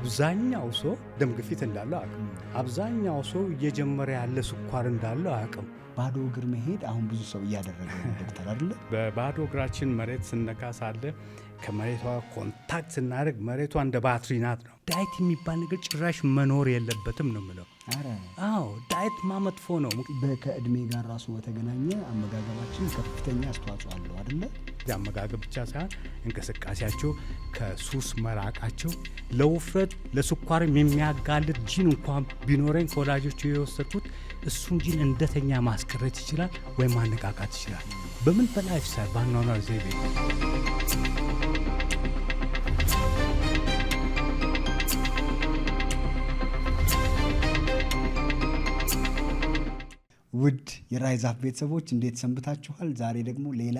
አብዛኛው ሰው ደም ግፊት እንዳለው አያውቅም። አብዛኛው ሰው እየጀመረ ያለ ስኳር እንዳለው አያውቅም። ባዶ እግር መሄድ አሁን ብዙ ሰው እያደረገ ነው ዶክተር አይደለ? በባዶ እግራችን መሬት ስነካ ሳለ ከመሬቷ ኮንታክት ስናደርግ መሬቷ እንደ ባትሪ ናት ነው። ዳይት የሚባል ነገር ጭራሽ መኖር የለበትም ነው የምለው። አዎ ዳይት መጥፎ ነው። ከእድሜ ጋር ራሱ በተገናኘ አመጋገባችን ከፍተኛ አስተዋጽኦ አለው አይደለ? አመጋገብ ብቻ ሳይሆን እንቅስቃሴያቸው፣ ከሱስ መራቃቸው፣ ለውፍረት ለስኳርም የሚያጋልጥ ጂን እንኳን ቢኖረኝ ከወላጆቹ የወሰድኩት እሱን ጂን እንደተኛ ማስቀረት ይችላል ወይም ማነቃቃት ይችላል። በምን በላይፍ ስታይል በአኗኗር ዘይቤ። ውድ የራይዝ አፕ ቤተሰቦች እንዴት ሰንብታችኋል? ዛሬ ደግሞ ሌላ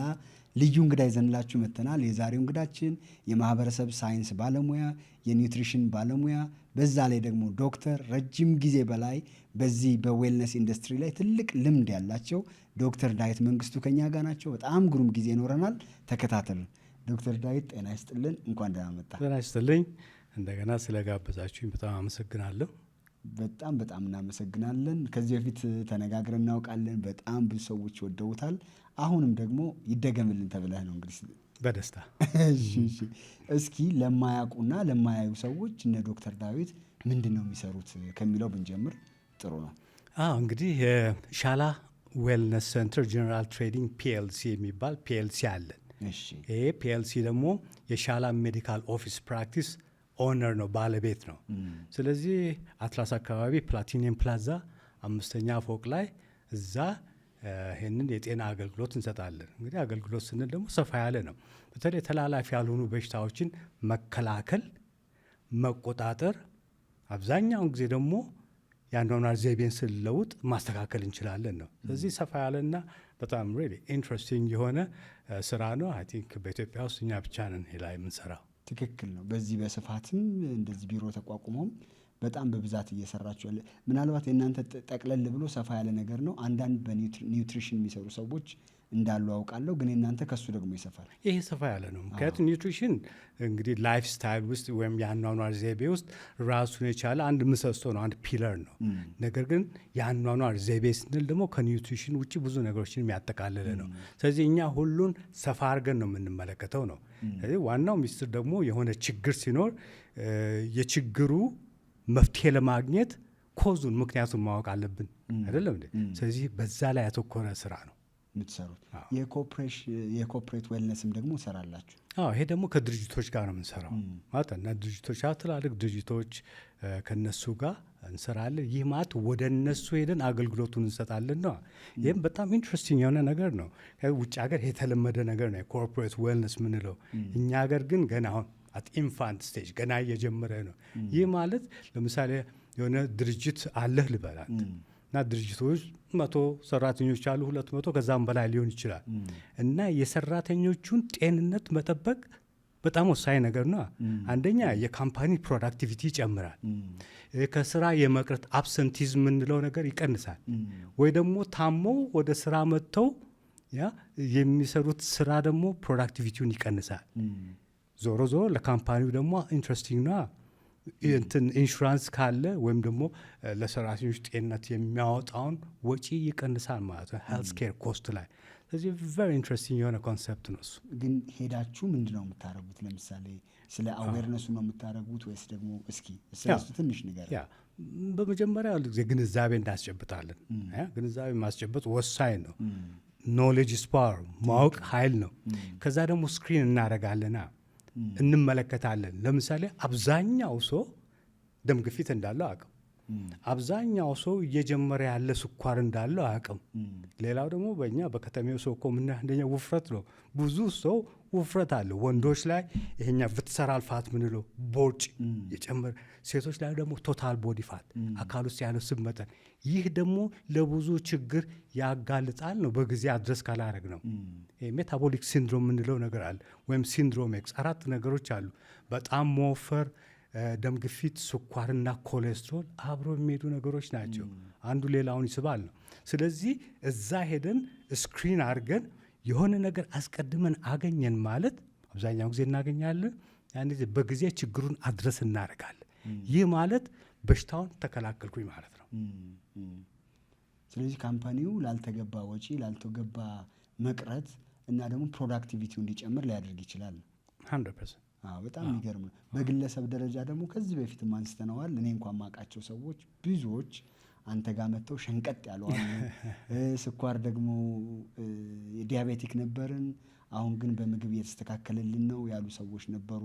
ልዩ እንግዳ ይዘንላችሁ መጥተናል። የዛሬው እንግዳችን የማህበረሰብ ሳይንስ ባለሙያ፣ የኒውትሪሽን ባለሙያ፣ በዛ ላይ ደግሞ ዶክተር፣ ረጅም ጊዜ በላይ በዚህ በዌልነስ ኢንዱስትሪ ላይ ትልቅ ልምድ ያላቸው ዶክተር ዳዊት መንግስቱ ከኛ ጋር ናቸው። በጣም ግሩም ጊዜ ይኖረናል። ተከታተሉ። ዶክተር ዳዊት ጤና ይስጥልን፣ እንኳን ደህና መጣ። ጤና ይስጥልኝ። እንደገና ስለጋበዛችሁኝ በጣም አመሰግናለሁ። በጣም እናመሰግናለን። ከዚህ በፊት ተነጋግረን እናውቃለን። በጣም ብዙ ሰዎች ወደውታል። አሁንም ደግሞ ይደገምልን ተብለህ ነው እንግዲህ። በደስታ እስኪ ለማያውቁና ለማያዩ ሰዎች እነ ዶክተር ዳዊት ምንድን ነው የሚሰሩት ከሚለው ብንጀምር ጥሩ ነው። እንግዲህ ሻላ ዌልነስ ሴንተር ጀነራል ትሬዲንግ ፒኤልሲ የሚባል ፒኤልሲ አለን። ይሄ ፒኤልሲ ደግሞ የሻላ ሜዲካል ኦፊስ ፕራክቲስ ኦነር ነው፣ ባለቤት ነው። ስለዚህ አትላስ አካባቢ ፕላቲኒየም ፕላዛ 5ኛ ፎቅ ላይ እዛ ይህንን የጤና አገልግሎት እንሰጣለን። እንግዲህ አገልግሎት ስንል ደግሞ ሰፋ ያለ ነው። በተለይ ተላላፊ ያልሆኑ በሽታዎችን መከላከል፣ መቆጣጠር፣ አብዛኛውን ጊዜ ደግሞ የአኗኗር ዘይቤን ስንለውጥ ማስተካከል እንችላለን ነው። ስለዚህ ሰፋ ያለና በጣም ሪሊ ኢንትረስቲንግ የሆነ ስራ ነው። አይ ቲንክ በኢትዮጵያ ውስጥ እኛ ብቻ ነን ላይ የምንሰራው። ትክክል ነው። በዚህ በስፋትም እንደዚህ ቢሮ ተቋቁሞም በጣም በብዛት እየሰራችሁ ያለ፣ ምናልባት የእናንተ ጠቅለል ብሎ ሰፋ ያለ ነገር ነው። አንዳንድ በኒውትሪሽን የሚሰሩ ሰዎች እንዳሉ አውቃለሁ፣ ግን የእናንተ ከሱ ደግሞ ይሰፋል። ይሄ ሰፋ ያለ ነው። ምክንያቱም ኒውትሪሽን እንግዲህ ላይፍ ስታይል ውስጥ ወይም የአኗኗር ዘይቤ ውስጥ ራሱን የቻለ አንድ ምሰሶ ነው፣ አንድ ፒለር ነው። ነገር ግን የአኗኗር ዘይቤ ስንል ደግሞ ከኒውትሪሽን ውጭ ብዙ ነገሮችን የሚያጠቃልል ነው። ስለዚህ እኛ ሁሉን ሰፋ አድርገን ነው የምንመለከተው ነው። ስለዚህ ዋናው ሚስጥር ደግሞ የሆነ ችግር ሲኖር የችግሩ መፍትሄ ለማግኘት ኮዙን ምክንያቱን ማወቅ አለብን አይደለም እንዴ? ስለዚህ በዛ ላይ ያተኮረ ስራ ነው የምትሰሩት። የኮርፖሬት ዌልነስም ደግሞ ሰራላችሁ? ይሄ ደግሞ ከድርጅቶች ጋር ነው የምንሰራው ማለት እና ድርጅቶች ትላልቅ ድርጅቶች ከነሱ ጋር እንሰራለን። ይህ ማለት ወደ እነሱ ሄደን አገልግሎቱን እንሰጣለን ነው። ይህም በጣም ኢንትረስቲንግ የሆነ ነገር ነው። ውጭ ሀገር የተለመደ ነገር ነው የኮርፖሬት ዌልነስ ምንለው። እኛ ሀገር ግን ገና አሁን አት ኢንፋንት ስቴጅ ገና እየጀመረ ነው። ይህ ማለት ለምሳሌ የሆነ ድርጅት አለህ ልበላት እና ድርጅቶች 100 ሰራተኞች አሉ፣ 200 ከዛም በላይ ሊሆን ይችላል። እና የሰራተኞቹን ጤንነት መጠበቅ በጣም ወሳኝ ነገር ነው። አንደኛ የካምፓኒ ፕሮዳክቲቪቲ ይጨምራል። ከስራ የመቅረት አብሰንቲዝም የምንለው ነገር ይቀንሳል። ወይ ደግሞ ታሞ ወደ ስራ መጥተው የሚሰሩት ስራ ደግሞ ፕሮዳክቲቪቲውን ይቀንሳል። ዞሮ ለካምፓኒው ደግሞ ኢንትረስቲንግ ነው። ኢንሹራንስ ካለ ወይም ደግሞ ለሰራተኞች ጤንነት የሚያወጣውን ወጪ ይቀንሳል ማለት ነው፣ ሄልዝ ኬር ኮስት ላይ። ስለዚህ ቨሪ ኢንትረስቲንግ የሆነ ኮንሰፕት ነው እሱ። ግን ሄዳችሁ ምንድን ነው የምታደርጉት? ለምሳሌ ስለ አዌርነሱ ነው የምታደርጉት ወይስ ደግሞ እስኪ ስለሱ ትንሽ ነገር? በመጀመሪያ ጊዜ ግንዛቤ እናስጨብጣለን። ግንዛቤ ማስጨበጥ ወሳኝ ነው። ኖሌጅ ኢዝ ፓወር፣ ማወቅ ኃይል ነው። ከዛ ደግሞ ስክሪን እናደርጋለና እንመለከታለን። ለምሳሌ አብዛኛው ሰው ደም ግፊት እንዳለው አያውቅም። አብዛኛው ሰው እየጀመረ ያለ ስኳር እንዳለው አያውቅም። ሌላው ደግሞ በእኛ በከተሜው ሰው እኮ አንደኛ ውፍረት ነው። ብዙ ሰው ውፍረት አለ። ወንዶች ላይ ይሄኛ ቪስሰራል ፋት ምንለው ቦርጭ የጨመረ፣ ሴቶች ላይ ደግሞ ቶታል ቦዲ ፋት አካል ውስጥ ያለው ስብ መጠን። ይህ ደግሞ ለብዙ ችግር ያጋልጣል ነው በጊዜ አድረስ ካላረግ ነው። ሜታቦሊክ ሲንድሮም ምንለው ነገር አለ፣ ወይም ሲንድሮም ኤክስ። 4 ነገሮች አሉ። በጣም መወፈር፣ ደም ግፊት፣ ስኳርና ኮሌስትሮል አብሮ የሚሄዱ ነገሮች ናቸው። አንዱ ሌላውን ይስባል ነው። ስለዚህ እዛ ሄደን ስክሪን አድርገን የሆነ ነገር አስቀድመን አገኘን ማለት አብዛኛው ጊዜ እናገኛለን። ያን ጊዜ በጊዜ ችግሩን አድረስ እናደርጋለን። ይህ ማለት በሽታውን ተከላከልኩኝ ማለት ነው። ስለዚህ ካምፓኒው ላልተገባ ወጪ፣ ላልተገባ መቅረት እና ደግሞ ፕሮዳክቲቪቲው እንዲጨምር ሊያደርግ ይችላል። 100%። በጣም የሚገርም ነው። በግለሰብ ደረጃ ደግሞ ከዚህ በፊትም አንስተነዋል። እኔ እንኳን ማውቃቸው ሰዎች ብዙዎች አንተ ጋር መጥተው ሸንቀጥ ያለዋል። ስኳር ደግሞ ዲያቤቲክ ነበርን፣ አሁን ግን በምግብ እየተስተካከለልን ነው ያሉ ሰዎች ነበሩ።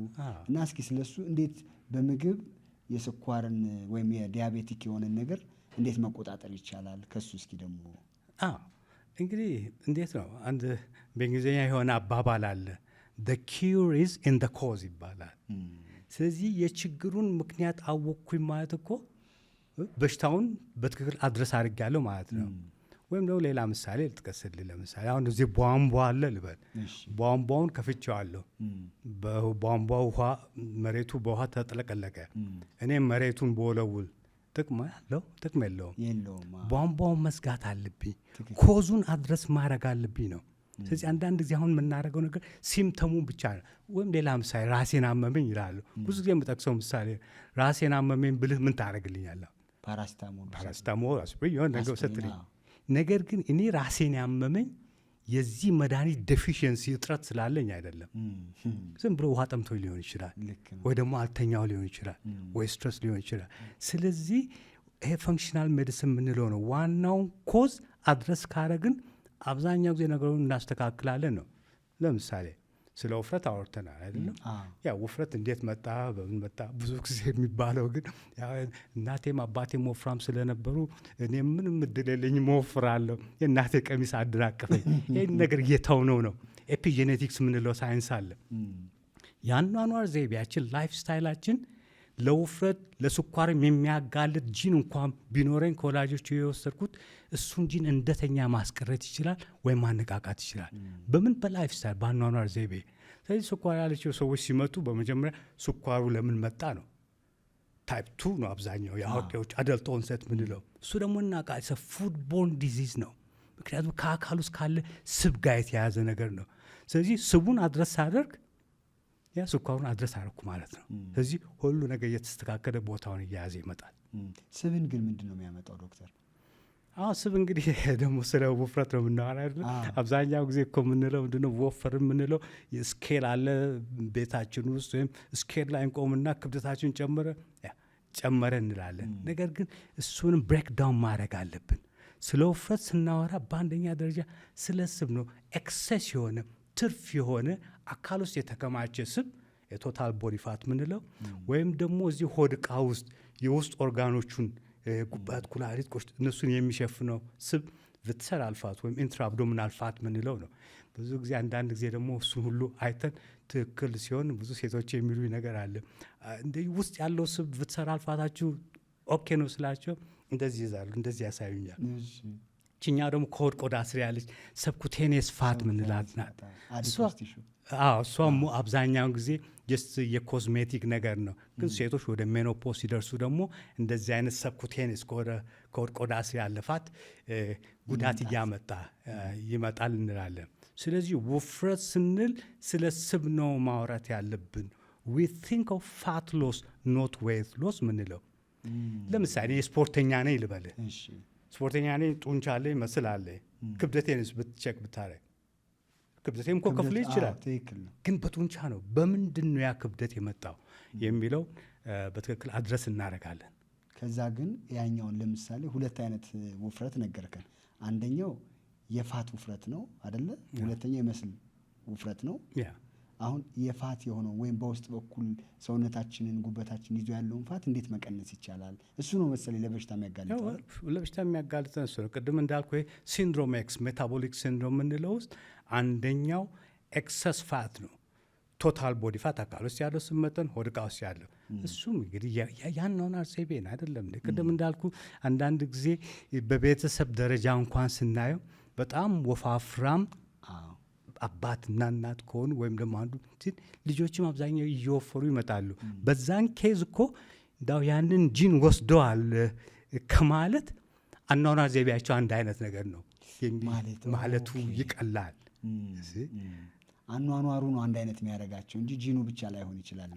እና እስኪ ስለሱ እንዴት በምግብ የስኳርን ወይም የዲያቤቲክ የሆነን ነገር እንዴት መቆጣጠር ይቻላል? ከሱ እስኪ ደግሞ እንግዲህ እንዴት ነው፣ አንድ በእንግሊዝኛ የሆነ አባባል አለ፣ the cure is in the cause ይባላል። ስለዚህ የችግሩን ምክንያት አወቅኩኝ ማለት እኮ በሽታውን በትክክል አድረስ አድርጌያለሁ ማለት ነው። ወይም ደግሞ ሌላ ምሳሌ ልጥቀስልህ። ለምሳሌ አሁን እዚህ ቧንቧ አለ ልበል። ቧንቧውን ከፍቼዋለሁ። በቧንቧ ውሃ መሬቱ በውሃ ተጥለቀለቀ። እኔም መሬቱን በወለውል ጥቅም አለው? ጥቅም የለውም። ቧንቧውን መዝጋት አለብኝ። ኮዙን አድረስ ማድረግ አለብኝ ነው። ስለዚህ አንዳንድ ጊዜ አሁን የምናደርገው ነገር ሲምተሙን ብቻ ነው። ወይም ሌላ ምሳሌ ራሴን አመመኝ ይላሉ። ብዙ ጊዜ የምጠቅሰው ምሳሌ ራሴን አመመኝ ብልህ ምን ታደርግልኛለህ? ፓራስታሞል የሆነ ነገር ስትልኝ፣ ነገር ግን እኔ ራሴን ያመመኝ የዚህ መድኃኒት ዴፊሽንሲ እጥረት ስላለኝ አይደለም። ዝም ብሎ ውሃ ጠምቶ ሊሆን ይችላል፣ ወይ ደግሞ አልተኛው ሊሆን ይችላል፣ ወይ ስትረስ ሊሆን ይችላል። ስለዚህ ይሄ ፈንክሽናል ሜዲሲን የምንለው ነው። ዋናውን ኮዝ አድረስ ካረግን አብዛኛው ጊዜ ነገሩን እናስተካክላለን ነው። ለምሳሌ ስለ ውፍረት አወርተናል አይደለም? ያ ውፍረት እንዴት መጣ፣ በምን መጣ? ብዙ ጊዜ የሚባለው ግን እናቴም አባቴም ወፍራም ስለነበሩ እኔ ምንም እድል የለኝም እወፍራለሁ፣ የእናቴ ቀሚስ አደናቀፈኝ። ይህን ነገር እየተውነው ነው። ኤፒጄኔቲክስ የምንለው ሳይንስ አለ። የአኗኗር ዘይቤያችን ላይፍ ስታይላችን ለውፍረት ለስኳርም የሚያጋልጥ ጂን እንኳን ቢኖረኝ ከወላጆቹ የወሰድኩት እሱን ጂን እንደተኛ ማስቀረት ይችላል ወይም ማነቃቃት ይችላል። በምን? በላይፍ ስታይል፣ በአኗኗር ዘይቤ። ስለዚህ ስኳር ያላቸው ሰዎች ሲመጡ በመጀመሪያ ስኳሩ ለምን መጣ ነው። ታይፕ 2 ነው አብዛኛው የአዋቂዎች አደልት ኦንሰት ምንለው። እሱ ደግሞ እናውቃለን ፉድ ቦርን ዲዚዝ ነው። ምክንያቱም ከአካል ውስጥ ካለ ስብ ጋር የተያያዘ ነገር ነው። ስለዚህ ስቡን አድረስ ሳደርግ ያ ስኳሩን አድረስ አደረኩ ማለት ነው። ስለዚህ ሁሉ ነገር እየተስተካከለ ቦታውን እየያዘ ይመጣል። ስብን ግን ምንድን ነው የሚያመጣው ዶክተር? ስብ እንግዲህ ደግሞ ስለ ውፍረት ነው የምናወራ አይደል? አብዛኛው ጊዜ እኮ የምንለው ምንድነው ወፈር የምንለው ስኬል አለ ቤታችን ውስጥ፣ ወይም ስኬል ላይ እንቆምና ክብደታችን ጨመረ እንላለን። ነገር ግን እሱንም ብሬክ ዳውን ማድረግ አለብን። ስለ ውፍረት ስናወራ በአንደኛ ደረጃ ስለ ስብ ነው። ኤክሰስ የሆነ ትርፍ የሆነ አካል ውስጥ የተከማቸ ስብ የቶታል ቦዲ ፋት ምንለው፣ ወይም ደግሞ እዚህ ሆድ ዕቃ ውስጥ የውስጥ ኦርጋኖቹን ጉበት፣ ኩላሊት፣ ቆሽት እነሱን የሚሸፍነው ስብ ቪስሰራል ፋት ወይም ኢንትራ አብዶሚናል ፋት ምንለው ነው። ብዙ ጊዜ አንዳንድ ጊዜ ደግሞ እሱን ሁሉ አይተን ትክክል ሲሆን ብዙ ሴቶች የሚሉ ነገር አለ። እንደዚህ ውስጥ ያለው ስብ ቪስሰራል ፋታችሁ ኦኬ ነው ስላቸው እንደዚህ ይዛሉ፣ እንደዚህ ያሳዩኛል። ችኛ ደግሞ ከሆድ ቆዳ ስር ያለች ሰብኩቴኒየስ ፋት ምንላት ናት። እሷም አብዛኛውን ጊዜ ጀስት የኮዝሜቲክ ነገር ነው። ግን ሴቶች ወደ ሜኖፖዝ ሲደርሱ ደግሞ እንደዚህ አይነት ሰብኩቴኒየስ ከሆድ ቆዳ ስር ያለ ፋት ጉዳት እያመጣ ይመጣል እንላለን። ስለዚህ ውፍረት ስንል ስለ ስብ ነው ማውራት ያለብን። ዊ ቲንክ ኦፍ ፋት ሎስ ኖት ዌይት ሎስ ምንለው። ለምሳሌ የስፖርተኛ ነኝ ልበልህ። ስፖርተኛ ነኝ፣ ጡንቻ አለኝ፣ መስል አለኝ። ክብደቴንስ ብትቸክ ብታረግ ክብደቴም እኮ ከፍል ይችላል፣ ግን በጡንቻ ነው። በምንድን ነው ያ ክብደት የመጣው የሚለው በትክክል አድረስ እናደርጋለን። ከዛ ግን ያኛውን ለምሳሌ ሁለት አይነት ውፍረት ነገርከን። አንደኛው የፋት ውፍረት ነው አደለ? ሁለተኛው የመስል ውፍረት ነው። አሁን የፋት የሆነው ወይም በውስጥ በኩል ሰውነታችንን ጉበታችን ይዞ ያለውን ፋት እንዴት መቀነስ ይቻላል? እሱ ነው መሰለኝ ለበሽታ የሚያጋልጠው። ለበሽታ የሚያጋልጠን እሱ ነው። ቅድም እንዳልኩ ሲንድሮም ኤክስ ሜታቦሊክ ሲንድሮም የምንለው ውስጥ አንደኛው ኤክሰስ ፋት ነው። ቶታል ቦዲ ፋት አካል ውስጥ ያለው ስብ መጠን ሆድ ዕቃ ውስጥ ያለው እሱም እንግዲህ ያኗኗር ዘይቤን አይደለም። ቅድም እንዳልኩ አንዳንድ ጊዜ በቤተሰብ ደረጃ እንኳን ስናየው በጣም ወፋፍራም አባትና እናት ከሆኑ ወይም ደግሞ አንዱ ልጆችም አብዛኛው እየወፈሩ ይመጣሉ። በዛን ኬዝ እኮ እንዳው ያንን ጂን ወስደዋል ከማለት አኗኗር ዘይቤያቸው አንድ አይነት ነገር ነው ማለቱ ይቀላል። አኗኗሩ ነው አንድ አይነት የሚያደርጋቸው እንጂ ጂኑ ብቻ ላይሆን ይችላል።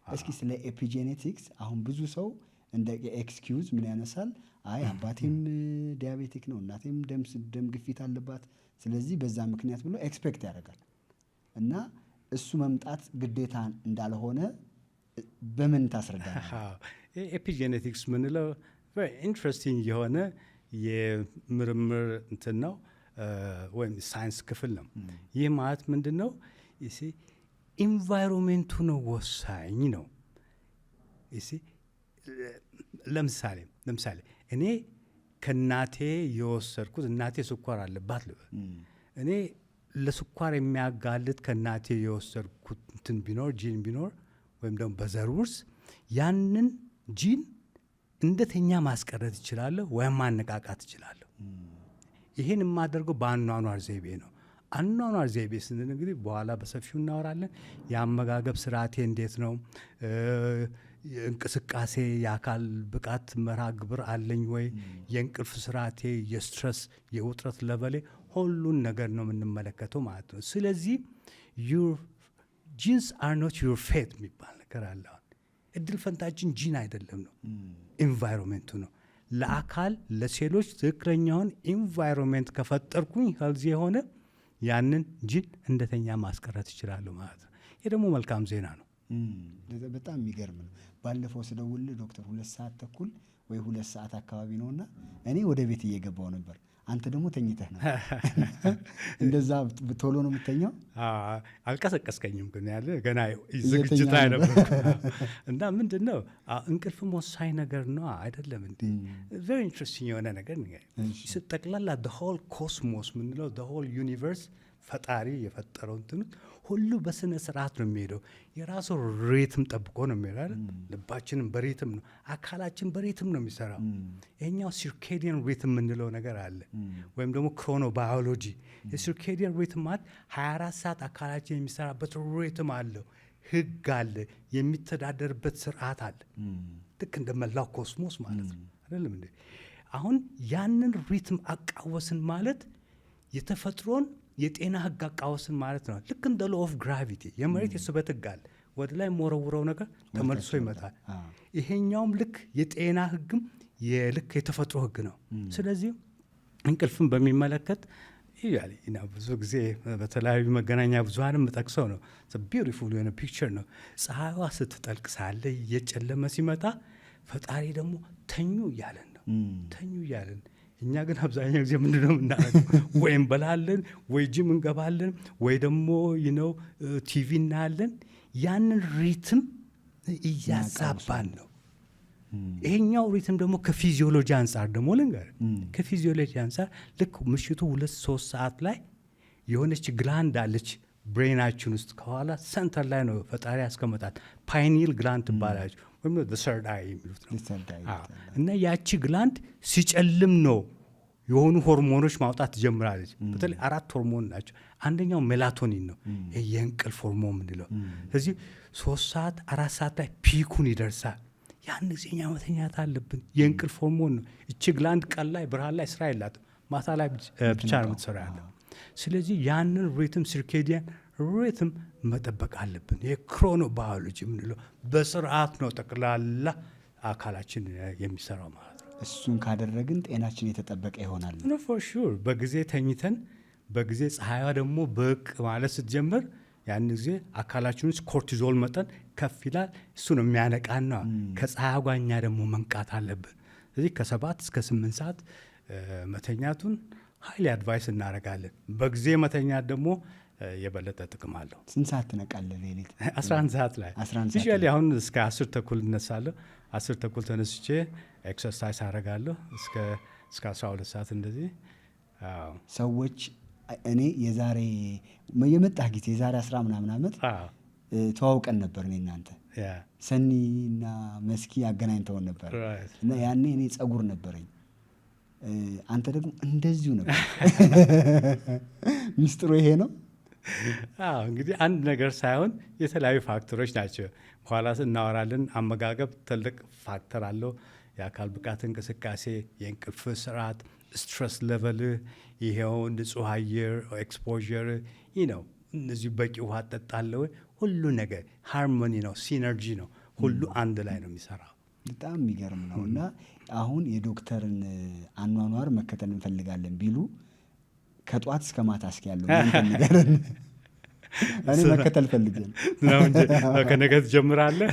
እስኪ ስለ ኤፒጄኔቲክስ አሁን ብዙ ሰው እንደ ኤክስኪውዝ ምን ያነሳል? አይ አባቴም ዲያቤቲክ ነው፣ እናቴም ደም ግፊት አለባት፣ ስለዚህ በዛ ምክንያት ብሎ ኤክስፔክት ያደርጋል እና እሱ መምጣት ግዴታ እንዳልሆነ በምን ታስረዳለህ? ኤፒጄኔቲክስ ምንለው ኢንትረስቲንግ የሆነ የምርምር እንትን ነው ወይም ሳይንስ ክፍል ነው። ይህ ማለት ምንድን ነው? ኢንቫይሮንሜንቱ ነው ወሳኝ ነው። ለምሳሌ እኔ ከእናቴ የወሰድኩት እናቴ ስኳር አለባት ልበል። እኔ ለስኳር የሚያጋልጥ ከእናቴ የወሰድኩት እንትን ቢኖር ጂን ቢኖር ወይም ደግሞ በዘር ውርስ ያንን ጂን እንደተኛ ማስቀረት እችላለሁ ወይም ማነቃቃት እችላለሁ። ይህን የማደርገው በአኗኗር ዘይቤ ነው። አኗኗር ዘይቤ ስንል እንግዲህ በኋላ በሰፊው እናወራለን። የአመጋገብ ስርዓቴ እንዴት ነው? እንቅስቃሴ፣ የአካል ብቃት መርሃ ግብር አለኝ ወይ? የእንቅልፍ ስርዓቴ፣ የስትረስ የውጥረት ለበሌ፣ ሁሉን ነገር ነው የምንመለከተው ማለት ነው። ስለዚህ ዩር ጂንስ አር ኖት ዩር ፌት የሚባል ነገር አለ። እድል ፈንታችን ጂን አይደለም ነው፣ ኢንቫይሮንሜንቱ ነው። ለአካል ለሴሎች ትክክለኛውን ኢንቫይሮንሜንት ከፈጠርኩኝ ሄልዚ የሆነ ያንን ጂን እንደተኛ ማስቀረት ይችላሉ ማለት ነው። ይህ ደግሞ መልካም ዜና ነው። በጣም የሚገርም ነው። ባለፈው ስደውልህ ዶክተር 2 ሰዓት ተኩል ወይ 2 ሰዓት አካባቢ ነውና እኔ ወደ ቤት እየገባው ነበር። አንተ ደግሞ ተኝተህ ነው። እንደዛ ቶሎ ነው የምተኛው? አልቀሰቀስከኝም ግን ያለ ገና ዝግጅት ላይ ነበር። እና ምንድን ነው እንቅልፍም ወሳኝ ነገር ነው አይደለም እንዴ? ቨሪ ኢንትረስቲንግ የሆነ ነገር ጠቅላላ ሆል ኮስሞስ ምንለው ሆል ዩኒቨርስ ፈጣሪ የፈጠረው እንትን ሁሉ በስነ ስርዓት ነው የሚሄደው። የራሱ ሪትም ጠብቆ ነው የሚሄደው አይደል? ልባችንም በሪትም ነው፣ አካላችን በሪትም ነው የሚሰራው። ይሄኛው ሲርኬዲየን ሪትም የምንለው ነገር አለ፣ ወይም ደግሞ ክሮኖ ባዮሎጂ። የሲርኬዲየን ሪትም ማለት 24 ሰዓት አካላችን የሚሰራበት ሪትም አለው፣ ህግ አለ፣ የሚተዳደርበት ስርዓት አለ። ልክ እንደ መላው ኮስሞስ ማለት ነው አይደለም እንዴ? አሁን ያንን ሪትም አቃወስን ማለት የተፈጥሮን የጤና ህግ አቃወስን ማለት ነው። ልክ እንደ ሎ ኦፍ ግራቪቲ የመሬት የስበት ህግ አለ። ወደ ላይ ሞረውረው ነገር ተመልሶ ይመጣል። ይሄኛውም ልክ የጤና ህግም ልክ የተፈጥሮ ህግ ነው። ስለዚህ እንቅልፍን በሚመለከት ብዙ ጊዜ በተለያዩ መገናኛ ብዙሃንም ጠቅሰው ነው። ቢዩቲፉል የሆነ ፒክቸር ነው። ፀሐይዋ ስትጠልቅ ሳለ እየጨለመ ሲመጣ ፈጣሪ ደግሞ ተኙ እያለን ነው። ተኙ እያለን እኛ ግን አብዛኛው ጊዜ ምንድነው የምናደርገው? ወይ እንበላለን፣ ወይ ጂም እንገባለን፣ ወይ ደግሞ ቲቪ እናያለን። ያንን ሪትም እያዛባን ነው። ይሄኛው ሪትም ደግሞ ከፊዚዮሎጂ አንጻር ደግሞ ልንገር፣ ከፊዚዮሎጂ አንጻር ልክ ምሽቱ 2-3 ሰዓት ላይ የሆነች ግላንድ አለች ብሬናችን ውስጥ ከኋላ ሰንተር ላይ ነው ፈጣሪ ያስቀመጣል። ፓይኒል ግላንድ ትባላለች ወይም ሰርድ አይ የሚሉት ነው። እና ያቺ ግላንድ ሲጨልም ነው የሆኑ ሆርሞኖች ማውጣት ትጀምራለች። በተለይ 4 ሆርሞን ናቸው። አንደኛው ሜላቶኒን ነው፣ የእንቅልፍ ሆርሞን ምንለው። ስለዚህ 3 ሰዓት 4 ሰዓት ላይ ፒኩን ይደርሳል። ያን ጊዜ እኛ መተኛት አለብን። የእንቅልፍ ሆርሞን ነው። እቺ ግላንድ ቀን ላይ ብርሃን ላይ ስራ የላትም፣ ማታ ላይ ብቻ ነው የምትሰራ ያለው። ስለዚህ ያንን ሪትም ሲርኬዲያን ሪትም መጠበቅ አለብን። የክሮኖ ባዮሎጂ የምንለው በስርዓት ነው ጠቅላላ አካላችን የሚሰራው ማለት ነው። እሱን ካደረግን ጤናችን የተጠበቀ ይሆናል። ፎር ሹር። በጊዜ ተኝተን በጊዜ ፀሐይዋ ደግሞ ብቅ ማለት ስትጀምር ያን ጊዜ አካላችን ውስጥ ኮርቲዞል መጠን ከፍ ይላል። እሱ ነው የሚያነቃና ከፀሐይ ጋር እኛ ደግሞ መንቃት አለብን። ስለዚህ ከ7 እስከ 8 ሰዓት መተኛቱን ሀይሊ አድቫይስ እናደርጋለን። በጊዜ መተኛት ደግሞ የበለጠ ጥቅም አለው። ስንት ሰዓት ትነቃለህ ሌሊት? 11 ሰዓት ላይ ዩዥዋሊ አሁን እስከ 10 ተኩል እነሳለሁ። 10 ተኩል ተነስቼ ኤክሰርሳይዝ አደርጋለሁ እስከ 12 ሰዓት እንደዚህ። ሰዎች እኔ የመጣህ ጊዜ የዛሬ 10 ምናምን ዓመት ተዋውቀን ነበር። እኔ እናንተ ሰኒ እና መስኪ አገናኝተውን ነበር እና ያኔ እኔ ጸጉር ነበረኝ፣ አንተ ደግሞ እንደዚሁ ነበር። ሚስጥሩ ይሄ ነው። እንግዲህ አንድ ነገር ሳይሆን የተለያዩ ፋክተሮች ናቸው። በኋላ እናወራለን። አመጋገብ ትልቅ ፋክተር አለው። የአካል ብቃት እንቅስቃሴ፣ የእንቅልፍ ስርዓት፣ ስትረስ ሌቨል፣ ይሄው ንጹህ አየር ኤክስፖዠር ነው። እነዚህ በቂ ውሃ ጠጣለህ ወይ? ሁሉ ነገር ሃርሞኒ ነው፣ ሲነርጂ ነው፣ ሁሉ አንድ ላይ ነው የሚሰራው። በጣም የሚገርም ነው። እና አሁን የዶክተርን አኗኗር መከተል እንፈልጋለን ቢሉ ከጠዋት እስከ ማታ እስኪ ያለው ንገረን። እኔ መከተል ፈልጌ ነው እንጂ ከነገ ትጀምራለህ።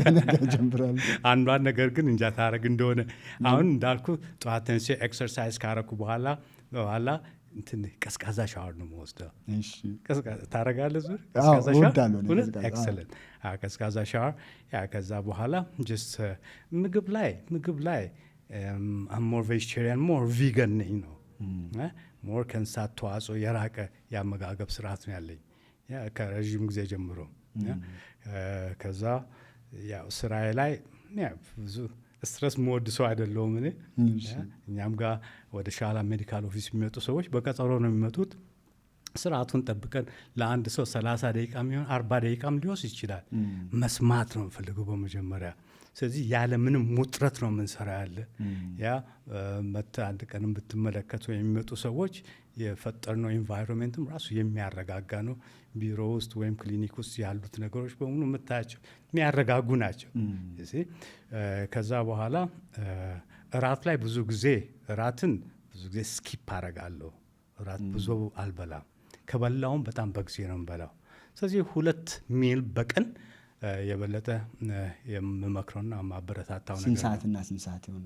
ጀምራለሁ። አንዷን ነገር ግን እንጃ ታረግ እንደሆነ አሁን እንዳልኩ ጠዋት ተነስቼ ኤክሰርሳይዝ ካረኩ በኋላ እንትን ቀዝቃዛ ሻወር ነው የምወስደው። እሺ ታረጋለህ? ዙር አዎ ቀዝቃዛ ሻወር እወዳለሁ እኔ ቀዝቃዛ። ኤክሰለንት። ቀዝቃዛ ሻወር ከዛ በኋላ ጀስት ምግብ ላይ ሞር ቬጅቴሪያን ሞር ቪገን ነኝ ነው ሞር ከእንስሳት ተዋጽኦ የራቀ የአመጋገብ ስርዓት ነው ያለኝ ከረዥም ጊዜ ጀምሮ። ከዛ ያው ስራዬ ላይ ብዙ ስትረስ መወድ ሰው አይደለሁም እኔ። እኛም ጋር ወደ ሻላ ሜዲካል ኦፊስ የሚመጡ ሰዎች በቀጠሮ ነው የሚመጡት። ስርዓቱን ጠብቀን ለአንድ ሰው 30 ደቂቃ የሚሆን 40 ደቂቃም ሊወስድ ይችላል። መስማት ነው የምፈልገው በመጀመሪያ። ስለዚህ ያለ ምንም ውጥረት ነው የምንሰራ ያለ ያ አንድ ቀንም ብትመለከቱ የሚመጡ ሰዎች የፈጠርነው ኢንቫይሮንሜንትም ራሱ የሚያረጋጋ ነው። ቢሮ ውስጥ ወይም ክሊኒክ ውስጥ ያሉት ነገሮች በሙሉ የምታያቸው የሚያረጋጉ ናቸው። ከዛ በኋላ እራት ላይ ብዙ ጊዜ ስኪፕ አረጋለሁ። እራት ብዙ አልበላም። ከበላውም በጣም በጊዜ ነው የምበላው። ስለዚህ 2 ሚል በቀን የበለጠ የምመክረውና ማበረታታው ነገር ስንት ሰዓትና ስንት ሰዓት ይሆን?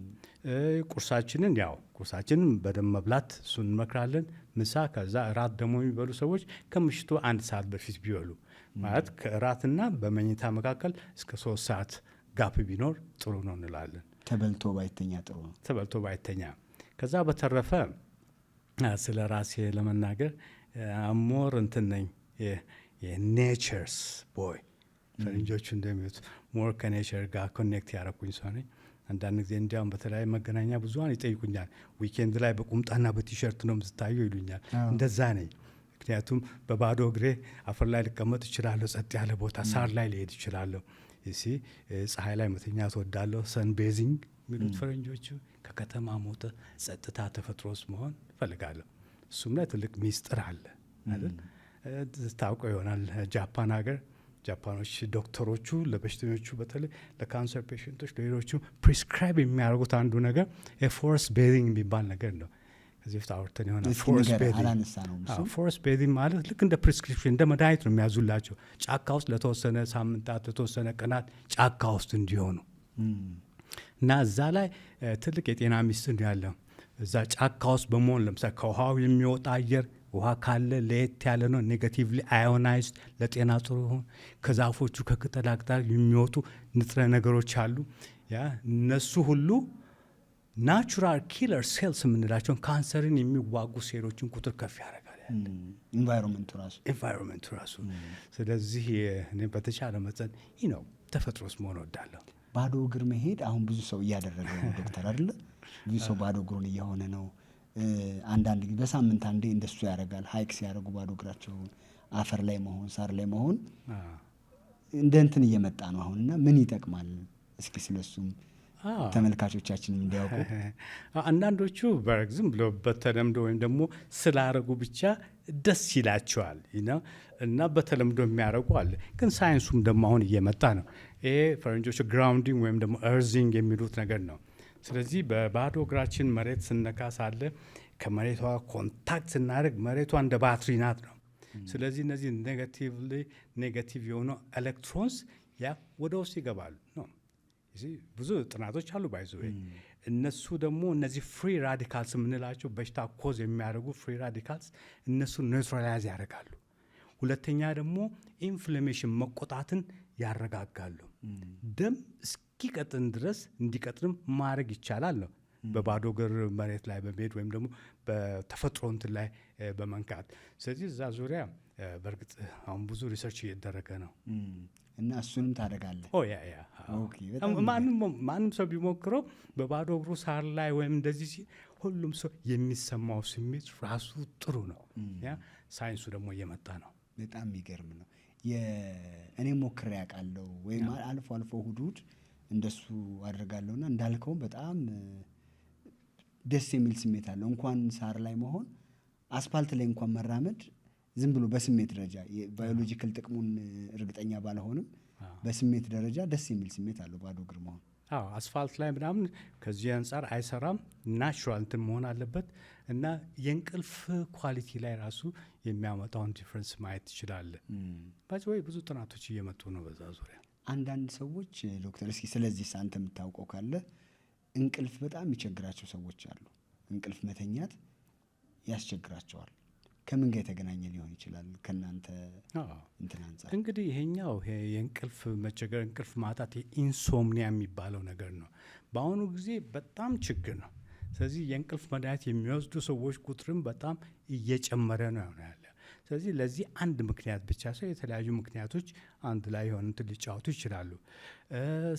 ቁርሳችንን በደንብ መብላት እሱን እንመክራለን። ምሳ፣ ከዛ እራት ደግሞ የሚበሉ ሰዎች ከምሽቱ 1 ሰዓት በፊት ቢበሉ ማለት ከእራትና በመኝታ መካከል እስከ 3 ሰዓት ጋፕ ቢኖር ጥሩ ነው እንላለን። ተበልቶ ባይተኛ ጥሩ ነው። ተበልቶ ባይተኛ። ከዛ በተረፈ ስለ ራሴ ለመናገር ሞር እንትን ነኝ የኔቸርስ ቦይ ፈረንጆቹ እንደሚሉት ሞር ከኔቸር ጋር ኮኔክት ያደረኩኝ ሰው ነኝ። አንዳንድ ጊዜ እንዲያውም በተለያዩ መገናኛ ብዙኃን ይጠይቁኛል፣ ዊኬንድ ላይ በቁምጣና በቲሸርት ነው የምትታየው ይሉኛል። እንደዛ ነኝ። ምክንያቱም በባዶ እግሬ አፈር ላይ ልቀመጥ እችላለሁ፣ ጸጥ ያለ ቦታ ሳር ላይ ልሄድ እችላለሁ። ፀሐይ ላይ መተኛት እወዳለሁ። ሰን ቤዚንግ የሚሉት ፈረንጆቹ ከከተማ ሞተ ጸጥታ ተፈጥሮ ውስጥ መሆን እፈልጋለሁ። እሱም ላይ ትልቅ ሚስጥር አለ አይደል? ታውቀው ይሆናል ጃፓን ሀገር ጃፓኖች ዶክተሮቹ ለበሽተኞቹ በተለይ ለካንሰር ፔሽንቶች ለሌሎቹ ፕሪስክራይብ የሚያደርጉት አንዱ ነገር የፎረስት ቤዚንግ የሚባል ነገር ነው። ከዚህ በፊት አውርተን ይሆናል። ፎረስት ቤዚንግ ማለት ልክ እንደ ፕሪስክሪፕሽን እንደ መድኃኒት ነው የሚያዙላቸው። ጫካ ውስጥ ለተወሰነ ሳምንታት ለተወሰነ ቀናት ጫካ ውስጥ እንዲሆኑ እና እዛ ላይ ትልቅ የጤና ሚስጥር ነው ያለው። እዛ ጫካ ውስጥ በመሆን ለምሳሌ ከውሃው የሚወጣ አየር ውሃ ካለ ለየት ያለ ነው፣ ኔጋቲቭሊ አዮናይዝድ ለጤና ጥሩ ሆን። ከዛፎቹ ከቅጠላቅጠል የሚወጡ ንጥረ ነገሮች አሉ። እነሱ ሁሉ ናቹራል ኪለር ሴልስ የምንላቸውን ካንሰርን የሚዋጉ ሴሎችን ቁጥር ከፍ ያደርጋል ኢንቫይሮንመንቱ ራሱ። ስለዚህ እኔ በተቻለ መጠን ነው ተፈጥሮ ውስጥ መሆን ወዳለሁ። ባዶ እግር መሄድ አሁን ብዙ ሰው እያደረገ ነው ዶክተር አይደለ? ብዙ ሰው ባዶ እግሩን እየሆነ ነው። አንዳንድ ጊዜ በሳምንት አንዴ እንደሱ ያደርጋል። ሀይክ ሲያደርጉ ባዶ እግራቸውን አፈር ላይ መሆን ሳር ላይ መሆን እንደ እንትን እየመጣ ነው አሁን እና ምን ይጠቅማል? እስኪ ስለሱም ተመልካቾቻችን እንዲያውቁ። አንዳንዶቹ ዝም ብሎ በተለምዶ ወይም ደግሞ ስላረጉ ብቻ ደስ ይላቸዋል እና በተለምዶ የሚያደርጉ አለ። ግን ሳይንሱም ደግሞ አሁን እየመጣ ነው። ይሄ ፈረንጆቹ ግራውንዲንግ ወይም ደግሞ እርዚንግ የሚሉት ነገር ነው። ስለዚህ በባዶ እግራችን መሬት ስነካ ሳለ ከመሬቷ ኮንታክት ስናደርግ መሬቷ እንደ ባትሪ ናት ነው። ስለዚህ እነዚህ ኔጋቲቭ የሆኑ ኤሌክትሮንስ ወደ ውስጥ ይገባሉ ነው። ብዙ ጥናቶች አሉ ባይዘ እነሱ ደግሞ እነዚህ ፍሪ ራዲካልስ የምንላቸው በሽታ ኮዝ የሚያደርጉ ፍሪ ራዲካልስ እነሱ ኒውትራላይዝ ያደርጋሉ። ሁለተኛ ደግሞ ኢንፍላሜሽን መቆጣትን ያረጋጋሉ። ደም እስኪቀጥን ድረስ እንዲቀጥንም ማድረግ ይቻላል ነው በባዶ እግር መሬት ላይ በመሄድ ወይም ደግሞ በተፈጥሮ እንትን ላይ በመንካት። ስለዚህ እዛ ዙሪያ በእርግጥ አሁን ብዙ ሪሰርች እየተደረገ ነው እና እሱንም ታደርጋለህ? ማንም ሰው ቢሞክረው በባዶ እግሩ ሳር ላይ ወይም እንደዚህ ሁሉም ሰው የሚሰማው ስሜት ራሱ ጥሩ ነው። ሳይንሱ ደግሞ እየመጣ ነው። በጣም የሚገርም ነው። እኔ ሞክሬ ያውቃለሁ ወይም አልፎ አልፎ እሑድ እንደሱ አድርጋለሁና እንዳልከውም በጣም ደስ የሚል ስሜት አለው። እንኳን ሳር ላይ መሆን አስፓልት ላይ እንኳን መራመድ ዝም ብሎ በስሜት ደረጃ የባዮሎጂካል ጥቅሙን እርግጠኛ ባልሆንም በስሜት ደረጃ ደስ የሚል ስሜት አለው ባዶ እግር መሆን። አዎ አስፋልት ላይ ምናምን ከዚህ አንጻር አይሰራም። ናቹራል እንትን መሆን አለበት እና የእንቅልፍ ኳሊቲ ላይ ራሱ የሚያመጣውን ዲፍረንስ ማየት ትችላለህ። ወይ ብዙ ጥናቶች እየመጡ ነው በዛ ዙሪያ። አንዳንድ ሰዎች ዶክተር እስኪ ስለዚህ አንተ የምታውቀው ካለ እንቅልፍ በጣም የሚቸግራቸው ሰዎች አሉ። እንቅልፍ መተኛት ያስቸግራቸዋል። ከምን ጋር የተገናኘ ሊሆን ይችላል ከእናንተ እንትን አንጻር? እንግዲህ ይሄኛው የእንቅልፍ መቸገር፣ እንቅልፍ ማጣት ኢንሶምኒያ የሚባለው ነገር ነው። በአሁኑ ጊዜ በጣም ችግር ነው። ስለዚህ የእንቅልፍ መድኃኒት የሚወስዱ ሰዎች ቁጥርም በጣም እየጨመረ ነው ያለ። ስለዚህ ለዚህ አንድ ምክንያት ብቻ ሰው የተለያዩ ምክንያቶች አንድ ላይ የሆነ እንትን ሊጫወቱ ይችላሉ።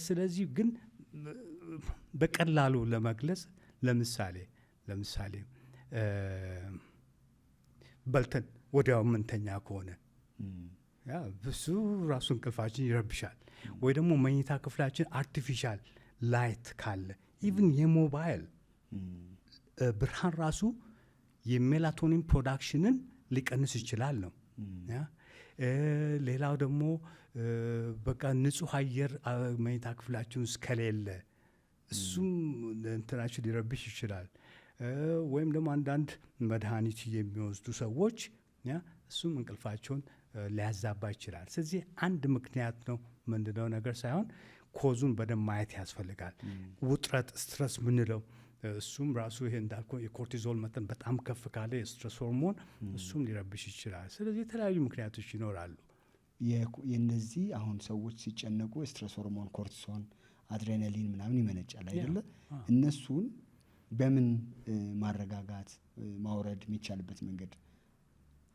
ስለዚህ ግን በቀላሉ ለመግለጽ ለምሳሌ በልተን ወዲያው ምንተኛ ከሆነ ብዙ ራሱ እንቅልፋችን ይረብሻል። ወይ ደግሞ መኝታ ክፍላችን አርቲፊሻል ላይት ካለ ኢቭን የሞባይል ብርሃን ራሱ የሜላቶኒን ፕሮዳክሽንን ሊቀንስ ይችላል ነው። ሌላው ደግሞ በቃ ንጹህ አየር መኝታ ክፍላችን ውስጥ ከሌለ እሱም እንትናችን ሊረብሽ ይችላል። ወይም ደግሞ አንዳንድ መድኃኒት የሚወስዱ ሰዎች እሱም እንቅልፋቸውን ሊያዛባ ይችላል። ስለዚህ አንድ ምክንያት ነው ምንድነው ነገር ሳይሆን ኮዙን በደንብ ማየት ያስፈልጋል። ውጥረት ስትረስ ምንለው እሱም ራሱ ይሄ እንዳልኩ የኮርቲዞል መጠን በጣም ከፍ ካለ የስትረስ ሆርሞን እሱም ሊረብሽ ይችላል። ስለዚህ የተለያዩ ምክንያቶች ይኖራሉ። የነዚህ አሁን ሰዎች ሲጨነቁ የስትረስ ሆርሞን ኮርቲሶን፣ አድሬናሊን ምናምን ይመነጫል አይደለ? እነሱን በምን ማረጋጋት ማውረድ የሚቻልበት መንገድ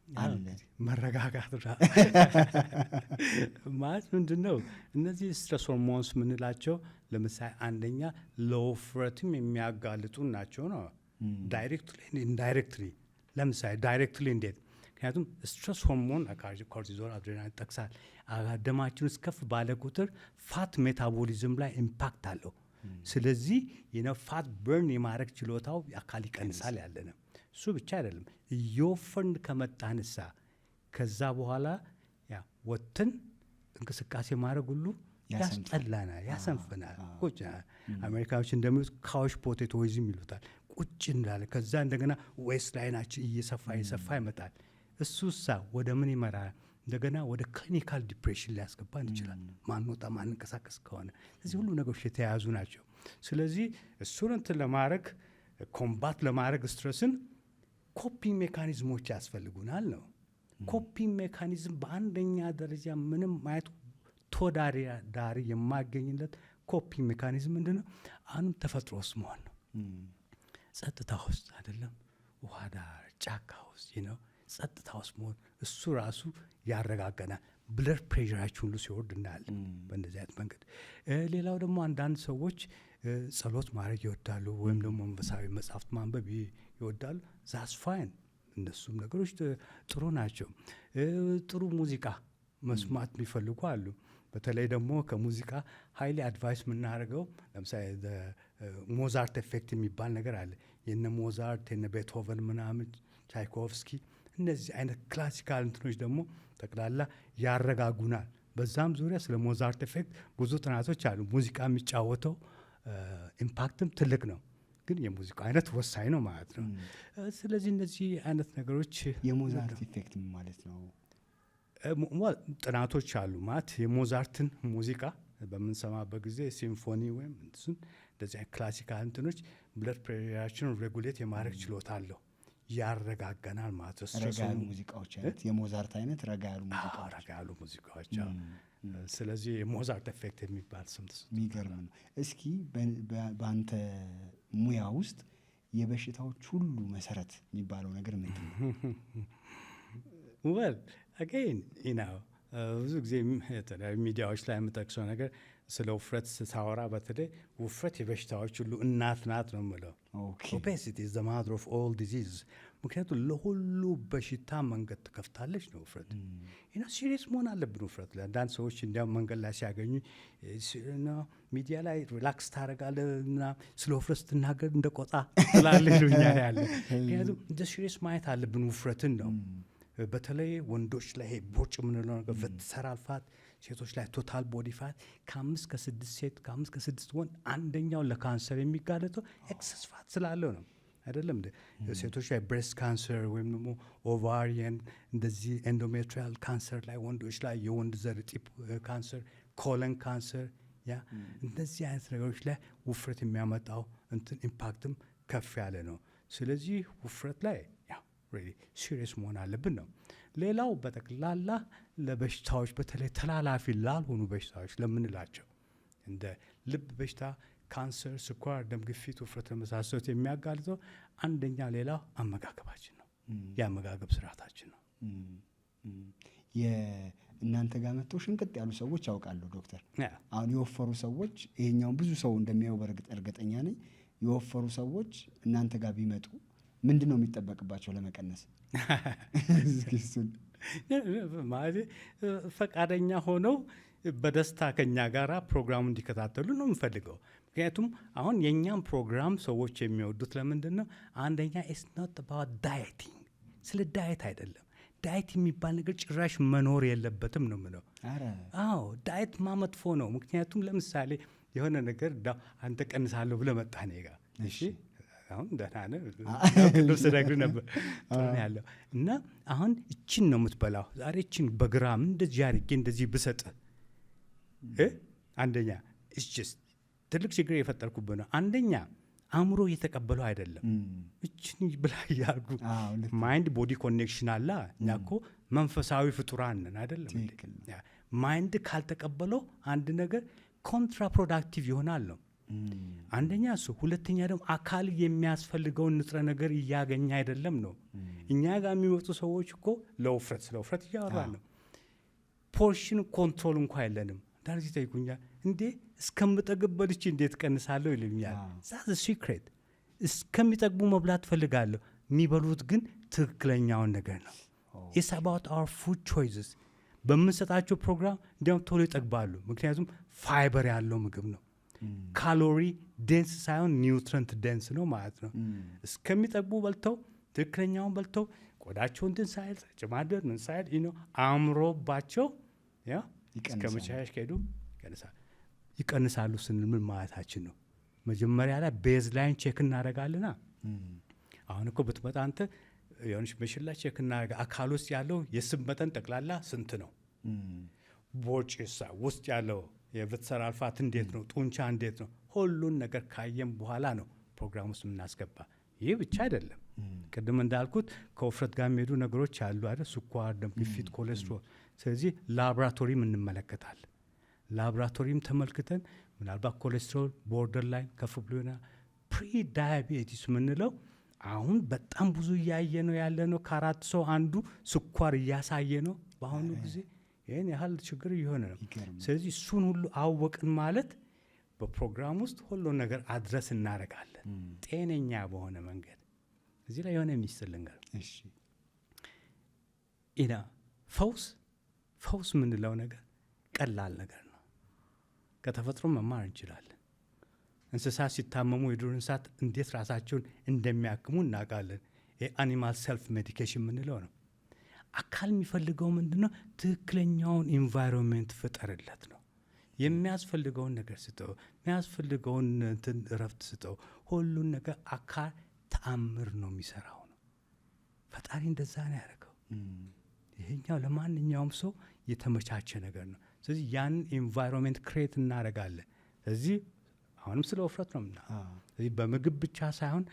አለ? መረጋጋት ማለት ምንድን ነው? እነዚህ ስትረስ ሆርሞንስ ምንላቸው ለምሳሌ አንደኛ ለውፍረትም የሚያጋልጡ ናቸው ነው። ዳይሬክትሊ ኢንዳይሬክትሊ። ለምሳሌ ዳይሬክትሊ እንዴት? ምክንያቱም ስትረስ ሆርሞን ኮርቲዞል፣ አድሬናሊን ይጠቅሳል። ደማችን ውስጥ ከፍ ባለ ቁጥር ፋት ሜታቦሊዝም ላይ ኢምፓክት አለው። ስለዚህ ፋት በርን የማድረግ ችሎታው አካል ይቀንሳል ያለ ነው። እሱ ብቻ አይደለም፣ እየወፈርን ከመጣንሳ ከዛ በኋላ ወጥተን እንቅስቃሴ ማድረግ ሁሉ ያስጠላናል፣ ያሰንፍናል። ቁጭ አሜሪካኖች እንደሚሉት ካውች ፖቴቶይዝም ይሉታል። ቁጭ እንዳለ ከዛ እንደገና ዌስት ላይናችን እየሰፋ ይመጣል። እሱሳ ወደ ምን ይመራል? እንደገና ወደ ክሊኒካል ዲፕሬሽን ሊያስገባን ይችላል፣ ማንወጣ ማንንቀሳቀስ ከሆነ። እዚህ ሁሉ ነገሮች የተያያዙ ናቸው። ስለዚህ እሱን እንትን ለማድረግ ኮምባት ለማድረግ ስትረስን ኮፒንግ ሜካኒዝሞች ያስፈልጉናል ነው። ኮፒንግ ሜካኒዝም በአንደኛ ደረጃ ምንም ማየት ተወዳዳሪ የማገኝለት ኮፒንግ ሜካኒዝም ምንድን ነው? አሁንም ተፈጥሮ ውስጥ መሆን ነው። ጸጥታ ውስጥ አይደለም፣ ውሃ ዳር ጫካ ውስጥ ነው ጸጥታ ውስጥ መሆን። እሱ ራሱ ያረጋገናል። ብለድ ፕሬሸራችን ሁሉ ሲወርድ እናያለን በእንደዚህ አይነት መንገድ። ሌላው ደግሞ አንዳንድ ሰዎች ጸሎት ማድረግ ይወዳሉ፣ ወይም ደግሞ መንፈሳዊ መጽሐፍት ማንበብ ይወዳሉ። ዛስ ፋይን፣ እነሱም ነገሮች ጥሩ ናቸው። ጥሩ ሙዚቃ መስማት የሚፈልጉ አሉ። በተለይ ደግሞ ከሙዚቃ ሀይሊ አድቫይስ የምናደርገው ለምሳሌ ሞዛርት ኤፌክት የሚባል ነገር አለ። የነ ሞዛርት የነ ቤትሆቨን ምናምን ቻይኮቭስኪ፣ እነዚህ አይነት ክላሲካል እንትኖች ደግሞ ጠቅላላ ያረጋጉናል። በዛም ዙሪያ ስለ ሞዛርት ኤፌክት ብዙ ጥናቶች አሉ። ሙዚቃ የሚጫወተው ኢምፓክትም ትልቅ ነው፣ ግን የሙዚቃ አይነት ወሳኝ ነው ማለት ነው። ስለዚህ እነዚህ አይነት ነገሮች የሞዛርት ኢፌክት ማለት ነው ጥናቶች አሉ። ማለት የሞዛርትን ሙዚቃ በምንሰማበት ጊዜ ሲምፎኒ ወይም እንደዚህ ክላሲካል እንትኖች ብለድ ፕሬሸራችንን ሬጉሌት የማድረግ ችሎታ አለው፣ ያረጋጋናል ማለት ነው። ረጋ ያሉ ሙዚቃዎች አይነት የሞዛርት አይነት ረጋ ያሉ ሙዚቃዎች ስለዚህ የሞዛርት ኤፌክት የሚባል ስም የሚገርም ነው። እስኪ በአንተ ሙያ ውስጥ የበሽታዎች ሁሉ መሰረት የሚባለው ነገር ምንድን ነው? ወል አገይን ብዙ ጊዜ የተለያዩ ሚዲያዎች ላይ የምጠቅሰው ነገር ስለ ውፍረት ስታወራ በተለይ ውፍረት የበሽታዎች ሁሉ እናት ናት ነው የምለው። ኦቤሲቲ ኢዝ ዘ ማዘር ኦፍ ኦል ዲዚዝ። ምክንያቱም ለሁሉ በሽታ መንገድ ትከፍታለች ነው ውፍረት። ሲሪየስ መሆን አለብን ውፍረት። ለአንዳንድ ሰዎች እንዲያውም መንገድ ላይ ሲያገኙ ሚዲያ ላይ ሪላክስ ታደርጋለህ እና ስለ ውፍረት ስትናገር እንደ ቆጣ ትላለህ ይሉኛል ያለ። ምክንያቱም እንደ ሲሪየስ ማየት አለብን ውፍረትን ነው። በተለይ ወንዶች ላይ ቦርጭ የምንለው ነገር ቪስሰራል ፋት፣ ሴቶች ላይ ቶታል ቦዲ ፋት ከ5 ከ6 ሴት ከ5 ከ6 ወንድ አንደኛው ለካንሰር የሚጋለጠው ኤክሰስ ፋት ስላለው ነው። አይደለም ሴቶች ላይ ብሬስት ካንሰር ወይም ደግሞ ኦቫሪየን እንደዚህ ኤንዶሜትሪያል ካንሰር ላይ፣ ወንዶች ላይ የወንድ ዘር እጢ ካንሰር፣ ኮለን ካንሰር ያ እንደዚህ አይነት ነገሮች ላይ ውፍረት የሚያመጣው እንትን ኢምፓክትም ከፍ ያለ ነው። ስለዚህ ውፍረት ላይ ያው ሪሊ ሲሪየስ መሆን አለብን ነው። ሌላው በጠቅላላ ለበሽታዎች በተለይ ተላላፊ ላልሆኑ በሽታዎች ለምንላቸው እንደ ልብ በሽታ፣ ካንሰር፣ ስኳር፣ ደም ግፊት፣ ውፍረት የመሳሰሉት የሚያጋልጠው አንደኛ ሌላው አመጋገባችን ነው። የአመጋገብ ስርዓታችን ነው። እናንተ ጋር መጥተው ሽንቅጥ ያሉ ሰዎች ያውቃለሁ ዶክተር። አሁን የወፈሩ ሰዎች ይሄኛውን ብዙ ሰው እንደሚያየው እርግጠኛ ነኝ። የወፈሩ ሰዎች እናንተ ጋር ቢመጡ ምንድን ነው የሚጠበቅባቸው ለመቀነስ? ማለት ፈቃደኛ ሆነው በደስታ ከኛ ጋር ፕሮግራሙ እንዲከታተሉ ነው የምፈልገው። ምክንያቱም አሁን የእኛም ፕሮግራም ሰዎች የሚወዱት ለምንድን ነው? አንደኛ ኢትስ ኖት አባውት ዳየቲንግ፣ ስለ ዳየት አይደለም። ዳየት የሚባል ነገር ጭራሽ መኖር የለበትም ነው የምለው። አዎ ዳየት ማመጥፎ ነው። ምክንያቱም ለምሳሌ የሆነ ነገር አንተ ቀንሳለሁ ብለህ መጣህ እኔ ጋር፣ እሺ አሁን ደህና ነህ ቅድም ስነግርህ ነበር ጥሩ ነው ያለው እና አሁን እችን ነው የምትበላው ዛሬ እችን በግራም እንደዚህ አድርጌ እንደዚህ ብሰጥህ አንደኛ እችስ ትልቅ ችግር የፈጠርኩብህ ነው። አንደኛ አእምሮ እየተቀበለው አይደለም። እችን ብላ እያልኩ ማይንድ ቦዲ ኮኔክሽን አለ። እኛ እኮ መንፈሳዊ ፍጡራን ነን አይደለም። ማይንድ ካልተቀበለው አንድ ነገር ኮንትራፕሮዳክቲቭ ይሆናል ነው አንደኛ እሱ። ሁለተኛ ደግሞ አካል የሚያስፈልገውን ንጥረ ነገር እያገኘ አይደለም ነው። እኛ ጋር የሚመጡ ሰዎች እኮ ለውፍረት ስለ ውፍረት እያወራ ነው። ፖርሽን ኮንትሮል እንኳ የለንም። ዳርዚ ጠይቁኛል እንዴ እስከምጠግብ በልቼ እንዴት ቀንሳለሁ ይልኛል። ዛት ሲክሬት እስከሚጠግቡ መብላት ፈልጋለሁ። የሚበሉት ግን ትክክለኛውን ነገር ነው። ኢትስ አባውት አወር ፉድ ቾይስስ። በምንሰጣቸው ፕሮግራም እንዲያውም ቶሎ ይጠግባሉ። ምክንያቱም ፋይበር ያለው ምግብ ነው። ካሎሪ ዴንስ ሳይሆን ኒውትረንት ዴንስ ነው ማለት ነው። እስከሚጠግቡ በልተው ትክክለኛውን በልተው ቆዳቸው እንትን ሳይል ጭማደር ምን ሳይል አእምሮባቸው እስከ መጨረሻ ከሄዱ ይቀንሳሉ ስንል ምን ማለታችን ነው? መጀመሪያ ላይ ቤዝ ላይን ቼክ እናደርጋለና አሁን እኮ ብትመጣ አንተ የሆነች መሽላ ቼክ እናደርጋ አካል ውስጥ ያለው የስብ መጠን ጠቅላላ ስንት ነው? ቦርጭሳ ውስጥ ያለው የቪስሰራል ፋት እንዴት ነው? ጡንቻ እንዴት ነው? ሁሉን ነገር ካየም በኋላ ነው ፕሮግራም ውስጥ የምናስገባ። ይህ ብቻ አይደለም። ቅድም እንዳልኩት ከውፍረት ጋር የሚሄዱ ነገሮች አሉ አይደል? ስኳር፣ ደም ግፊት፣ ኮሌስትሮል። ስለዚህ ላቦራቶሪም እንመለከታለን። ላቦራቶሪም ተመልክተን ምናልባት ኮሌስትሮል ቦርደር ላይን ከፍ ብሎ ይሆናል። ፕሪ ዳያቤቲስ የምንለው አሁን በጣም ብዙ እያየ ነው ያለ ነው። ከ4 ሰው አንዱ ስኳር እያሳየ ነው በአሁኑ ጊዜ። ይህን ያህል ችግር እየሆነ ነው። ስለዚህ እሱን ሁሉ አወቅን ማለት በፕሮግራም ውስጥ ሁሉን ነገር አድረስ እናደርጋለን ጤነኛ በሆነ መንገድ። እዚህ ላይ የሆነ ሚስጥር ልንገር። ፈውስ የምንለው ነገር ቀላል ነገር ነው። ከተፈጥሮ መማር እንችላለን። እንስሳት ሲታመሙ የዱር እንስሳት እንዴት ራሳቸውን እንደሚያክሙ እናውቃለን። የአኒማል ሰልፍ ሜዲኬሽን የምንለው ነው። አካል የሚፈልገው ምንድነው? ትክክለኛውን ኢንቫይሮንሜንት ፍጠርለት ነው። የሚያስፈልገውን ነገር ስጠው፣ የሚያስፈልገውን እረፍት ስጠው። ሁሉን ነገር አካል ተአምር ነው የሚሰራው ነው። ፈጣሪ እንደዛ ነው ያደረገው። ይሄኛው ለማንኛውም ሰው የተመቻቸ ነገር ነው። ስለዚህ ያንን ኢንቫይሮንሜንት ክሬት እናደርጋለን። ስለዚህ አሁንም ስለ ውፍረት ነው ምና ስለዚህ በምግብ ብቻ ሳይሆን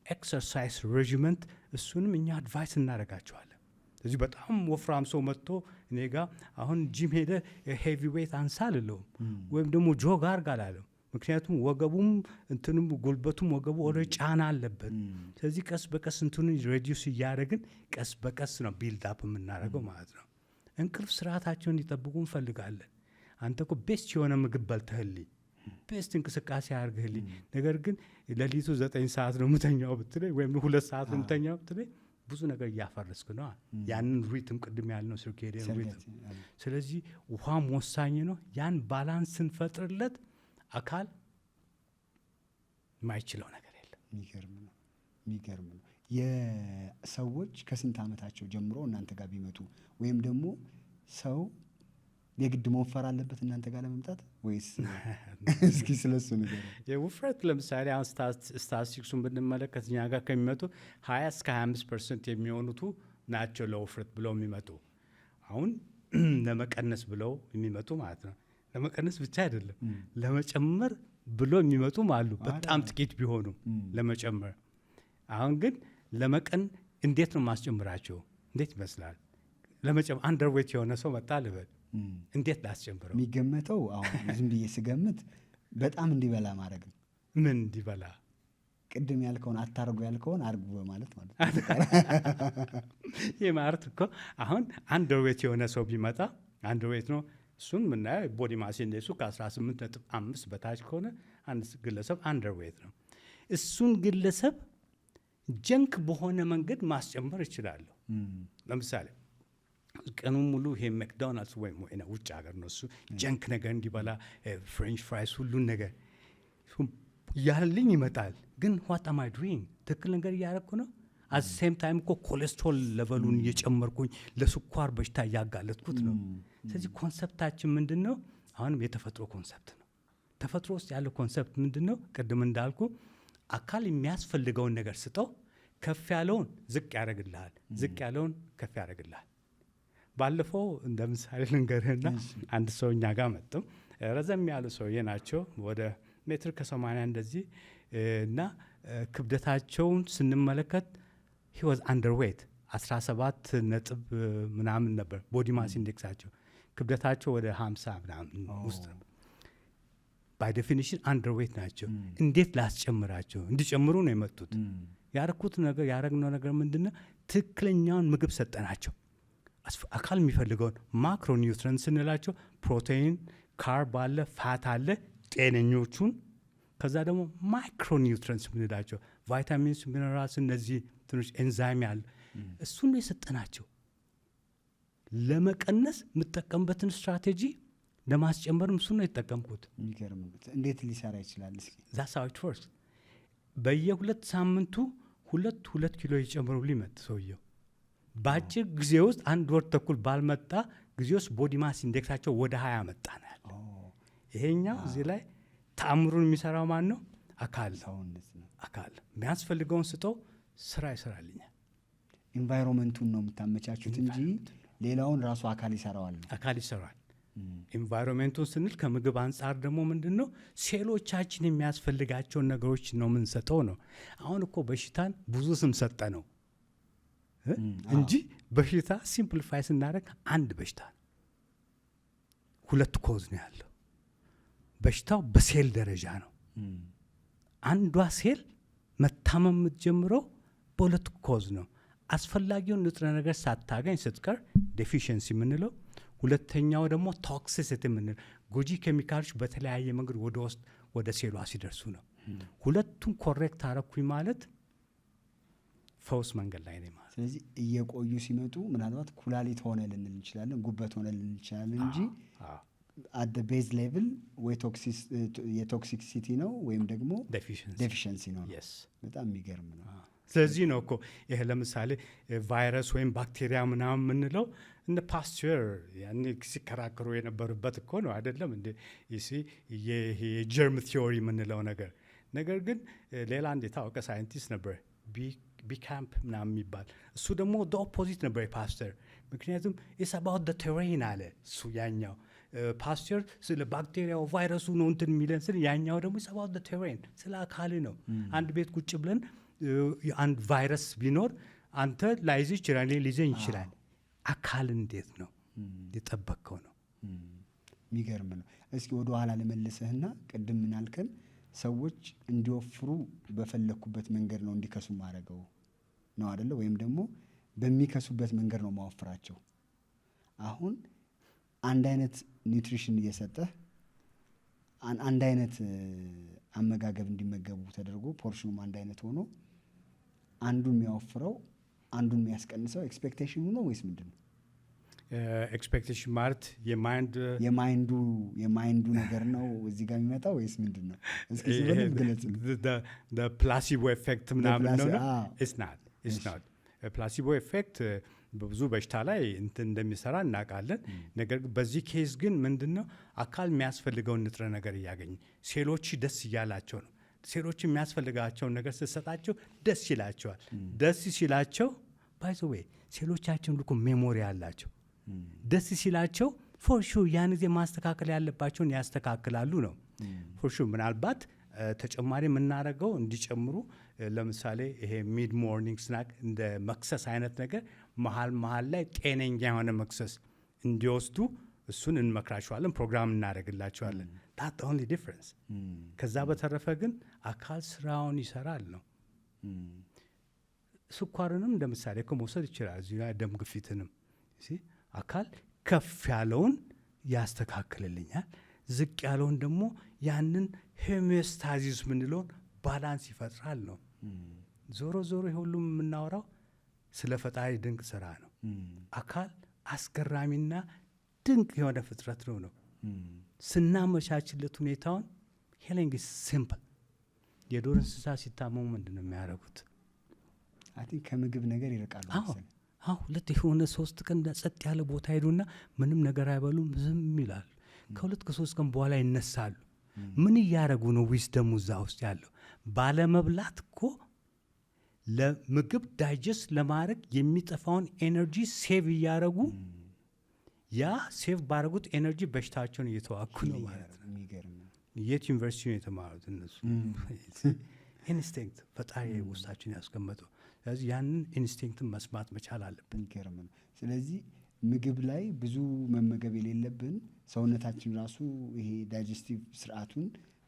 ኤክሰርሳይዝ ሬጂመንት እሱንም እኛ አድቫይስ እናደርጋቸዋለን። ስለዚህ በጣም ወፍራም ሰው መጥቶ እኔ ጋ አሁን ጂም ሄደ ሄቪ ዌይት አንሳ አልለውም፣ ወይም ደግሞ ጆግ አርግ አላለም። ምክንያቱም ወገቡም እንትንም ጉልበቱም ወገቡ ወደ ጫና አለበት። ስለዚህ ቀስ በቀስ እንትኑን ሬዲዩስ እያደረግን ቀስ በቀስ ነው ቢልድ አፕ የምናደርገው ማለት ነው። እንቅልፍ ስርዓታቸውን እንዲጠብቁ እንፈልጋለን። አንተ እኮ ቤስት የሆነ ምግብ በልተህልኝ ቤስት እንቅስቃሴ አድርግህልኝ፣ ነገር ግን ሌሊቱ 9 ሰዓት ነው ምተኛው ብትለኝ ወይም 2 ሰዓት ነው ምተኛው ብትለኝ ብዙ ነገር እያፈረስክ ነው። ያንን ሪትም ቅድም ያልነው ሲርኬዲያን ሪትም። ስለዚህ ውሃም ወሳኝ ነው። ያን ባላንስ ስንፈጥርለት አካል የማይችለው ነገር የለም። የሚገርም ነው። የሚገርም ነው። የሰዎች ከስንት ዓመታቸው ጀምሮ እናንተ ጋር ቢመጡ ወይም ደግሞ ሰው የግድ መወፈር አለበት እናንተ ጋር ለመምጣት ወይስ? እስኪ ስለሱ ነገር የውፍረት ለምሳሌ አሁን ስታቲስቲክሱን ብንመለከት እኛ ጋር ከሚመጡ 20-25% የሚሆኑቱ ናቸው ለውፍረት ብለው የሚመጡ። አሁን ለመቀነስ ብለው የሚመጡ ማለት ነው። ለመቀነስ ብቻ አይደለም ለመጨመር ብሎ የሚመጡም አሉ። በጣም ጥቂት ቢሆኑ ለመጨመር። አሁን ግን ለመቀን እንዴት ነው ማስጨምራቸው? እንዴት ይመስላል? ለመጨመር አንደርዌት የሆነ ሰው መጣ ልበል፣ እንዴት ላስጨምረው? የሚገመተው አሁን ዝም ብዬ ስገምት በጣም እንዲበላ ማድረግ ነው። ምን እንዲበላ? ቅድም ያልከውን አታርጉ ያልከውን አርጉ በማለት ማለት ይህ ማለት እኮ አሁን አንደርዌት የሆነ ሰው ቢመጣ አንደርዌት ነው እሱን ምናየው ቦዲ ማስ ኢንዴክሱ ከ18.5 በታች ከሆነ አንድ ግለሰብ አንደርዌት ነው። እሱን ግለሰብ ጀንክ በሆነ መንገድ ማስጨመር ይችላለሁ። ለምሳሌ ቀኑን ሙሉ ይሄ ማክዶናልድስ ወይም ውጭ ሀገር ነው እሱ ጀንክ ነገር እንዲበላ ፍሬንች ፍራይስ ሁሉን ነገር ያልልኝ ይመጣል። ግን ዋት አም አይ ዱዊንግ? ትክክል ነገር እያደረኩ ነው። አት ሴም ታይም እኮ ኮሌስትሮል ለቨሉን እየጨመርኩኝ ለስኳር በሽታ እያጋለጥኩት ነው። ስለዚህ ኮንሰፕታችን ምንድን ነው? አሁንም የተፈጥሮ ኮንሰፕት ነው። ተፈጥሮ ውስጥ ያለው ኮንሰፕት ምንድን ነው? ቅድም እንዳልኩ አካል የሚያስፈልገውን ነገር ስጠው፣ ከፍ ያለውን ዝቅ ያደርግልሃል፣ ዝቅ ያለውን ከፍ ያደርግልሃል። ባለፈው እንደ ምሳሌ ልንገርህና አንድ ሰው እኛ ጋር መጥም ረዘም ያሉ ሰውዬ ናቸው ወደ 1.80 ሜትር እንደዚህ እና ክብደታቸውን ስንመለከት he was underweight 17 ነጥብ ምናምን ነበር ቦዲ ማስ ኢንዴክሳቸው። ክብደታቸው ወደ 50 ምናምን ውስጥ ነው። ባይ ዴፊኒሽን አንደርዌት ናቸው። እንዴት ላስጨምራቸው? እንዲጨምሩ ነው የመጡት። ያረግነው ነገር ምንድነው? ትክክለኛውን ምግብ ሰጠናቸው። አካል የሚፈልገውን ማክሮ ኒውትረንት ስንላቸው ፕሮቴይን፣ ካርብ አለ፣ ፋት አለ ጤነኞቹን። ከዛ ደግሞ ማይክሮ ኒውትረንትስ ምንላቸው ቫይታሚንስ፣ ሚነራልስ፣ እነዚህ ትንሽ ኤንዛይም ያለ እሱን ነው የሰጠናቸው። ለመቀነስ የምጠቀምበትን ስትራቴጂ ለማስጨመርም እሱን ነው የተጠቀምኩት። እንዴት ሊሰራ ይችላል? እስኪ ዛትስ ሃው ኢት ወርክስ። በየ2 ሳምንቱ 2 ኪሎ ይጨምሩ ሊመጥ ሰውየው በአጭር ጊዜ ውስጥ 1 ወር ተኩል ባልመጣ ጊዜ ውስጥ ቦዲ ማስ ኢንዴክሳቸው ወደ 20 መጣ ነው ያለ። ይሄኛው እዚህ ላይ ተአምሩን የሚሰራው ማን ነው? አካል። አካል የሚያስፈልገውን ስጠው፣ ስራ ይሰራልኛል። ኢንቫይሮንመንቱን ነው የምታመቻቹት እንጂ ሌላውን ራሱ አካል ይሰራዋል። አካል ይሰራል። ኢንቫይሮንመንቱን ስንል ከምግብ አንጻር ደግሞ ምንድን ነው ሴሎቻችን የሚያስፈልጋቸውን ነገሮች ነው የምንሰጠው ነው። አሁን እኮ በሽታን ብዙ ስም ሰጠ ነው እንጂ በሽታ ሲምፕሊፋይ ስናደርግ አንድ በሽታ ነው። 2 ኮዝ ነው ያለው። በሽታው በሴል ደረጃ ነው። አንዷ ሴል መታመም የምትጀምረው በ2 ኮዝ ነው። አስፈላጊውን ንጥረ ነገር ሳታገኝ ስትቀር ዴፊሽንሲ የምንለው፣ ሁለተኛው ደግሞ ቶክሲሲቲ የምንለው ጎጂ ኬሚካሎች በተለያየ መንገድ ወደ ውስጥ ወደ ሴሏ ሲደርሱ ነው። ሁለቱም ኮሬክት አረኩኝ ማለት ፈውስ መንገድ ላይ ነው ማለት። ስለዚህ እየቆዩ ሲመጡ ምናልባት ኩላሊት ሆነ ልንል እንችላለን፣ ጉበት ሆነ ልንል እንችላለን እንጂ አት ቤዝ ሌቭል ወይ የቶክሲሲቲ ነው ወይም ደግሞ ዴፊሽንሲ ነው። በጣም የሚገርም ነው። ስለዚህ ነው እኮ ይሄ ለምሳሌ ቫይረስ ወይም ባክቴሪያ ምናምን የምንለው እነ ፓስቸር ያኔ ሲከራከሩ የነበሩበት እኮ ነው አይደለም እንዴ? የጀርም ቲዮሪ የምንለው ነገር ግን ሌላ አንድ የታወቀ ሳይንቲስት ነበር ቢካምፕ ምናምን የሚባል እሱ ደግሞ ኦፖዚት ነበር የፓስተር። ምክንያቱም ኢትስ አባውት ዘ ቴሬን አለ እሱ ያኛው ፓስተር ስለ ባክቴሪያው ቫይረሱ ነው እንትን የሚለን ስል ያኛው ደግሞ ኢትስ አባውት ዘ ቴሬን ስለ አካል ነው። አንድ ቤት ቁጭ ብለን አንድ ቫይረስ ቢኖር አንተ ላይዝ ይችላል፣ ሊይዘኝ ይችላል። አካል እንዴት ነው የጠበቅከው ነው። የሚገርም ነው። እስኪ ወደ ኋላ ልመልስህና ቅድም ምናልከን ሰዎች እንዲወፍሩ በፈለኩበት መንገድ ነው እንዲከሱ ማድረገው ነው አይደለ? ወይም ደግሞ በሚከሱበት መንገድ ነው ማወፍራቸው። አሁን አንድ አይነት ኒውትሪሽን እየሰጠህ አንድ አይነት አመጋገብ እንዲመገቡ ተደርጎ ፖርሽኑም አንድ አይነት ሆኖ አንዱን የሚያወፍረው አንዱን የሚያስቀንሰው ኤክስፔክቴሽኑ ነው ወይስ ምንድን ነው? ኤክስፔክቴሽን ማለት የማይንዱ ነገር ነው እዚህ ጋር የሚመጣው ወይስ ምንድን ነው? እስኪ በደንብ ግለጽልኝ። ፕላሲቦ ኤፌክት ምናምን ነው። ኢስናት ፕላሲቦ ኤፌክት በብዙ በሽታ ላይ እንትን እንደሚሰራ እናውቃለን። ነገር ግን በዚህ ኬዝ ግን ምንድን ነው አካል የሚያስፈልገውን ንጥረ ነገር እያገኘ ሴሎች ደስ እያላቸው ነው። ሴሎች የሚያስፈልጋቸውን ነገር ስትሰጣቸው ደስ ይላቸዋል። ደስ ሲላቸው ባይ ዘ ዌይ ሴሎቻችን ልኩ ሜሞሪ አላቸው። ደስ ሲላቸው ፎር ሹር ያን ጊዜ ማስተካከል ያለባቸውን ያስተካክላሉ ነው። ፎር ሹር ምናልባት ተጨማሪ የምናደርገው እንዲጨምሩ ለምሳሌ ይሄ ሚድ ሞርኒንግ ስናክ እንደ መክሰስ አይነት ነገር መሀል ላይ ጤነኛ የሆነ መክሰስ እንዲወስዱ እሱን እንመክራቸዋለን፣ ፕሮግራም እናደርግላቸዋለን። ታት ኦንሊ ዲፍረንስ። ከዛ በተረፈ ግን አካል ስራውን ይሰራል ነው። ስኳርንም እንደ ምሳሌ መውሰድ ይችላል። እዚህ ጋር ደም ግፊትንም አካል ከፍ ያለውን ያስተካክልልኛል፣ ዝቅ ያለውን ደግሞ ያንን ሄሚዮስታዚስ ምንለውን ባላንስ ይፈጥራል ነው። ዞሮ ዞሮ የሁሉም የምናወራው ስለ ፈጣሪ ድንቅ ስራ ነው። አካል አስገራሚና ድንቅ የሆነ ፍጥረት ነው። ስናመቻችለት ሁኔታውን ሄሊንግ ሲምፕል። የዱር እንስሳ ሲታመሙ ምንድን ነው የሚያደርጉት? ከምግብ ነገር ይርቃሉ። ሁለት የሆነ 3 ቀን ጸጥ ያለ ቦታ ሄዱና ምንም ነገር አይበሉም፣ ዝም ይላሉ። ከ2 ከ3 ቀን በኋላ ይነሳሉ። ምን እያደረጉ ነው? ዊዝደሙ እዛ ውስጥ ያለው ባለመብላት እኮ ለምግብ ዳይጀስት ለማድረግ የሚጠፋውን ኤነርጂ ሴቭ እያደረጉ ያ ሴቭ ባደረጉት ኤነርጂ በሽታቸውን እየተዋኩ ነው ማለት ነው። የት ዩኒቨርሲቲ ነው የተማሩት እነሱ? ኢንስቲንክት ፈጣሪ ውስጣችን ያስቀመጠው። ስለዚህ ያንን ኢንስቲንክትን መስማት መቻል አለብን። የሚገርም ነው። ስለዚህ ምግብ ላይ ብዙ መመገብ የሌለብን ሰውነታችን ራሱ ይሄ ዳይጀስቲቭ ስርዓቱን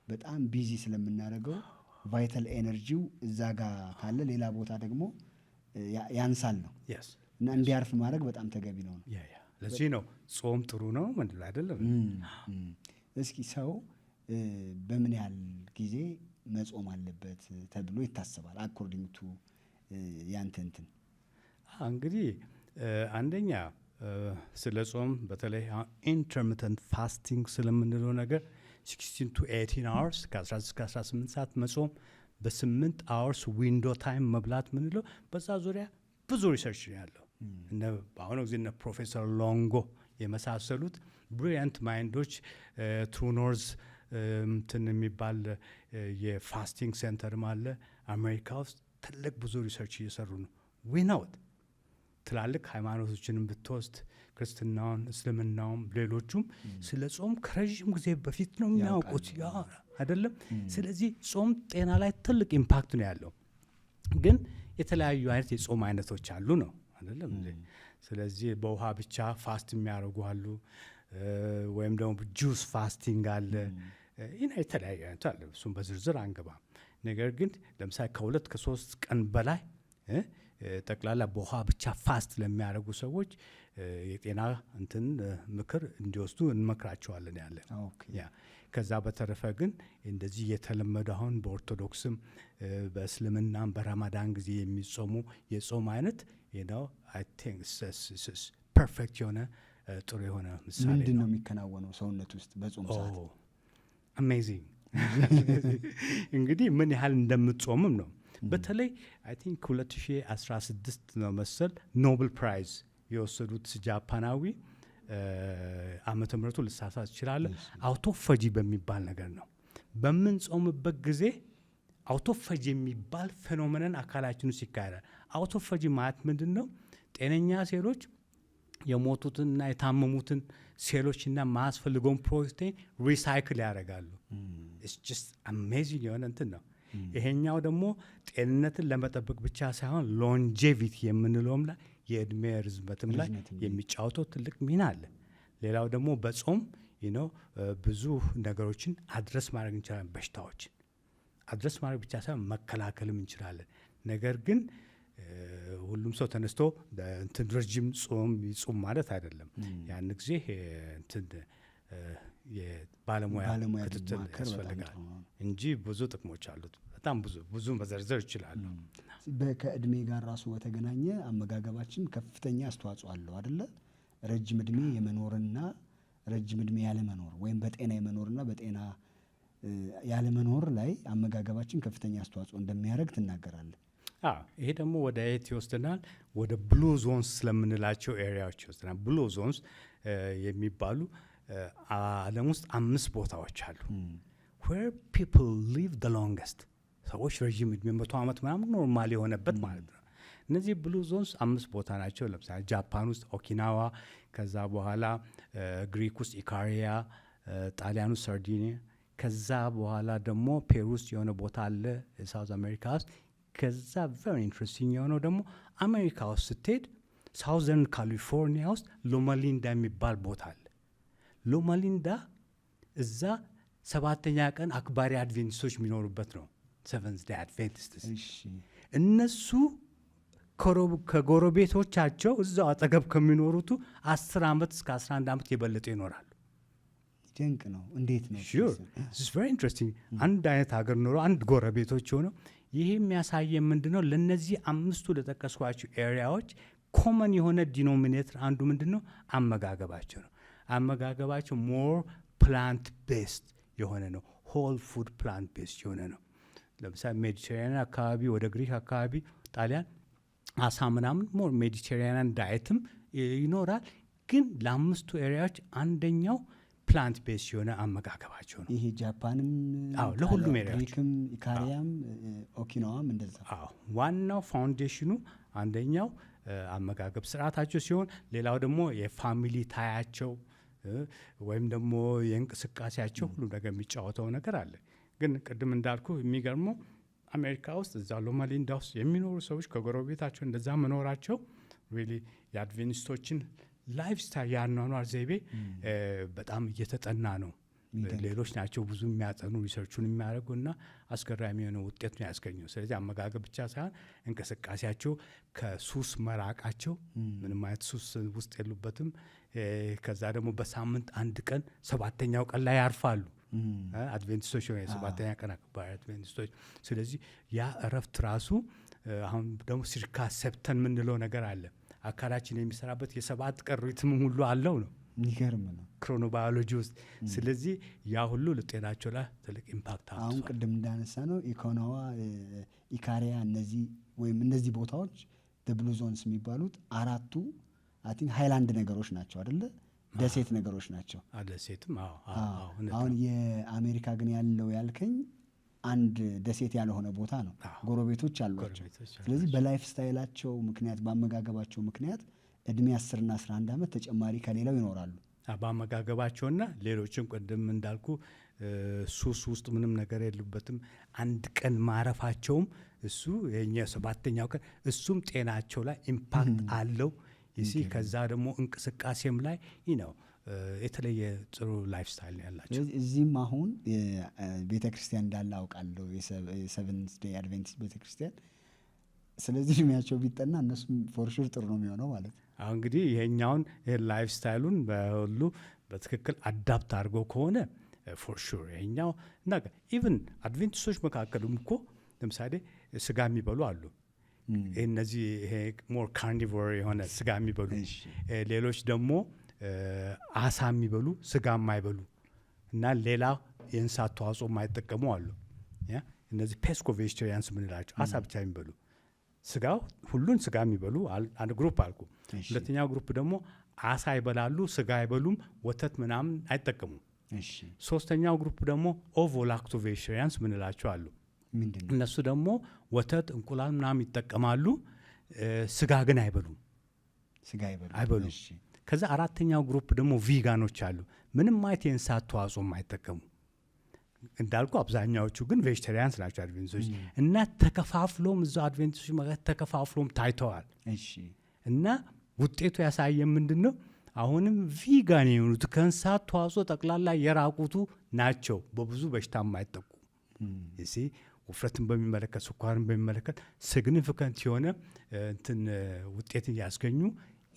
በጣም ቢዚ ስለምናደርገው ቫይታል ኤነርጂው እዛ ጋር ካለ ሌላ ቦታ ደግሞ ያንሳል ነው እና እንዲያርፍ ማድረግ በጣም ተገቢ ነው። ለዚህ ነው ጾም ጥሩ ነው ምንድን አይደለም። እስኪ ሰው በምን ያህል ጊዜ መጾም አለበት ተብሎ ይታሰባል? አኮርዲንግ ቱ ያንተ እንትን እንግዲህ አንደኛ ስለ ጾም በተለይ ኢንተርሚተንት ፋስቲንግ ስለምንለው ነገር 16 to 18 hours ከ16 እስከ 18 ሰዓት መጾም፣ በ8 hours ዊንዶ ታይም መብላት ምንለው በዛ ዙሪያ ብዙ ሪሰርች ያለው በአሁኑ ጊዜ እነ ፕሮፌሰር ሎንጎ የመሳሰሉት ብሪሊያንት ማይንዶች ትሩ ኖርዝ እንትን የሚባል የፋስቲንግ ሴንተርም አለ አሜሪካ ውስጥ ትልቅ ብዙ ሪሰርች እየሰሩ ነው። ዊናውት ትላልቅ ሃይማኖቶችንም ብትወስድ ክርስትናውን፣ እስልምናውም ሌሎቹም ስለ ጾም ከረዥም ጊዜ በፊት ነው የሚያውቁት አይደለም። ስለዚህ ጾም ጤና ላይ ትልቅ ኢምፓክት ነው ያለው። ግን የተለያዩ አይነት የጾም አይነቶች አሉ ነው አይደለም። ስለዚህ በውሃ ብቻ ፋስት የሚያደርጉ አሉ፣ ወይም ደግሞ ጁስ ፋስቲንግ አለ። የተለያዩ አይነት አለ። እሱም በዝርዝር አንገባም። ነገር ግን ለምሳሌ ከ2 ከ3 ቀን በላይ ጠቅላላ በውሃ ብቻ ፋስት ለሚያደርጉ ሰዎች የጤና እንትን ምክር እንዲወስዱ እንመክራቸዋለን ያለን። ከዛ በተረፈ ግን እንደዚህ የተለመደ አሁን በኦርቶዶክስም በእስልምናም በረመዳን ጊዜ የሚጾሙ የጾም አይነት ፐርፌክት የሆነ ጥሩ የሆነ ምሳሌ ነው። ምንድን ነው የሚከናወነው ሰውነት ውስጥ በጾም ሰዓት? አሜዚንግ እንግዲህ ምን ያህል እንደምትጾምም ነው። በተለይ አይ ቲንክ 2016 ነው መሰል ኖብል ፕራይዝ የወሰዱት ጃፓናዊ ዓመተ ምህረቱ ልሳሳት ይችላል። አውቶፋጂ በሚባል ነገር ነው። በምንጾምበት ጊዜ አውቶፋጂ የሚባል ፌኖሜናን አካላችን ውስጥ ይካሄዳል። አውቶፋጂ ማለት ምንድን ነው? ጤነኛ ሴሎች የሞቱትንና የታመሙትን ሴሎችና ማያስፈልገውን ፕሮቲን ሪሳይክል ያደርጋሉ። ኢትስ ጀስት አሜዚንግ የሆነ እንትን ነው። ይሄኛው ደግሞ ጤንነትን ለመጠበቅ ብቻ ሳይሆን ሎንጄቪቲ የምንለውም ላይ የእድሜ ርዝመትም ላይ የሚጫወተው ትልቅ ሚና አለ። ሌላው ደግሞ በጾም ብዙ ነገሮችን አድረስ ማድረግ እንችላለን። በሽታዎችን አድረስ ማድረግ ብቻ ሳይሆን መከላከልም እንችላለን። ነገር ግን ሁሉም ሰው ተነስቶ እንትን ረጅም ጾም ይጹም ማለት አይደለም። ያን ጊዜ እንትን የባለሙያ ክትትል ያስፈልጋል እንጂ ብዙ ጥቅሞች አሉት። በጣም ብዙ መዘርዘር ይችላሉ። ከእድሜ ጋር ራሱ በተገናኘ አመጋገባችን ከፍተኛ አስተዋጽኦ አለው አይደለ? ረጅም እድሜ የመኖርና ረጅም እድሜ ያለመኖር ወይም በጤና የመኖርና በጤና ያለመኖር ላይ አመጋገባችን ከፍተኛ አስተዋጽኦ እንደሚያደርግ ትናገራለህ። ይሄ ደግሞ ወደ የት ይወስደናል? ወደ ብሉ ዞንስ ስለምንላቸው ኤሪያዎች ይወስደናል። ብሉ ዞንስ የሚባሉ ዓለም ውስጥ 5 ቦታዎች አሉ where people live the longest ሰዎች ረዥም እድሜ 100 ዓመት ምናምን ኖርማል የሆነበት ማለት ነው። እነዚህ ብሉ ዞንስ 5 ቦታ ናቸው። ለምሳሌ ጃፓን ውስጥ ኦኪናዋ፣ ከዛ በኋላ ግሪክ ውስጥ ኢካሪያ፣ ጣሊያን ውስጥ ሳርዲኒያ፣ ከዛ በኋላ ደግሞ ፔሩ ውስጥ የሆነ ቦታ አለ ሳውዝ አሜሪካ ውስጥ። ከዛ ቨሪ ኢንትረስቲንግ የሆነው ደግሞ አሜሪካ ውስጥ ስትሄድ ሳውዘርን ካሊፎርኒያ ውስጥ ሎማሊንዳ የሚባል ቦታ አለ። ሎማሊንዳ እዛ 7ኛ ቀን አክባሪ አድቬንቲስቶች የሚኖሩበት ነው። ሰቨንዝ ዴይ አድቬንቲስትስ እነሱ ከጎረቤቶቻቸው እዛው አጠገብ ከሚኖሩቱ 10 ዓመት እስከ 11 ዓመት የበለጠ ይኖራሉ። ድንቅ ነው። እንዴት ነው? ቨሪ ኢንትረስቲንግ። አንድ አይነት ሀገር ኖሮ አንድ ጎረቤቶች ሆነው ይህ የሚያሳየ ምንድን ነው? ለእነዚህ 5ቱ ለጠቀስኳቸው ኤሪያዎች ኮመን የሆነ ዲኖሚኔተር አንዱ ምንድን ነው? አመጋገባቸው ነው። አመጋገባቸው ሞር ፕላንት ቤስድ የሆነ ነው። ሆል ፉድ ፕላንት ቤስድ የሆነ ነው። ለምሳሌ ሜዲቴሪያን አካባቢ ወደ ግሪክ አካባቢ ጣሊያን አሳ ምናምን ሞር ሜዲቴሪያን ዳየትም ይኖራል። ግን ለ5ቱ ኤሪያዎች አንደኛው ፕላንት ቤስ የሆነ አመጋገባቸው ነው። ይሄ ጃፓንም ለሁሉም ኤሪያዎች ግሪክም ኢካሪያም ኦኪናዋም እንደዛ። ዋናው ፋውንዴሽኑ አንደኛው አመጋገብ ስርዓታቸው ሲሆን ሌላው ደግሞ የፋሚሊ ታያቸው ወይም ደግሞ የእንቅስቃሴያቸው ሁሉ ነገር የሚጫወተው ነገር አለ። ግን ቅድም እንዳልኩ የሚገርመው አሜሪካ ውስጥ እዛ ሎማሊንዳ ውስጥ የሚኖሩ ሰዎች ከጎረቤታቸው እንደዛ መኖራቸው ሪሊ የአድቬንቲስቶችን ላይፍ ስታይል የአኗኗር ዘይቤ በጣም እየተጠና ነው። ሌሎች ናቸው ብዙ የሚያጠኑ ሪሰርቹን የሚያደርጉ እና አስገራሚ የሆነ ውጤት ነው ያስገኘው። ስለዚህ አመጋገብ ብቻ ሳይሆን እንቅስቃሴያቸው፣ ከሱስ መራቃቸው፣ ምንም አይነት ሱስ ውስጥ የሉበትም። ከዛ ደግሞ በሳምንት 1 ቀን 7ኛው ቀን ላይ ያርፋሉ አድቬንቲስቶች ሆነ 7ኛ ቀን አክባሪ አድቬንቲስቶች። ስለዚህ ያ እረፍት ራሱ አሁን ደግሞ ሲርካ ሰፕተን የምንለው ነገር አለ። አካላችን የሚሰራበት የ7 ቀን ሪትም ሁሉ አለው ነው። የሚገርም ነው ክሮኖባዮሎጂ ውስጥ። ስለዚህ ያ ሁሉ ለጤናቸው ላይ ትልቅ ኢምፓክት አለው። አሁን ቅድም እንዳነሳ ነው ኢኮናዋ፣ ኢካሪያ እነዚህ ቦታዎች ብሉ ዞንስ የሚባሉት 4ቱ አይ ቲንክ ሃይላንድ ነገሮች ናቸው አይደለ? ደሴት ነገሮች ናቸው። ደሴትም አሁን የአሜሪካ ግን ያለው ያልከኝ አንድ ደሴት ያልሆነ ቦታ ነው። ጎረቤቶች አሏቸው። ስለዚህ በላይፍ ስታይላቸው ምክንያት በአመጋገባቸው ምክንያት እድሜ 10 እና 11 ዓመት ተጨማሪ ከሌላው ይኖራሉ። በአመጋገባቸውና ሌሎችም ቅድም እንዳልኩ ሱስ ውስጥ ምንም ነገር የሉበትም። 1 ቀን ማረፋቸውም እሱ የኛ 7ኛው ቀን እሱም ጤናቸው ላይ ኢምፓክት አለው። ከዛ ደግሞ እንቅስቃሴም ላይ ነው የተለየ ጥሩ ላይፍ ስታይል ያላቸው። እዚህም አሁን ቤተ ክርስቲያን እንዳለ አውቃለሁ፣ የሰቨንዝ ዴይ አድቬንቲስት ቤተ ክርስቲያን። ስለዚህ እድሜያቸው ቢጠና እነሱም ፎርሹር ጥሩ ነው የሚሆነው ማለት ነው። አሁን እንግዲህ ይሄኛውን ላይፍ ስታይሉን በሁሉ በትክክል አዳፕት አድርጎ ከሆነ ፎርሹር ይሄኛው እና ኢቭን አድቬንቲስቶች መካከሉም እኮ ለምሳሌ ስጋ የሚበሉ አሉ። እነዚህ ይሄ ሞር ካርኒቮር የሆነ ስጋ የሚበሉ፣ ሌሎች ደግሞ አሳ የሚበሉ ስጋ የማይበሉ እና ሌላ የእንስሳት ተዋጽኦ የማይጠቀሙ አሉ። እነዚህ ፔስኮ ቬጅቴሪያንስ የምንላቸው አሳ ብቻ የሚበሉ፣ ስጋው ሁሉን ስጋ የሚበሉ አንድ ግሩፕ አልኩ። ሁለተኛው ግሩፕ ደግሞ አሳ ይበላሉ፣ ስጋ አይበሉም፣ ወተት ምናምን አይጠቀሙም። ሶስተኛው ግሩፕ ደግሞ ኦቮ ላክቶ ቬጅቴሪያንስ የምንላቸው አሉ። እነሱ ደግሞ ወተት፣ እንቁላል ምናምን ይጠቀማሉ፣ ስጋ ግን አይበሉም። ከዛ 4ኛው ግሩፕ ደግሞ ቪጋኖች አሉ፣ ምንም አይነት የእንስሳት ተዋጽኦ የማይጠቀሙ። እንዳልኩ አብዛኛዎቹ ግን ቬጅቴሪያንስ ናቸው አድቬንቲስቶች። እና ተከፋፍሎም እዛው አድቬንቲስቶች ማለት ተከፋፍሎም ታይተዋል። እና ውጤቱ ያሳየ ምንድን ነው? አሁንም ቪጋን የሆኑት ከእንስሳት ተዋጽኦ ጠቅላላ የራቁቱ ናቸው በብዙ በሽታ የማይጠቁ። ውፍረትን በሚመለከት ስኳርን በሚመለከት ሲግኒፊካንት የሆነ እንትን ውጤት ያስገኙ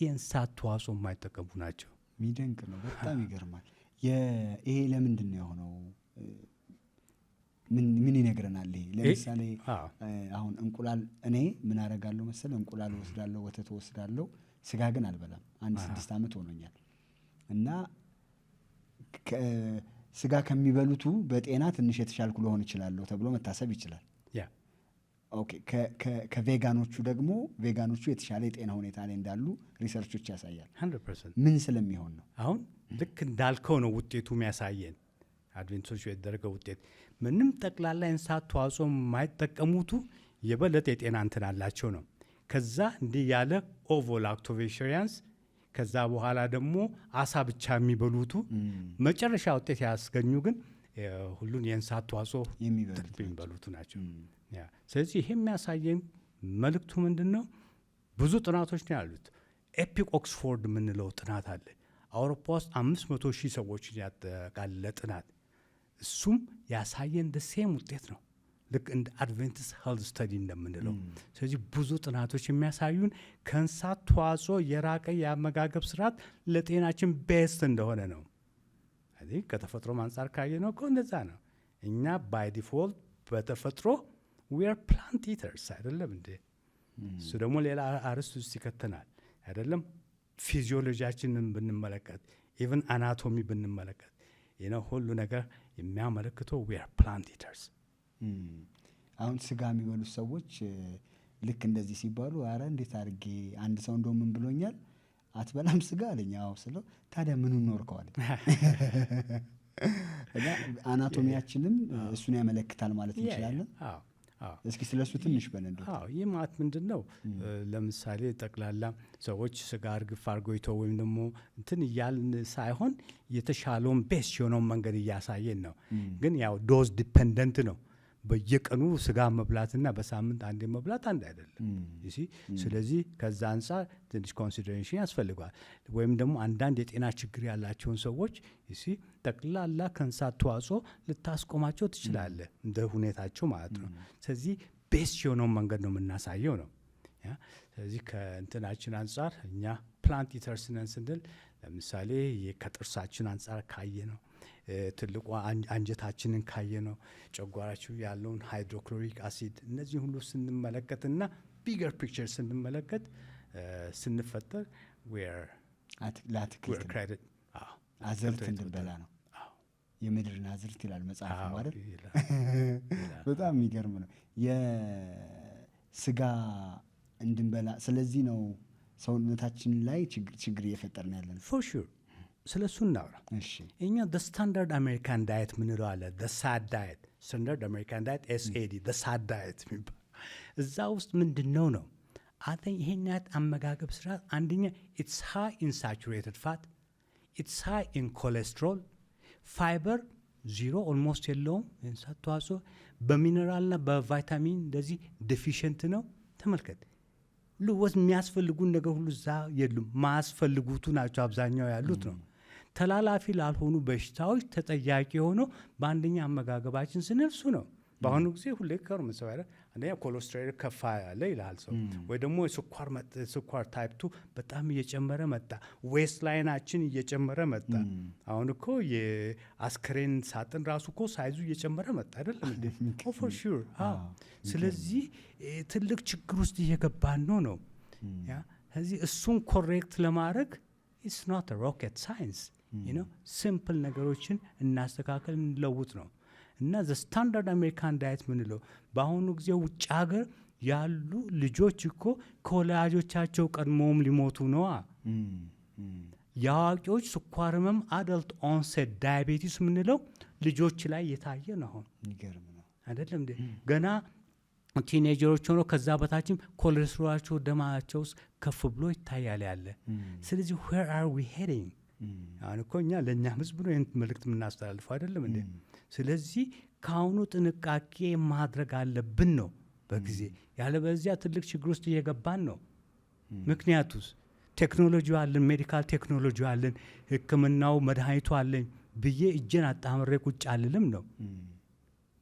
የእንስሳት ተዋጽኦ የማይጠቀሙ ናቸው። የሚደንቅ ነው። በጣም ይገርማል። ይሄ ለምንድን ነው የሆነው? ምን ይነግረናል? ይሄ ለምሳሌ አሁን እንቁላል እኔ ምን አደርጋለሁ መሰለህ? እንቁላል ወስዳለሁ፣ ወተት ወስዳለሁ፣ ስጋ ግን አልበላም። 6 ዓመት ሆኖኛል እና ስጋ ከሚበሉቱ በጤና ትንሽ የተሻልኩ ልሆን እችላለሁ ተብሎ መታሰብ ይችላል። ኦኬ። ከቬጋኖቹ ደግሞ ቬጋኖቹ የተሻለ የጤና ሁኔታ ላይ እንዳሉ ሪሰርቾች ያሳያል። 100%። ምን ስለሚሆን ነው? አሁን ልክ እንዳልከው ነው ውጤቱ የሚያሳየን። አድቬንቲስቶች የተደረገው ውጤት ምንም ጠቅላላ የእንስሳት ተዋጽኦ የማይጠቀሙቱ የበለጠ የጤና እንትን አላቸው ነው። ከዛ እንዲህ ያለ ኦቮላክቶቬሪያንስ ከዛ በኋላ ደግሞ አሳ ብቻ የሚበሉቱ መጨረሻ ውጤት ያስገኙ ግን ሁሉን የእንስሳት ተዋጽኦ የሚበሉቱ ናቸው። ስለዚህ ይሄ የሚያሳየን መልእክቱ ምንድን ነው? ብዙ ጥናቶች ነው ያሉት። ኤፒክ ኦክስፎርድ የምንለው ጥናት አለ አውሮፓ ውስጥ 500,000 ሰዎችን ያጠቃለለ ጥናት። እሱም ያሳየን ሴም ውጤት ነው ልክ እንደ አድቬንቲስት ሄልዝ ስተዲ እንደምንለው። ስለዚህ ብዙ ጥናቶች የሚያሳዩን ከእንስሳት ተዋጽኦ የራቀ የአመጋገብ ስርዓት ለጤናችን ቤስት እንደሆነ ነው። ከተፈጥሮ አንጻር ካየ ነው እኮ እንደዛ ነው። እኛ ባይ ዲፎልት በተፈጥሮ ዊር ፕላንት ኢተርስ አይደለም እንዴ? እሱ ደግሞ ሌላ አርስት ውስጥ ይከተናል አይደለም? ፊዚዮሎጂያችንን ብንመለከት ኢቨን አናቶሚ ብንመለከት ሁሉ ነገር የሚያመለክተው ዊር ፕላንት ኢተርስ። አሁን ስጋ የሚበሉት ሰዎች ልክ እንደዚህ ሲባሉ አረ እንዴት አድርጌ አንድ ሰው እንደው ምን ብሎኛል አትበላም ስጋ አለኝ። አዎ ስለው ታዲያ ምኑን ኖርከዋል? አናቶሚያችንም እሱን ያመለክታል ማለት እንችላለን። እስኪ ስለሱ ትንሽ በለን። ይህ ማለት ምንድን ነው? ለምሳሌ ጠቅላላ ሰዎች ስጋ እርግፍ አርጎይቶ ወይም ደግሞ እንትን እያልን ሳይሆን የተሻለውን ቤስት የሆነውን መንገድ እያሳየን ነው። ግን ያው ዶዝ ዲፐንደንት ነው። በየቀኑ ስጋ መብላትና በሳምንት አንዴ መብላት አንድ አይደለም። ስለዚህ ከዛ አንጻር ትንሽ ኮንሲደሬሽን ያስፈልገዋል። ወይም ደግሞ አንዳንድ የጤና ችግር ያላቸውን ሰዎች ጠቅላላ ከእንስሳት ተዋጽኦ ልታስቆማቸው ትችላለህ፣ እንደ ሁኔታቸው ማለት ነው። ስለዚህ ቤስት የሆነውን መንገድ ነው የምናሳየው ነው። ስለዚህ ከእንትናችን አንጻር እኛ ፕላንት ኢተርስ ነን ስንል ለምሳሌ ከጥርሳችን አንጻር ካየ ነው፣ ትልቁ አንጀታችንን ካየ ነው፣ ጨጓራችን ያለውን ሃይድሮክሎሪክ አሲድ እነዚህ ሁሉ ስንመለከትና ቢገር ፒክቸር ስንመለከት ስንፈጠር ለአትክልት አዝርት እንድንበላ ነው። የምድርን አዝርት ይላል መጽሐፍ ማለት። በጣም የሚገርም ነው የስጋ እንድንበላ። ስለዚህ ነው ሰውነታችን ላይ ችግር እየፈጠርን ያለን። ፎር ሹር ስለ እሱ እናውራ። እኛ ስታንዳርድ አሜሪካን ዳየት ምንለው አለ፣ ሳድ ዳየት፣ ስታንዳርድ አሜሪካን ዳየት SAD ሳድ ዳየት የሚባል እዛ ውስጥ ምንድን ነው ነው ይሄን ያህል አመጋገብ ስርዓት አንደኛ ኢትስ ሃይ ኢን ሳቹሬትድ ፋት፣ ኢትስ ሃይ ኢን ኮሌስትሮል፣ ፋይበር ዚሮ ኦልሞስት የለውም የእንስሳት ተዋጽኦ፣ በሚነራልና በቫይታሚን እንደዚህ ዴፊሽንት ነው። ተመልከት ልወት የሚያስፈልጉን ነገር ሁሉ እዛ የሉም። ማያስፈልጉቱ ናቸው አብዛኛው ያሉት ነው። ተላላፊ ላልሆኑ በሽታዎች ተጠያቂ የሆነው በአንደኛ አመጋገባችን ስንልሱ ነው። በአሁኑ ጊዜ ሁሌ ከሩ ሰው ያለ አንደኛ ኮሌስትሮል ከፋ ያለ ይልሃል ሰው፣ ወይ ደግሞ ስኳር ታይፕ 2 በጣም እየጨመረ መጣ፣ ዌስት ላይናችን እየጨመረ መጣ። አሁን እኮ የአስክሬን ሳጥን ራሱ እኮ ሳይዙ እየጨመረ መጣ አይደለም እንዴ? ፎር ሹር። ስለዚህ ትልቅ ችግር ውስጥ እየገባን ነው። ስለዚህ እሱን ኮሬክት ለማድረግ ኢትስ ኖት ሮኬት ሳይንስ፣ ሲምፕል ነገሮችን እናስተካከል እንለውጥ ነው። እና ስታንዳርድ አሜሪካን ዳየት ምንለው በአሁኑ ጊዜ ውጭ ሀገር ያሉ ልጆች እኮ ከወላጆቻቸው ቀድሞውም ሊሞቱ ነዋ። የአዋቂዎች ስኳር ህመም አደልት ኦንሴት ዳያቤቲስ ምንለው ልጆች ላይ የታየ ነው። አሁን አይደለም እንዴ? ገና ቲኔጀሮች ሆኖ ከዛ በታችም ኮሌስትሮላቸው ደማቸው ውስጥ ከፍ ብሎ ይታያል ያለ። ስለዚህ where are we heading? አሁን እኮ እኛ ለእኛም ህዝብ ነው ይህን መልእክት የምናስተላልፈው አይደለም እንዴ? ስለዚህ ከአሁኑ ጥንቃቄ ማድረግ አለብን ነው በጊዜ ያለበዚያ ትልቅ ችግር ውስጥ እየገባን ነው። ምክንያቱስ ቴክኖሎጂ አለን፣ ሜዲካል ቴክኖሎጂ አለን፣ ሕክምናው መድኃኒቱ አለን ብዬ እጄን አጣምሬ ቁጭ አልልም ነው።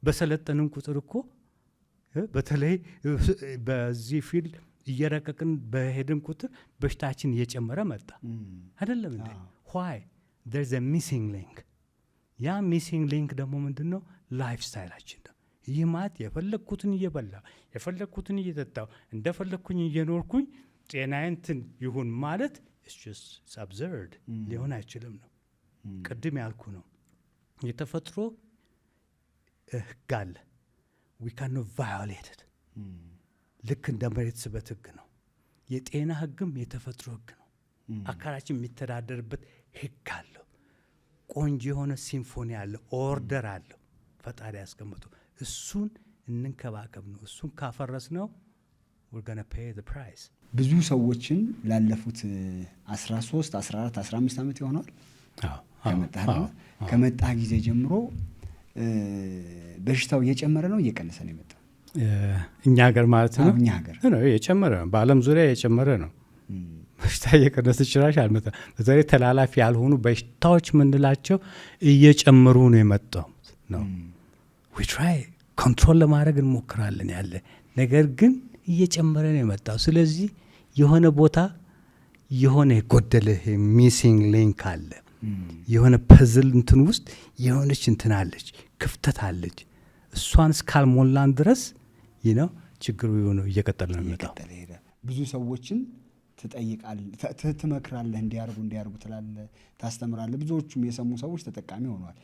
በሰለጠንን ቁጥር እኮ በተለይ በዚህ ፊልድ እየረቀቅን በሄድን ቁጥር በሽታችን እየጨመረ መጣ አይደለም እንዴ? ዋይ there's a missing link። ያ ሚሲንግ ሊንክ ደግሞ ምንድን ነው? ላይፍ ስታይላችን ነው። ይህ ማለት የፈለግኩትን እየበላው የፈለግኩትን እየጠጣው እንደፈለግኩኝ እየኖርኩኝ ጤናዬ እንትን ይሁን ማለት it's absurd ሊሆን አይችልም ነው። ቅድም ያልኩ ነው የተፈጥሮ ህግ አለ we cannot violate it ልክ እንደ መሬት ስበት ህግ ነው። የጤና ህግም የተፈጥሮ ህግ ነው። አካላችን የሚተዳደርበት ህግ አለው። ቆንጆ የሆነ ሲምፎኒ አለ፣ ኦርደር አለው ፈጣሪ ያስቀመጠው። እሱን እንንከባከብ ነው። እሱን ካፈረስ ነው we're going to pay the price። ብዙ ሰዎችን ላለፉት 13 14 15 ዓመት ይሆናል ከመጣህ ጊዜ ጀምሮ በሽታው እየጨመረ ነው እየቀነሰ ነው የመጣው? እኛ ሀገር ማለት ነው። እኛ ሀገር ነው የጨመረ ነው። በዓለም ዙሪያ የጨመረ ነው። በሽታ እየቀነሰ ጭራሽ አልመጣም። በተለይ ተላላፊ ያልሆኑ በሽታዎች ምንላቸው እየጨመሩ ነው የመጣው ነው። we try ኮንትሮል ለማድረግ እንሞክራለን ያለ ነገር ግን እየጨመረ ነው የመጣው። ስለዚህ የሆነ ቦታ የሆነ የጎደለ ሚሲንግ ሊንክ አለ። የሆነ ፐዝል እንትን ውስጥ የሆነች እንትን አለች፣ ክፍተት አለች። እሷን እስካልሞላን ድረስ ነው ችግሩ የሆነ እየቀጠለ ነው የሚመጣው። ብዙ ሰዎችን ትመክራለህ፣ እንዲያርጉ ትላለህ፣ ታስተምራለህ። ብዙዎቹም የሰሙ ሰዎች ተጠቃሚ ሆነዋል።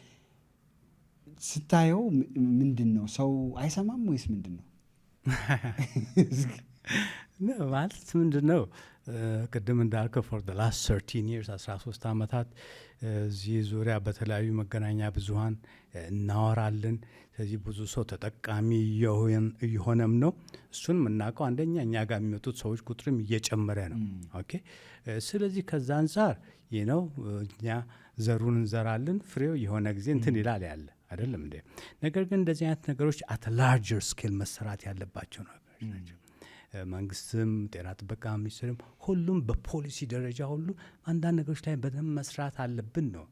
ስታየው ምንድን ነው ሰው አይሰማም ወይስ ምንድን ነው? ማለት ምንድን ነው ቅድም እንዳልከው for the last 13 years 13 ዓመታት እዚህ ዙሪያ በተለያዩ መገናኛ ብዙሃን እናወራለን። ስለዚህ ብዙ ሰው ተጠቃሚ የሆነም ነው። እሱን የምናውቀው አንደኛ እኛ ጋር የሚመጡት ሰዎች ቁጥርም እየጨመረ ነው። ኦኬ ስለዚህ ከዛ አንጻር ነው እኛ ዘሩን እንዘራለን፣ ፍሬው የሆነ ጊዜ እንትን ይላል ያለ አይደለም እንዴ? ነገር ግን እንደዚህ አይነት ነገሮች at larger scale መሰራት ያለባቸው ነገሮች ናቸው። መንግስትም ጤና ጥበቃ ሚኒስቴርም ሁሉም በፖሊሲ ደረጃ ሁሉ አንዳንድ ነገሮች ላይ በደንብ መስራት አለብን ነው።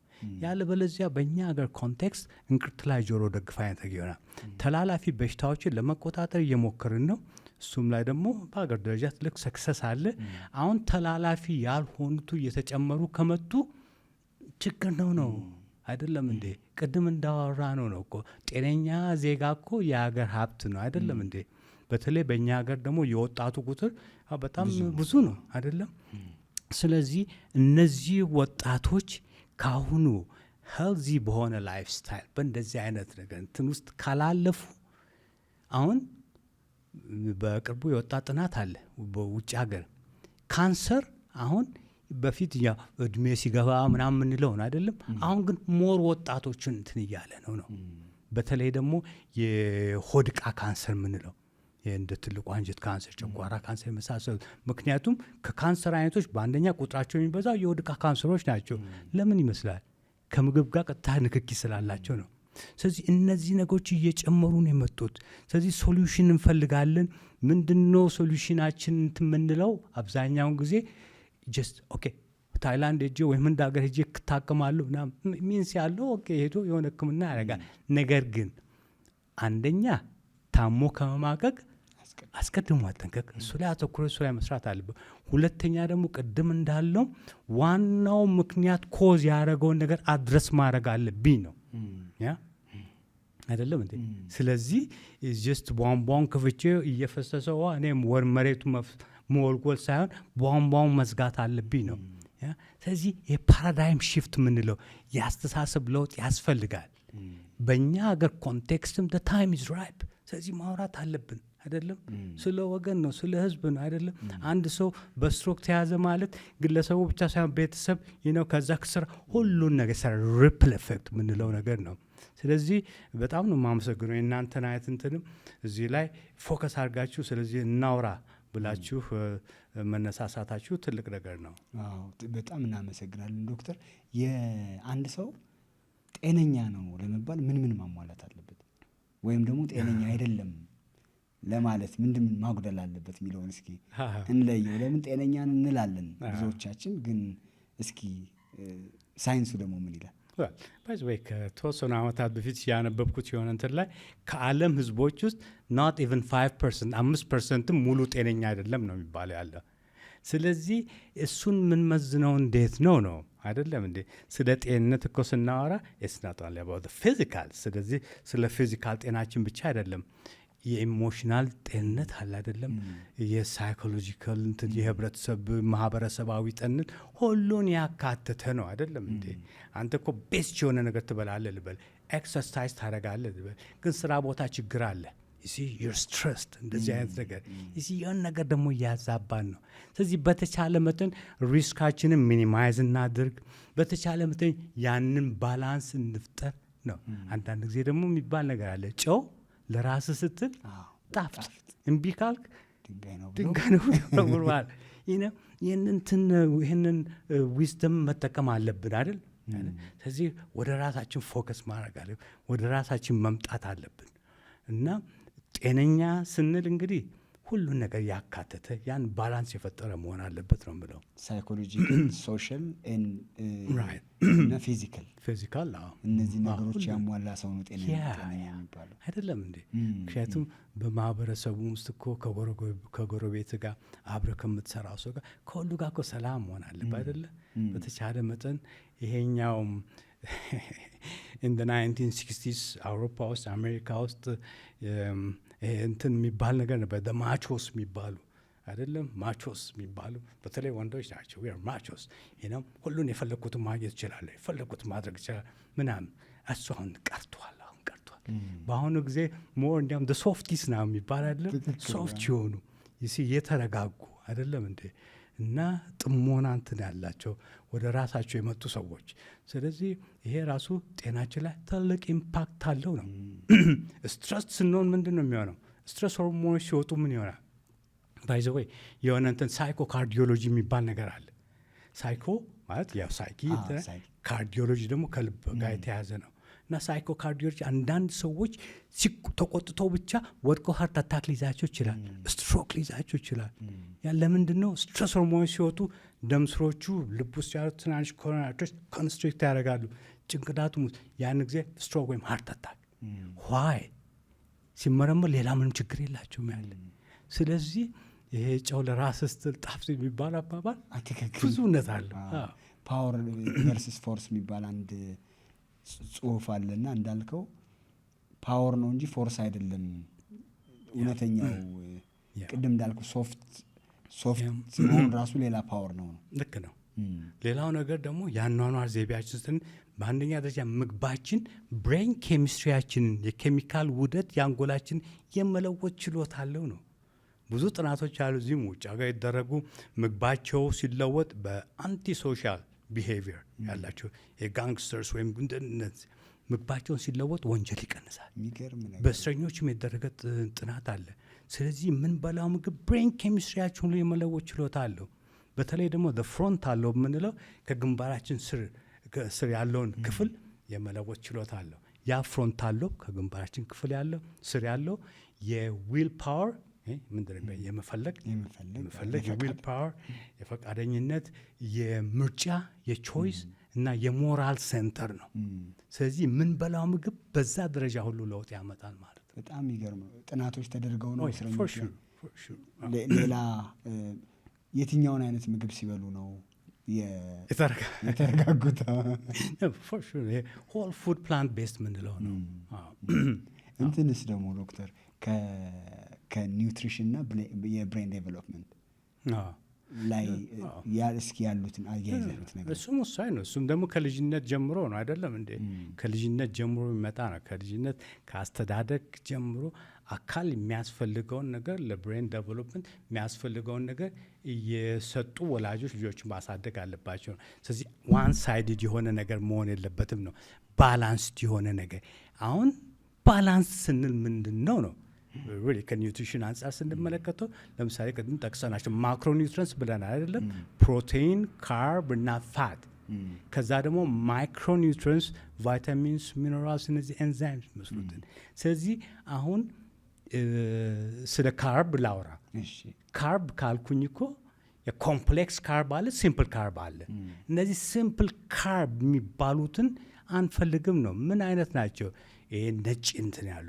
ያለበለዚያ በእኛ ሀገር ኮንቴክስት እንቅርት ላይ ጆሮ ደግፍ አይነት ይሆናል። ተላላፊ በሽታዎችን ለመቆጣጠር እየሞከርን ነው። እሱም ላይ ደግሞ በሀገር ደረጃ ትልቅ ሰክሰስ አለ። አሁን ተላላፊ ያልሆኑቱ እየተጨመሩ ከመጡ ችግር ነው አይደለም እንዴ? ቅድም እንዳወራ ነው እኮ ጤነኛ ዜጋ እኮ የሀገር ሀብት ነው አይደለም እንዴ? በተለይ በእኛ ሀገር ደግሞ የወጣቱ ቁጥር በጣም ብዙ ነው አይደለም? ስለዚህ እነዚህ ወጣቶች ካሁኑ ሄልዚ በሆነ ላይፍ ስታይል በእንደዚህ አይነት ነገር እንትን ውስጥ ካላለፉ አሁን በቅርቡ የወጣ ጥናት አለ በውጭ ሀገር ካንሰር አሁን በፊት እድሜ ሲገባ ምናምን የምንለው ነው አይደለም? አሁን ግን ሞር ወጣቶችን እንትን እያለ ነው። በተለይ ደግሞ የሆድ ዕቃ ካንሰር የምንለው እንደ ትልቁ አንጀት ካንሰር፣ ጨጓራ ካንሰር የመሳሰሉት። ምክንያቱም ከካንሰር አይነቶች በአንደኛ ቁጥራቸው የሚበዛው የሆድ ዕቃ ካንሰሮች ናቸው። ለምን ይመስላል? ከምግብ ጋር ቀጥታ ንክኪ ስላላቸው ነው። ስለዚህ እነዚህ ነገሮች እየጨመሩ ነው የመጡት። ስለዚህ ሶሉሽን እንፈልጋለን። ምንድነው ሶሉሽናችን የምንለው? አብዛኛውን ጊዜ ጀስት ኦኬ ታይላንድ ሄጄ ወይም እንደ ሀገር ሄጄ እታከማለሁ ሚንስ ያለው ኦኬ ሄዶ የሆነ ሕክምና ያደርጋል። ነገር ግን አንደኛ ታሞ ከመማቀቅ አስቀድሞ ማጠንቀቅ፣ እሱ ላይ አተኩሮ እሱ ላይ መስራት አለበት። ሁለተኛ ደግሞ ቅድም እንዳለው ዋናው ምክንያት ኮዝ ያደረገውን ነገር አድረስ ማድረግ አለብኝ ነው ያ አይደለም እንዴ? ስለዚህ ጀስት ቧንቧን ከፍቼ እየፈሰሰው እኔም ወር መሬቱ መወልወል ሳይሆን ቧንቧውን መዝጋት አለብኝ ነው። ስለዚህ የፓራዳይም ሽፍት የምንለው የአስተሳሰብ ለውጥ ያስፈልጋል። በእኛ ሀገር ኮንቴክስትም the time is ripe። ስለዚህ ማውራት አለብን አይደለም? ስለ ወገን ነው፣ ስለ ህዝብ ነው አይደለም? አንድ ሰው በስትሮክ ተያዘ ማለት ግለሰቡ ብቻ ሳይሆን ቤተሰብ ከዛ ክስራ ሁሉን ነገር ሰራ ሪፕል ኤፌክት የምንለው ነገር ነው። ስለዚህ በጣም ነው የማመሰግነው የእናንተን አይነት እንትንም እዚህ ላይ ፎከስ አድርጋችሁ ስለዚህ እናውራ ብላችሁ መነሳሳታችሁ ትልቅ ነገር ነው። በጣም እናመሰግናለን ዶክተር። የአንድ ሰው ጤነኛ ነው ለመባል ምን ማሟላት አለበት? ወይም ደግሞ ጤነኛ አይደለም ለማለት ምንድን ማጉደል አለበት የሚለውን እስኪ እንለየው። ለምን ጤነኛ እንላለን ብዙዎቻችን፣ ግን እስኪ ሳይንሱ ደግሞ ምን ይላል? ባይዘወይ ከተወሰኑ ዓመታት በፊት ያነበብኩት የሆነ እንትን ላይ ከዓለም ህዝቦች ውስጥ not even 5% 5% ሙሉ ጤነኛ አይደለም ነው የሚባለው ያለ። ስለዚህ እሱን የምንመዝነው እንዴት ነው አይደለም እንዴ? ስለ ጤንነት እኮ ስናወራ it's not only about the physical። ስለዚህ ስለ ፊዚካል ጤናችን ብቻ አይደለም የኢሞሽናል ጤንነት አለ አይደለም፣ የሳይኮሎጂካል እንትን የህብረተሰብ ማህበረሰባዊ ጤንነት ሁሉን ያካተተ ነው አይደለም እንዴ? አንተ እኮ ቤስት የሆነ ነገር ትበላለህ ልበል፣ ኤክሰርሳይዝ ታደርጋለህ ልበል፣ ግን ስራ ቦታ ችግር አለ ዩር ስትረስድ እንደዚህ አይነት ነገር የሆነ ነገር ደግሞ እያዛባን ነው። ስለዚህ በተቻለ መጠን ሪስካችንን ሚኒማይዝ እናድርግ፣ በተቻለ መጠን ያንን ባላንስ እንፍጠር ነው። አንዳንድ ጊዜ ደግሞ የሚባል ነገር አለ፣ ጨው ለራስህ ስትል ጣፍጥ፣ እምቢ ካልክ ድንጋይ ነው ብለውል። ይህንን ዊዝደም መጠቀም አለብን አይደል? ስለዚህ ወደ ራሳችን ፎከስ ማድረግ አለ፣ ወደ ራሳችን መምጣት አለብን እና ጤነኛ ስንል እንግዲህ ሁሉን ነገር ያካተተ ያን ባላንስ የፈጠረ መሆን አለበት ነው የምለው። ሳይኮሎጂካል፣ ሶሻል እና ፊዚካል እነዚህ ነገሮች ያሟላ ሰው ነው ጤነኛ የሚባለው አይደለም እንዴ? ምክንያቱም በማህበረሰቡ ውስጥ እኮ ከጎረቤት ጋር አብረ ከምትሰራው ሰው ጋር ከሁሉ ጋር እኮ ሰላም መሆን አለበት አይደለ? በተቻለ መጠን ይሄኛውም ኢን ዘ 1960s አውሮፓ ውስጥ አሜሪካ ውስጥ እንትን የሚባል ነገር ነበር፣ ማቾስ የሚባሉ አይደለም፣ ማቾስ የሚባሉ በተለይ ወንዶች ናቸው። ማቾስ ሁሉን የፈለግኩትን ማግኘት ይችላለ፣ የፈለግኩትን ማድረግ ይችላል ምናምን። እሱ አሁን ቀርቷል። በአሁኑ ጊዜ ሞር እንዲያውም ሶፍቲስ ነው የሚባል አይደለም፣ ሶፍት የሆኑ የተረጋጉ አይደለም እንዴ? እና ጥሞና እንትን ያላቸው ወደ ራሳቸው የመጡ ሰዎች። ስለዚህ ይሄ ራሱ ጤናችን ላይ ትልቅ ኢምፓክት አለው ነው። ስትረስ ስንሆን ምንድን ነው የሚሆነው? ስትረስ ሆርሞኖች ሲወጡ ምን ይሆናል? ባይ ዘ ወይ የሆነ እንትን ሳይኮ ካርዲዮሎጂ የሚባል ነገር አለ። ሳይኮ ማለት ያው ሳይኪ፣ ካርዲዮሎጂ ደግሞ ከልብ ጋር የተያዘ ነው። እና ሳይኮ ካርዲዮሎጂ አንዳንድ ሰዎች ተቆጥተው ብቻ ወድቀው ሀርት አታክ ሊይዛቸው ይችላል፣ ስትሮክ ሊይዛቸው ይችላል። ያ ለምንድን ነው? ስትረስ ሆርሞኖች ሲወጡ ደም ስሮቹ ልብ ውስጥ ያሉት ትናንሽ ኮሮና አርተሪስ ኮንስትሪክት ያደርጋሉ ጭንቅላቱ ውስጥ። ያን ጊዜ ስትሮክ ወይም ሀርት አታክ ዋይ ሲመረመር ሌላ ምንም ችግር የላቸውም ያለ። ስለዚህ ይሄ ጨው ለራስ ስትል ጣፍጥ የሚባል አባባል ብዙ እውነት አለው። ፓወር ቨርስስ ፎርስ የሚባል አንድ ጽሁፍ አለና እንዳልከው ፓወር ነው እንጂ ፎርስ አይደለም እውነተኛው። ቅድም እንዳልኩ ሶፍት መሆን ራሱ ሌላ ፓወር ነው። ልክ ነው። ሌላው ነገር ደግሞ የአኗኗር ዘይቤያችን ስን በአንደኛ ደረጃ ምግባችን ብሬን ኬሚስትሪያችንን የኬሚካል ውህደት የአንጎላችን የመለወጥ ችሎታ አለው ነው። ብዙ ጥናቶች አሉ እዚህም ውጭ አገር የተደረጉ ምግባቸው ሲለወጥ በአንቲ ሶሻል ቢሄቪየር ያላቸው የጋንግስተርስ ወይም እንደነዚህ ምግባቸውን ሲለወጥ ወንጀል ይቀንሳል። በእስረኞችም የተደረገ ጥናት አለ። ስለዚህ የምንበላው ምግብ ብሬን ኬሚስትሪያችን ሁሉ የመለወጥ ችሎታ አለው። በተለይ ደግሞ ፍሮንት አለው የምንለው ከግንባራችን ስር ያለውን ክፍል የመለወጥ ችሎታ አለው። ያ ፍሮንት አለው ከግንባራችን ክፍል ያለው ስር ያለው የዊል ፓወር ምንድነው? የመፈለግ የዊል ፓወር፣ የፈቃደኝነት፣ የምርጫ፣ የቾይስ እና የሞራል ሴንተር ነው። ስለዚህ የምንበላው ምግብ በዛ ደረጃ ሁሉ ለውጥ ያመጣል ማለት ነው። በጣም የሚገርም ጥናቶች ተደርገው ነው እስረኞች ሌላ የትኛውን አይነት ምግብ ሲበሉ ነው የተረጋጉት? ሆል ፉድ ፕላንት ቤስድ ምንለው ነው። እንትንስ ደግሞ ዶክተር ከኒውትሪሽን እና የብሬን ዴቨሎፕመንት ላይ እስኪ ያሉትን አያይዘሉት ነገር እሱም ወሳኝ ነው። እሱም ደግሞ ከልጅነት ጀምሮ ነው አይደለም እንዴ? ከልጅነት ጀምሮ የሚመጣ ነው። ከልጅነት ከአስተዳደግ ጀምሮ አካል የሚያስፈልገውን ነገር ለብሬን ዴቨሎፕመንት የሚያስፈልገውን ነገር እየሰጡ ወላጆች ልጆችን ማሳደግ አለባቸው ነው። ስለዚህ ዋን ሳይድድ የሆነ ነገር መሆን የለበትም ነው። ባላንስድ የሆነ ነገር። አሁን ባላንስ ስንል ምንድን ነው ነው ከኒውትሪሽን አንጻር ስንመለከተው ለምሳሌ ቅድም ጠቅሰናቸው ማክሮኒውትረንስ ብለናል አይደለም? ፕሮቲን፣ ካርብ እና ፋት። ከዛ ደግሞ ማይክሮኒውትረንስ ቫይታሚንስ፣ ሚነራልስ፣ እነዚህ ኤንዛይምስ መስሉትን። ስለዚህ አሁን ስለ ካርብ ላውራ። ካርብ ካልኩኝ እኮ የኮምፕሌክስ ካርብ አለ፣ ሲምፕል ካርብ አለ። እነዚህ ሲምፕል ካርብ የሚባሉትን አንፈልግም ነው። ምን አይነት ናቸው? ይሄ ነጭ እንትን ያሉ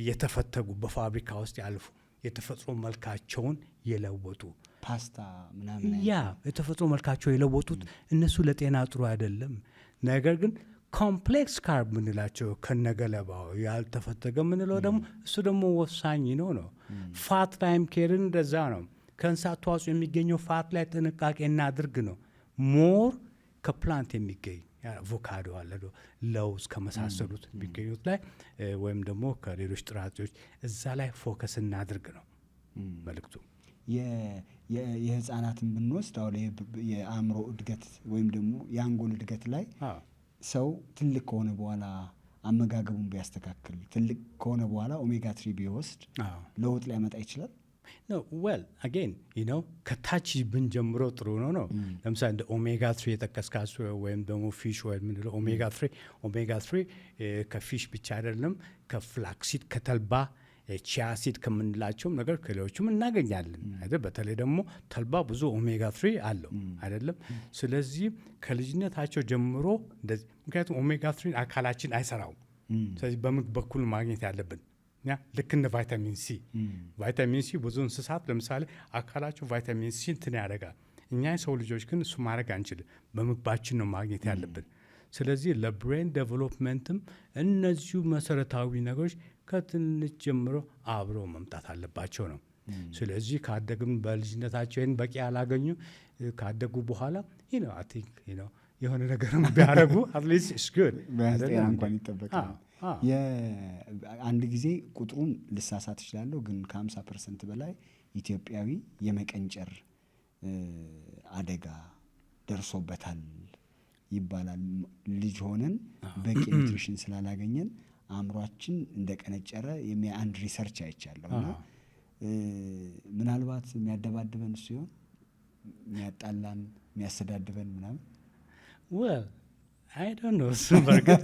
የተፈተጉ በፋብሪካ ውስጥ ያልፉ የተፈጥሮ መልካቸውን የለወጡ ፓስታ ምናምን ያ የተፈጥሮ መልካቸው የለወጡት እነሱ ለጤና ጥሩ አይደለም። ነገር ግን ኮምፕሌክስ ካርብ ምንላቸው ከነገለባው ያልተፈተገ ምንለው ደግሞ እሱ ደግሞ ወሳኝ ነው። ፋት ላይም ኬርን እንደዛ ነው። ከእንስሳት ተዋጽኦ የሚገኘው ፋት ላይ ጥንቃቄ እናድርግ ነው። ሞር ከፕላንት የሚገኝ አቮካዶ አለ፣ ለውዝ ከመሳሰሉት የሚገኙት ላይ ወይም ደግሞ ከሌሎች ጥራጥሬዎች እዛ ላይ ፎከስ እናድርግ ነው መልእክቱ። የህፃናትን ብንወስድ አሁን የአእምሮ እድገት ወይም ደግሞ የአንጎል እድገት ላይ ሰው ትልቅ ከሆነ በኋላ አመጋገቡን ቢያስተካክል፣ ትልቅ ከሆነ በኋላ ኦሜጋ 3 ቢወስድ ለውጥ ሊያመጣ ይችላል። ዌል አጌን ከታች ብንጀምሮ ጥሩ ነው። ለምሳሌ እንደ ኦሜጋ 3 የጠቀስካቸው ወይም ደግሞ ፊሽ ወይም ምንለው ኦሜጋ 3 ከፊሽ ብቻ አይደለም፣ ከፍላክሲድ ከተልባ ቺያሲድ ከምንላቸውም ነገር ከሌሎችም እናገኛለን አይደል። በተለይ ደግሞ ተልባ ብዙ ኦሜጋ 3 አለው አይደለም። ስለዚህ ከልጅነታቸው ጀምሮ እንደዚህ፣ ምክንያቱም ኦሜጋ 3 አካላችን አይሰራውም። ስለዚህ በምግብ በኩል ማግኘት ያለብን ልክ እንደ ቫይታሚን ሲ ብዙ እንስሳት ለምሳሌ አካላቸው ቫይታሚን ሲ እንትን ያደርጋል። እኛ የሰው ልጆች ግን እሱ ማድረግ አንችልም፣ በምግባችን ነው ማግኘት ያለብን። ስለዚህ ለብሬን ዴቨሎፕመንትም እነዚሁ መሰረታዊ ነገሮች ከትንሽ ጀምሮ አብሮ መምጣት አለባቸው ነው። ስለዚህ ካደግም በልጅነታቸው ይህን በቂ ያላገኙ ካደጉ በኋላ አይ ቲንክ የሆነ ነገርም ቢያደርጉ አትሊስት ኢትስ ጉድ ጤና እንኳን ይጠበቃል። አንድ ጊዜ ቁጥሩን ልሳሳት እችላለሁ፣ ግን ከ50% በላይ ኢትዮጵያዊ የመቀንጨር አደጋ ደርሶበታል ይባላል። ልጅ ሆነን በቂ ኒውትሪሽን ስላላገኘን አእምሯችን እንደቀነጨረ አንድ ሪሰርች አይቻለሁ። እና ምናልባት የሚያደባድበን እሱ ይሆን? የሚያጣላን የሚያሰዳድበን ምናምን አይ ዶንት ኖ። እሱም በእርግጥ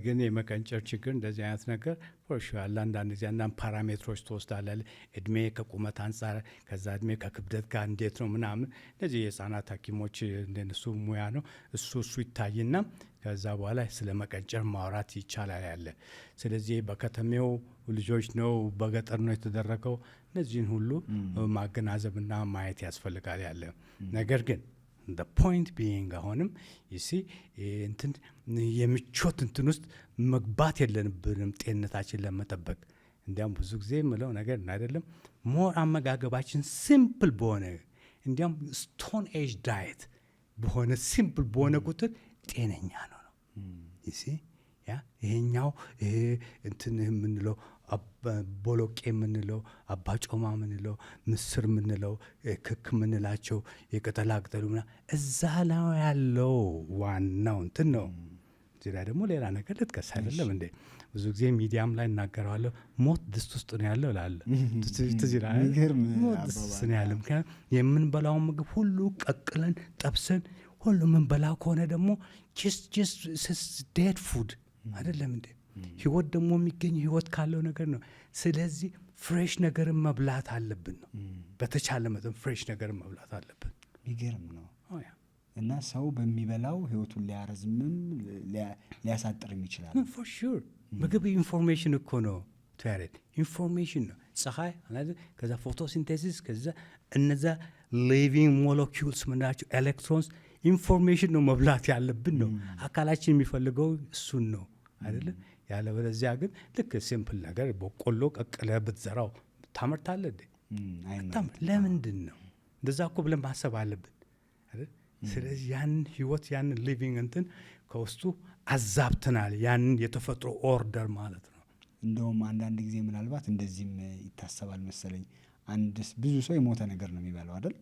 ግን የመቀንጨር ችግር እንደዚህ አይነት ነገር ፎርሹ አለ። አንዳንድ ጊዜ አንዳንድ ፓራሜትሮች ትወስዳለህ። እድሜ ከቁመት አንጻር፣ ከዛ እድሜ ከክብደት ጋር እንዴት ነው ምናምን፣ እነዚህ የህፃናት ሐኪሞች እንደነሱ ሙያ ነው። እሱ ይታይና ከዛ በኋላ ስለ መቀንጨር ማውራት ይቻላል ያለ። ስለዚህ በከተሜው ልጆች ነው በገጠር ነው የተደረገው፣ እነዚህን ሁሉ ማገናዘብና ማየት ያስፈልጋል ያለ ነገር ግን the point being አሁንም እንትን የምቾት እንትን ውስጥ መግባት የለብንም ጤንነታችን ለመጠበቅ። እንዲያም ብዙ ጊዜ የምለው ነገር አይደለም ሞር አመጋገባችን ሲምፕል በሆነ እንዲያም ስቶን ኤጅ ዳየት በሆነ ሲምፕል በሆነ ቁጥር ጤነኛ ነው ይሄኛው እንትን የምንለው ቦሎቄ የምንለው አባጮማ የምንለው ምስር የምንለው ክክ የምንላቸው የቅጠላ ቅጠሉ እዛ ላይ ያለው ዋናው እንትን ነው። እዚህ ላይ ደግሞ ሌላ ነገር ልጥቀስ አይደለም እንዴ? ብዙ ጊዜ ሚዲያም ላይ እናገረዋለሁ። ሞት ድስት ውስጥ ነው ያለው እላለሁ። ሞት ድስት ውስጥ ነው ያለው። ምክንያቱም የምንበላውን ምግብ ሁሉ ቀቅለን ጠብሰን ሁሉ የምንበላው ከሆነ ደግሞ ዴድ ፉድ አይደለም እንዴ? ህይወት ደግሞ የሚገኝ ህይወት ካለው ነገር ነው። ስለዚህ ፍሬሽ ነገርን መብላት አለብን ነው። በተቻለ መጠን ፍሬሽ ነገርን መብላት አለብን። የሚገርም ነው። እና ሰው በሚበላው ህይወቱን ሊያረዝምም ሊያሳጥርም ይችላል። ፎር ሹር ምግብ ኢንፎርሜሽን እኮ ነው። ያሬድ ኢንፎርሜሽን ነው። ፀሐይ ከዛ ፎቶሲንቴሲስ ከዛ እነዛ ሊቪንግ ሞለኪውልስ ምንላቸው ኤሌክትሮንስ ኢንፎርሜሽን ነው መብላት ያለብን ነው። አካላችን የሚፈልገው እሱን ነው አይደለም። ያለበለዚያ ግን ልክ ሲምፕል ነገር በቆሎ ቀቅለህ ብትዘራው ታመርታለህ እንዴ? ለምንድን ነው እንደዛ እኮ ብለን ማሰብ አለብን አይደል? ስለዚህ ያንን ህይወት ያንን ሊቪንግ እንትን ከውስጡ አዛብተናል። ያንን የተፈጥሮ ኦርደር ማለት ነው። እንደውም አንዳንድ ጊዜ ምናልባት እንደዚህም ይታሰባል መሰለኝ። ብዙ ሰው የሞተ ነገር ነው የሚበላው አይደል?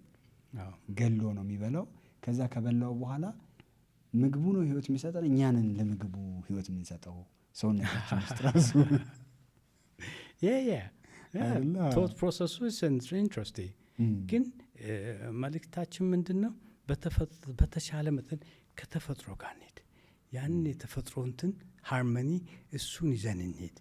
ገሎ ነው የሚበላው። ከዛ ከበላው በኋላ ምግቡ ነው ህይወት የሚሰጠን፣ እኛንን ለምግቡ ህይወት የምንሰጠው ሰውነታችን ውስጥ ራሱ ቶት ፕሮሰሱ ኢንትረስቲንግ። ግን መልእክታችን ምንድን ነው? በተሻለ መጠን ከተፈጥሮ ጋር እንሄድ። ያንን የተፈጥሮ እንትን ሃርመኒ እሱን ይዘን እንሄድ።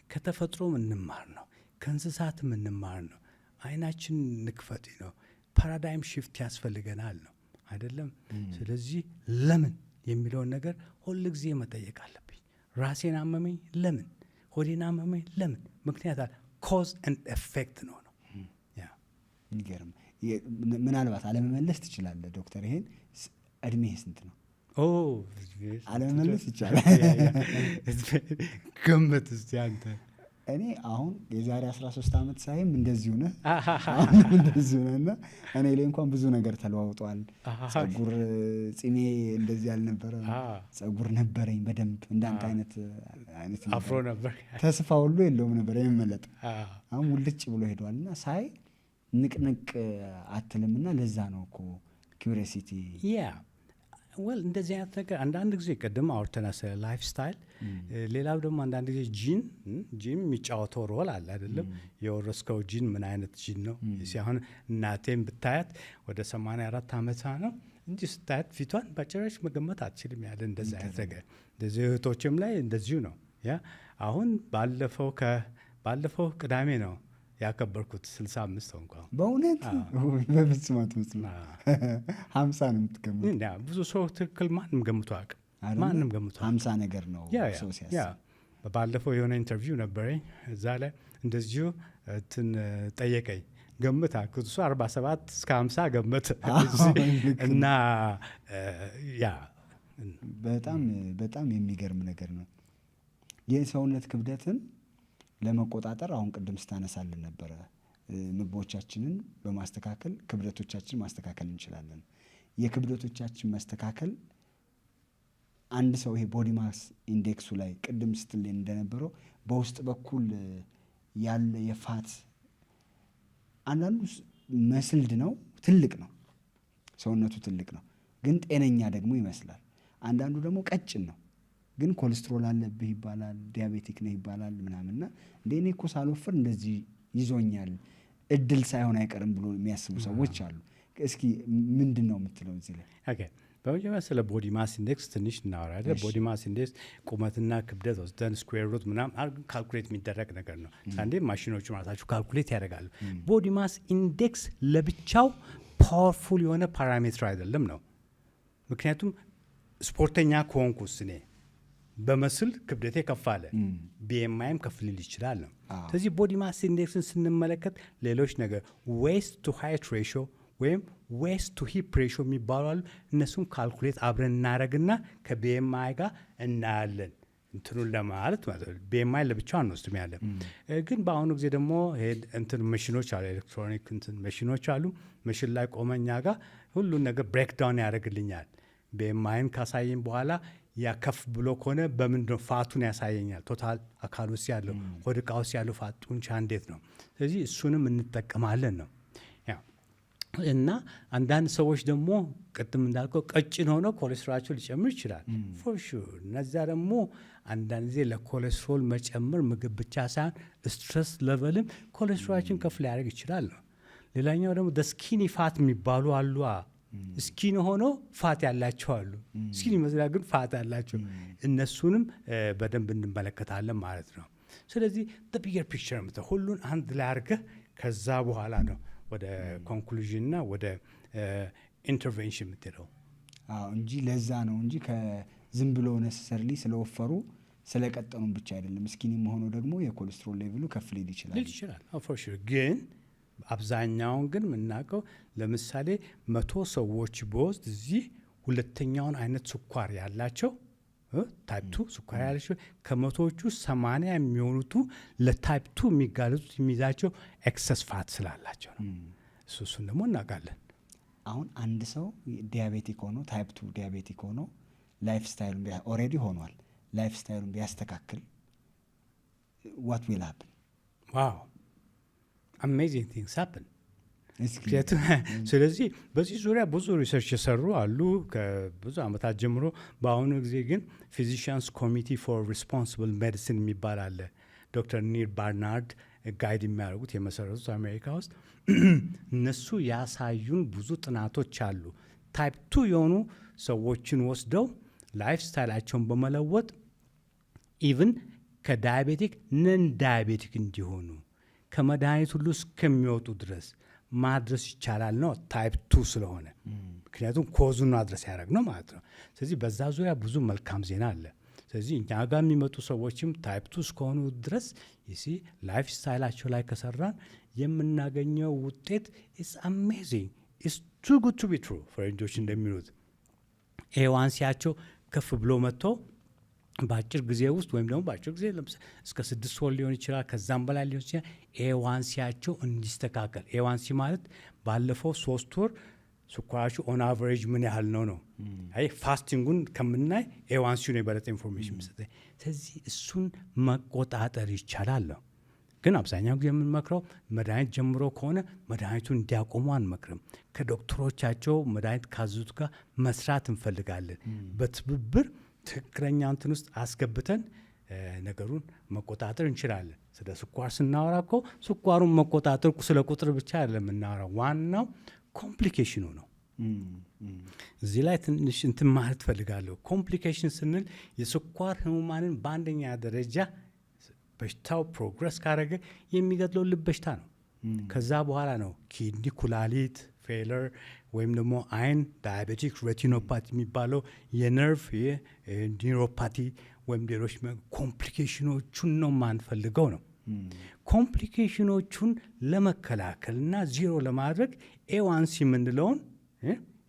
ከተፈጥሮም እንማር ነው፣ ከእንስሳትም እንማር ነው። አይናችን ንክፈት ነው። ፓራዳይም ሽፍት ያስፈልገናል ነው አይደለም? ስለዚህ ለምን የሚለውን ነገር ሁል ጊዜ መጠየቅ አለብኝ። ራሴን አመመኝ ለምን? ሆዴን አመመኝ ለምን? ምክንያት አለ። ኮዝ ኤንድ ኤፌክት ነው። የሚገርም ምናልባት አለመመለስ ትችላለህ ዶክተር። ይሄን እድሜህ ስንት ነው? አለመመለስ ይቻላል። ገምት እስቲ አንተ። እኔ አሁን የዛሬ 13 ዓመት ሳይም እንደዚሁ ነህ፣ አሁን እንደዚሁ ነህ እና እኔ ላይ እንኳን ብዙ ነገር ተለዋውጧል። ጸጉር ጺሜ እንደዚህ አልነበረም። ጸጉር ነበረኝ በደንብ እንዳንተ አይነት አፍሮ ነበር። ተስፋ ሁሉ የለውም ነበር የሚመለጥ። አሁን ውልጭ ብሎ ሄዷል እና ሳይ ንቅንቅ አትልምና ለዛ ነው እኮ ኪዩሪዮሲቲ ወል እንደዚህ አይነት ነገር አንዳንድ ጊዜ ቅድም አውርተናል ስለ ላይፍ ስታይል። ሌላው ደግሞ አንዳንድ ጊዜ ጂን የሚጫወተው ሮል አለ አይደለም። የወረስከው ጂን ምን አይነት ጂን ነው? አሁን እናቴን ብታያት ወደ 84 ዓመቷ ነው እንጂ ስታያት ፊቷን በጭራሽ መገመት አትችልም ያለ እንደዚህ አይነት ነገር። እንደዚህ እህቶችም ላይ እንደዚሁ ነው። ያ አሁን ባለፈው ቅዳሜ ነው ያከበርኩት 65 እንኳ በእውነት በፍጹም አትመስልም። 50 ነው የምትገምተው። ብዙ ሰው ትክክል ማንም ገምቶ አያውቅም። ማንም ገምቶ 50 ነገር ነው ሰው ሲያስብ። ባለፈው የሆነ ኢንተርቪው ነበረኝ። እዛ ላይ እንደዚሁ እንትን ጠየቀኝ ገምት አልኩት። እሱ 47 እስከ 50 ገመት እና በጣም የሚገርም ነገር ነው የሰውነት ክብደትን ለመቆጣጠር። አሁን ቅድም ስታነሳልን ነበረ ምግቦቻችንን በማስተካከል ክብደቶቻችን ማስተካከል እንችላለን። የክብደቶቻችን መስተካከል አንድ ሰው ይሄ ቦዲ ማስ ኢንዴክሱ ላይ ቅድም ስትልን እንደነበረው በውስጥ በኩል ያለ የፋት አንዳንዱ መስልድ ነው፣ ትልቅ ነው፣ ሰውነቱ ትልቅ ነው፣ ግን ጤነኛ ደግሞ ይመስላል። አንዳንዱ ደግሞ ቀጭን ነው ግን ኮሌስትሮል አለብህ ይባላል፣ ዲያቤቲክ ነህ ይባላል ምናምንና እንደ እኔ እኮ ሳልወፍር እንደዚህ ይዞኛል እድል ሳይሆን አይቀርም ብሎ የሚያስቡ ሰዎች አሉ። እስኪ ምንድን ነው የምትለው እዚህ ላይ? ኦኬ በመጀመሪያ ስለ ቦዲ ማስ ኢንዴክስ ትንሽ እናወራለን። ቦዲ ማስ ኢንዴክስ ቁመትና ክብደት ወስደን ስኩዌር ሩት ምናምን ካልኩሌት የሚደረግ ነገር ነው። አንዴ ማሽኖቹ ማለታቸው ካልኩሌት ያደርጋሉ። ቦዲ ማስ ኢንዴክስ ለብቻው ፓወርፉል የሆነ ፓራሜትር አይደለም ነው። ምክንያቱም ስፖርተኛ ከሆንኩስ እኔ በመስል ክብደቴ ከፍ አለ፣ ቢኤምአይም ከፍ ሊል ይችላል ነው። ስለዚህ ቦዲ ማስ ኢንዴክስን ስንመለከት ሌሎች ነገር ዌስት ቱ ሃይት ሬሾ ወይም ዌስት ቱ ሂፕ ሬሾ የሚባሉ አሉ። እነሱም ካልኩሌት አብረን እናደረግና ከቢኤምአይ ጋር እናያለን እንትኑን ለማለት ማለት ነው። ቢኤምአይ ለብቻው አንወስድም ያለ ግን በአሁኑ ጊዜ ደግሞ እንትን መሽኖች አሉ፣ ኤሌክትሮኒክ እንትን መሽኖች አሉ። መሽን ላይ ቆመኛ ጋር ሁሉን ነገር ብሬክዳውን ያደርግልኛል። ቢኤምአይን ካሳየኝ በኋላ ያ ከፍ ብሎ ከሆነ በምንድነው ፋቱን ያሳየኛል። ቶታል አካል ውስጥ ያለው ሆድ ዕቃ ውስጥ ያለው ፋት ጡንቻ እንዴት ነው። ስለዚህ እሱንም እንጠቀማለን ነው። እና አንዳንድ ሰዎች ደግሞ ቅድም እንዳልከው ቀጭን ሆነው ኮሌስትሮላቸው ሊጨምር ይችላል ፎር ሹር። እነዚያ ደግሞ አንዳንድ ጊዜ ለኮሌስትሮል መጨመር ምግብ ብቻ ሳይሆን ስትረስ ሌቨልም ኮሌስትሮላችን ከፍ ሊያደርግ ይችላል ነው። ሌላኛው ደግሞ ስኪኒ ፋት የሚባሉ አሉ። ስኪን ሆኖ ፋት ያላቸው አሉ። ስኪን ይመስላል ግን ፋት ያላቸው እነሱንም በደንብ እንመለከታለን ማለት ነው። ስለዚህ ቢገር ፒክቸር ሁሉን አንድ ላይ አድርገህ ከዛ በኋላ ነው ወደ ኮንክሉዥንና ወደ ኢንተርቬንሽን የምትሄደው እንጂ ለዛ ነው እንጂ ከዝም ብሎ ነሰሰርሊ ስለወፈሩ ስለቀጠኑም ብቻ አይደለም። ስኪኒም ሆኖ ደግሞ የኮሌስትሮል ሌቭሉ ከፍ ሊል ይችላል። ፎር ሹር ግን አብዛኛውን ግን የምናውቀው ለምሳሌ 100 ሰዎች በወስድ እዚህ ሁለተኛውን አይነት ስኳር ያላቸው ታይፕ 2 ስኳር ያላቸው ከመቶዎቹ 80 የሚሆኑቱ ለታይፕ 2 የሚጋለጡት የሚይዛቸው ኤክሰስ ፋት ስላላቸው ነው። እሱን ደግሞ እናውቃለን። አሁን አንድ ሰው ዲያቤቲክ ሆኖ ታይፕ 2 ዲያቤቲክ ሆኖ ላይፍ ስታይሉን ኦልሬዲ ሆኗል፣ ላይፍ ስታይሉን ቢያስተካክል ዋት ዊል ሃፕን? ዋው አሜዚንግ ቲንግስ ሃፕን። ስለዚህ በዚህ ዙሪያ ብዙ ሪሰርች የሰሩ አሉ ከብዙ ዓመታት ጀምሮ። በአሁኑ ጊዜ ግን ፊዚሽያንስ ኮሚቲ ፎር ሪስፖንሲብል ሜዲሲን የሚባል አለ። ዶክተር ኒል ባርናርድ ጋይድ የሚያደርጉት የመሰረቱት አሜሪካ ውስጥ እነሱ ያሳዩን ብዙ ጥናቶች አሉ። ታይፕ 2 የሆኑ ሰዎችን ወስደው ላይፍ ስታይላቸውን በመለወጥ ኢቭን ከዳያቤቲክ ነን ዳያቤቲክ እንዲሆኑ ከመድኃኒት ሁሉ እስከሚወጡ ድረስ ማድረስ ይቻላል ነው። ታይፕ 2 ስለሆነ ምክንያቱም ኮዙን አድረስ ያደረግ ነው ማለት ነው። ስለዚህ በዛ ዙሪያ ብዙ መልካም ዜና አለ። ስለዚህ እኛ ጋር የሚመጡ ሰዎችም ታይፕ 2 እስከሆኑ ድረስ ላይፍ ስታይላቸው ላይ ከሰራን የምናገኘው ውጤት ኢስ አሜዚንግ ኢስ ቱ ጉድ ቱ ቢ ትሩ ፈረንጆች እንደሚሉት ኤዋንሲያቸው ከፍ ብሎ መጥቶ በአጭር ጊዜ ውስጥ ወይም ደግሞ በአጭር ጊዜ እስከ 6 ወር ሊሆን ይችላል፣ ከዛም በላይ ሊሆን ይችላል። ኤዋንሲያቸው እንዲስተካከል ኤዋንሲ ማለት ባለፈው 3 ወር ስኳራችሁ ኦን አቨሬጅ ምን ያህል ነው። አይ ፋስቲንጉን ከምናይ ኤዋንሲውን የበለጠ ኢንፎርሜሽን መስጠት። ስለዚህ እሱን መቆጣጠር ይቻላል ነው። ግን አብዛኛው ጊዜ የምንመክረው መድኃኒት ጀምሮ ከሆነ መድኃኒቱን እንዲያቆሙ አንመክርም። ከዶክተሮቻቸው መድኃኒት ካዘዙት ጋር መስራት እንፈልጋለን። በትብብር ትክክለኛ እንትን ውስጥ አስገብተን ነገሩን መቆጣጠር እንችላለን። ስለ ስኳር ስናወራ እኮ ስኳሩን መቆጣጠር ስለ ቁጥር ብቻ አይደለም የምናወራው፣ ዋናው ኮምፕሊኬሽኑ ነው። እዚህ ላይ ትንሽ እንትን ማለት ፈልጋለሁ። ኮምፕሊኬሽን ስንል የስኳር ህሙማንን በአንደኛ ደረጃ በሽታው ፕሮግረስ ካደረገ የሚገድለው ልብ በሽታ ነው። ከዛ በኋላ ነው ኪድኒ፣ ኩላሊት ፌለር ወይም ደግሞ አይን ዳያቤቲክ ሬቲኖፓቲ የሚባለው የነርቭ ኒውሮፓቲ ወይም ሌሎች ኮምፕሊኬሽኖቹን ነው ማንፈልገው ነው። ኮምፕሊኬሽኖቹን ለመከላከልና ዜሮ ለማድረግ ኤዋንሲ የምንለውን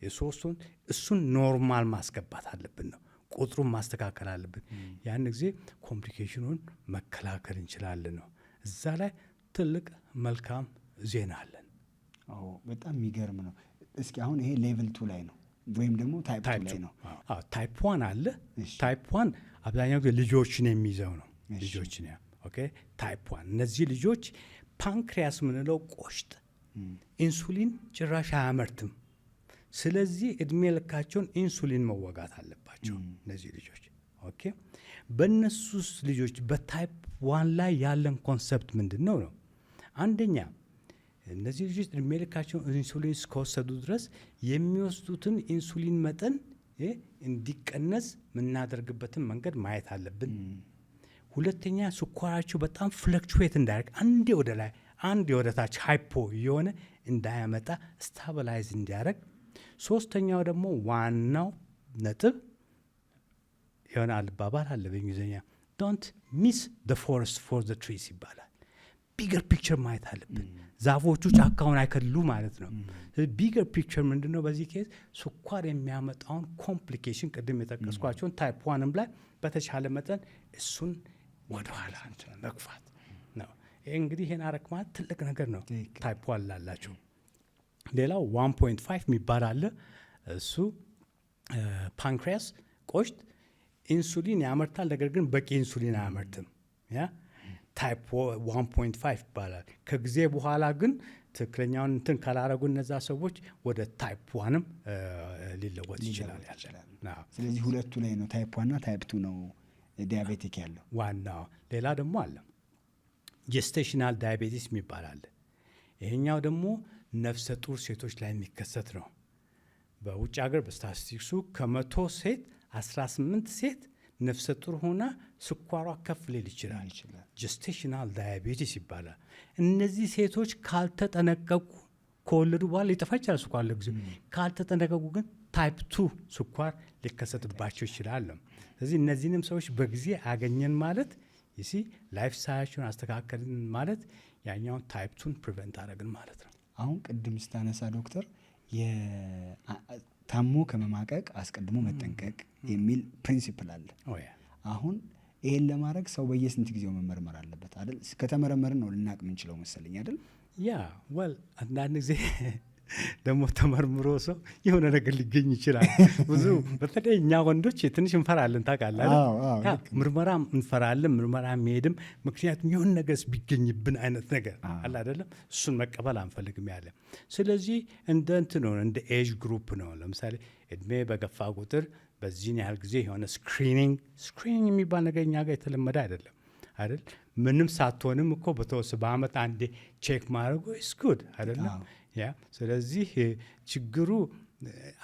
የሶስቱን እሱን ኖርማል ማስገባት አለብን ነው። ቁጥሩን ማስተካከል አለብን። ያን ጊዜ ኮምፕሊኬሽኑን መከላከል እንችላለን ነው። እዛ ላይ ትልቅ መልካም ዜና አለን። በጣም የሚገርም ነው። እስኪ አሁን ይሄ ሌቭል 2 ላይ ነው ወይም ደግሞ ታይፕ 2 ላይ ነው። ታይፕ 1 አለ። ታይፕ 1 አብዛኛው ጊዜ ልጆችን የሚይዘው ነው። ልጆችን ኦኬ። ታይፕ 1 እነዚህ ልጆች ፓንክሪያስ ምንለው ቆሽጥ ኢንሱሊን ጭራሽ አያመርትም። ስለዚህ እድሜ ልካቸውን ኢንሱሊን መወጋት አለባቸው እነዚህ ልጆች። ኦኬ። በእነሱስ ልጆች በታይፕ 1 ላይ ያለን ኮንሰፕት ምንድን ነው? አንደኛ እነዚህ ልጆች እድሜ ልካቸውን ኢንሱሊን እስከወሰዱ ድረስ የሚወስዱትን ኢንሱሊን መጠን እንዲቀነስ የምናደርግበትን መንገድ ማየት አለብን። ሁለተኛ ስኳራቸው በጣም ፍለክቹዌት እንዳያደርግ፣ አንዴ ወደ ላይ አንዴ ወደ ታች ሃይፖ የሆነ እንዳያመጣ ስታብላይዝ እንዲያደርግ። ሶስተኛው ደግሞ ዋናው ነጥብ የሆነ አባባል አለ በእንግሊዝኛ ዶንት ሚስ ዘ ፎረስት ፎር ዘ ትሪስ ይባላል። ቢገር ፒክቸር ማየት አለብን። ዛፎቹ ጫካውን አይከልሉ ማለት ነው። ቢገር ፒክቸር ምንድን ነው? በዚህ ኬዝ ስኳር የሚያመጣውን ኮምፕሊኬሽን ቅድም የጠቀስኳቸውን ታይፕ 1ም ላይ በተቻለ መጠን እሱን ወደኋላ መግፋት ነው። ይህ እንግዲህ ይህን አረክ ማለት ትልቅ ነገር ነው ታይፕ 1 ላላቸው። ሌላው 1.5 የሚባል አለ። እሱ ፓንክሪያስ ቆሽት ኢንሱሊን ያመርታል፣ ነገር ግን በቂ ኢንሱሊን አያመርትም። ታይፕ 1.5 ይባላል። ከጊዜ በኋላ ግን ትክክለኛውን እንትን ካላረጉ እነዛ ሰዎች ወደ ታይፕ 1ም ሊለወጥ ይችላል። ስለዚህ ሁለቱ ላይ ነው ታይፕ 1 እና ታይፕ 2 ነው ዲያቤቲክ ያለው ዋናው። ሌላ ደግሞ አለ ጀስቴሽናል ዳያቤቲስ የሚባል አለ። ይሄኛው ደግሞ ነፍሰ ጡር ሴቶች ላይ የሚከሰት ነው። በውጭ ሀገር በስታቲስቲክሱ ከ100 ሴት 18 ሴት ነፍሰ ጡር ሆና ስኳሯ ከፍ ሊል ይችላል። ጀስቴሽናል ዳያቤቲስ ይባላል። እነዚህ ሴቶች ካልተጠነቀቁ ከወለዱ በኋላ ሊጠፋ ይችላል ስኳር ለጊዜ። ካልተጠነቀቁ ግን ታይፕ 2 ስኳር ሊከሰትባቸው ይችላል። ስለዚህ እነዚህንም ሰዎች በጊዜ አገኘን ማለት ይሲ ላይፍ ስታይላቸውን አስተካከልን ማለት ያኛውን ታይፕ 2ን ፕሪቨንት አደረግን ማለት ነው። አሁን ቅድም ስታነሳ ዶክተር ታሞ ከመማቀቅ አስቀድሞ መጠንቀቅ የሚል ፕሪንሲፕል አለ። አሁን ይሄን ለማድረግ ሰው በየስንት ጊዜው መመርመር አለበት አይደል? ከተመረመርን ነው ልናቅ የምንችለው መሰለኝ አይደል? አንዳንድ ጊዜ ደግሞ ተመርምሮ ሰው የሆነ ነገር ሊገኝ ይችላል። ብዙ በተለይ እኛ ወንዶች ትንሽ እንፈራለን ታውቃለህ። ምርመራ እንፈራለን፣ ምርመራ የሚሄድም ምክንያቱም የሆነ ነገር ቢገኝብን አይነት ነገር አለ አይደለም፣ እሱን መቀበል አንፈልግም ያለ። ስለዚህ እንደ እንትን ነው፣ እንደ ኤጅ ግሩፕ ነው። ለምሳሌ እድሜ በገፋ ቁጥር በዚህን ያህል ጊዜ የሆነ ስክሪኒንግ የሚባል ነገር እኛ ጋር የተለመደ አይደለም አይደል? ምንም ሳትሆንም እኮ በአመት አንዴ ቼክ ማድረጉ ኢስ ጉድ አይደለም? ስለዚህ ችግሩ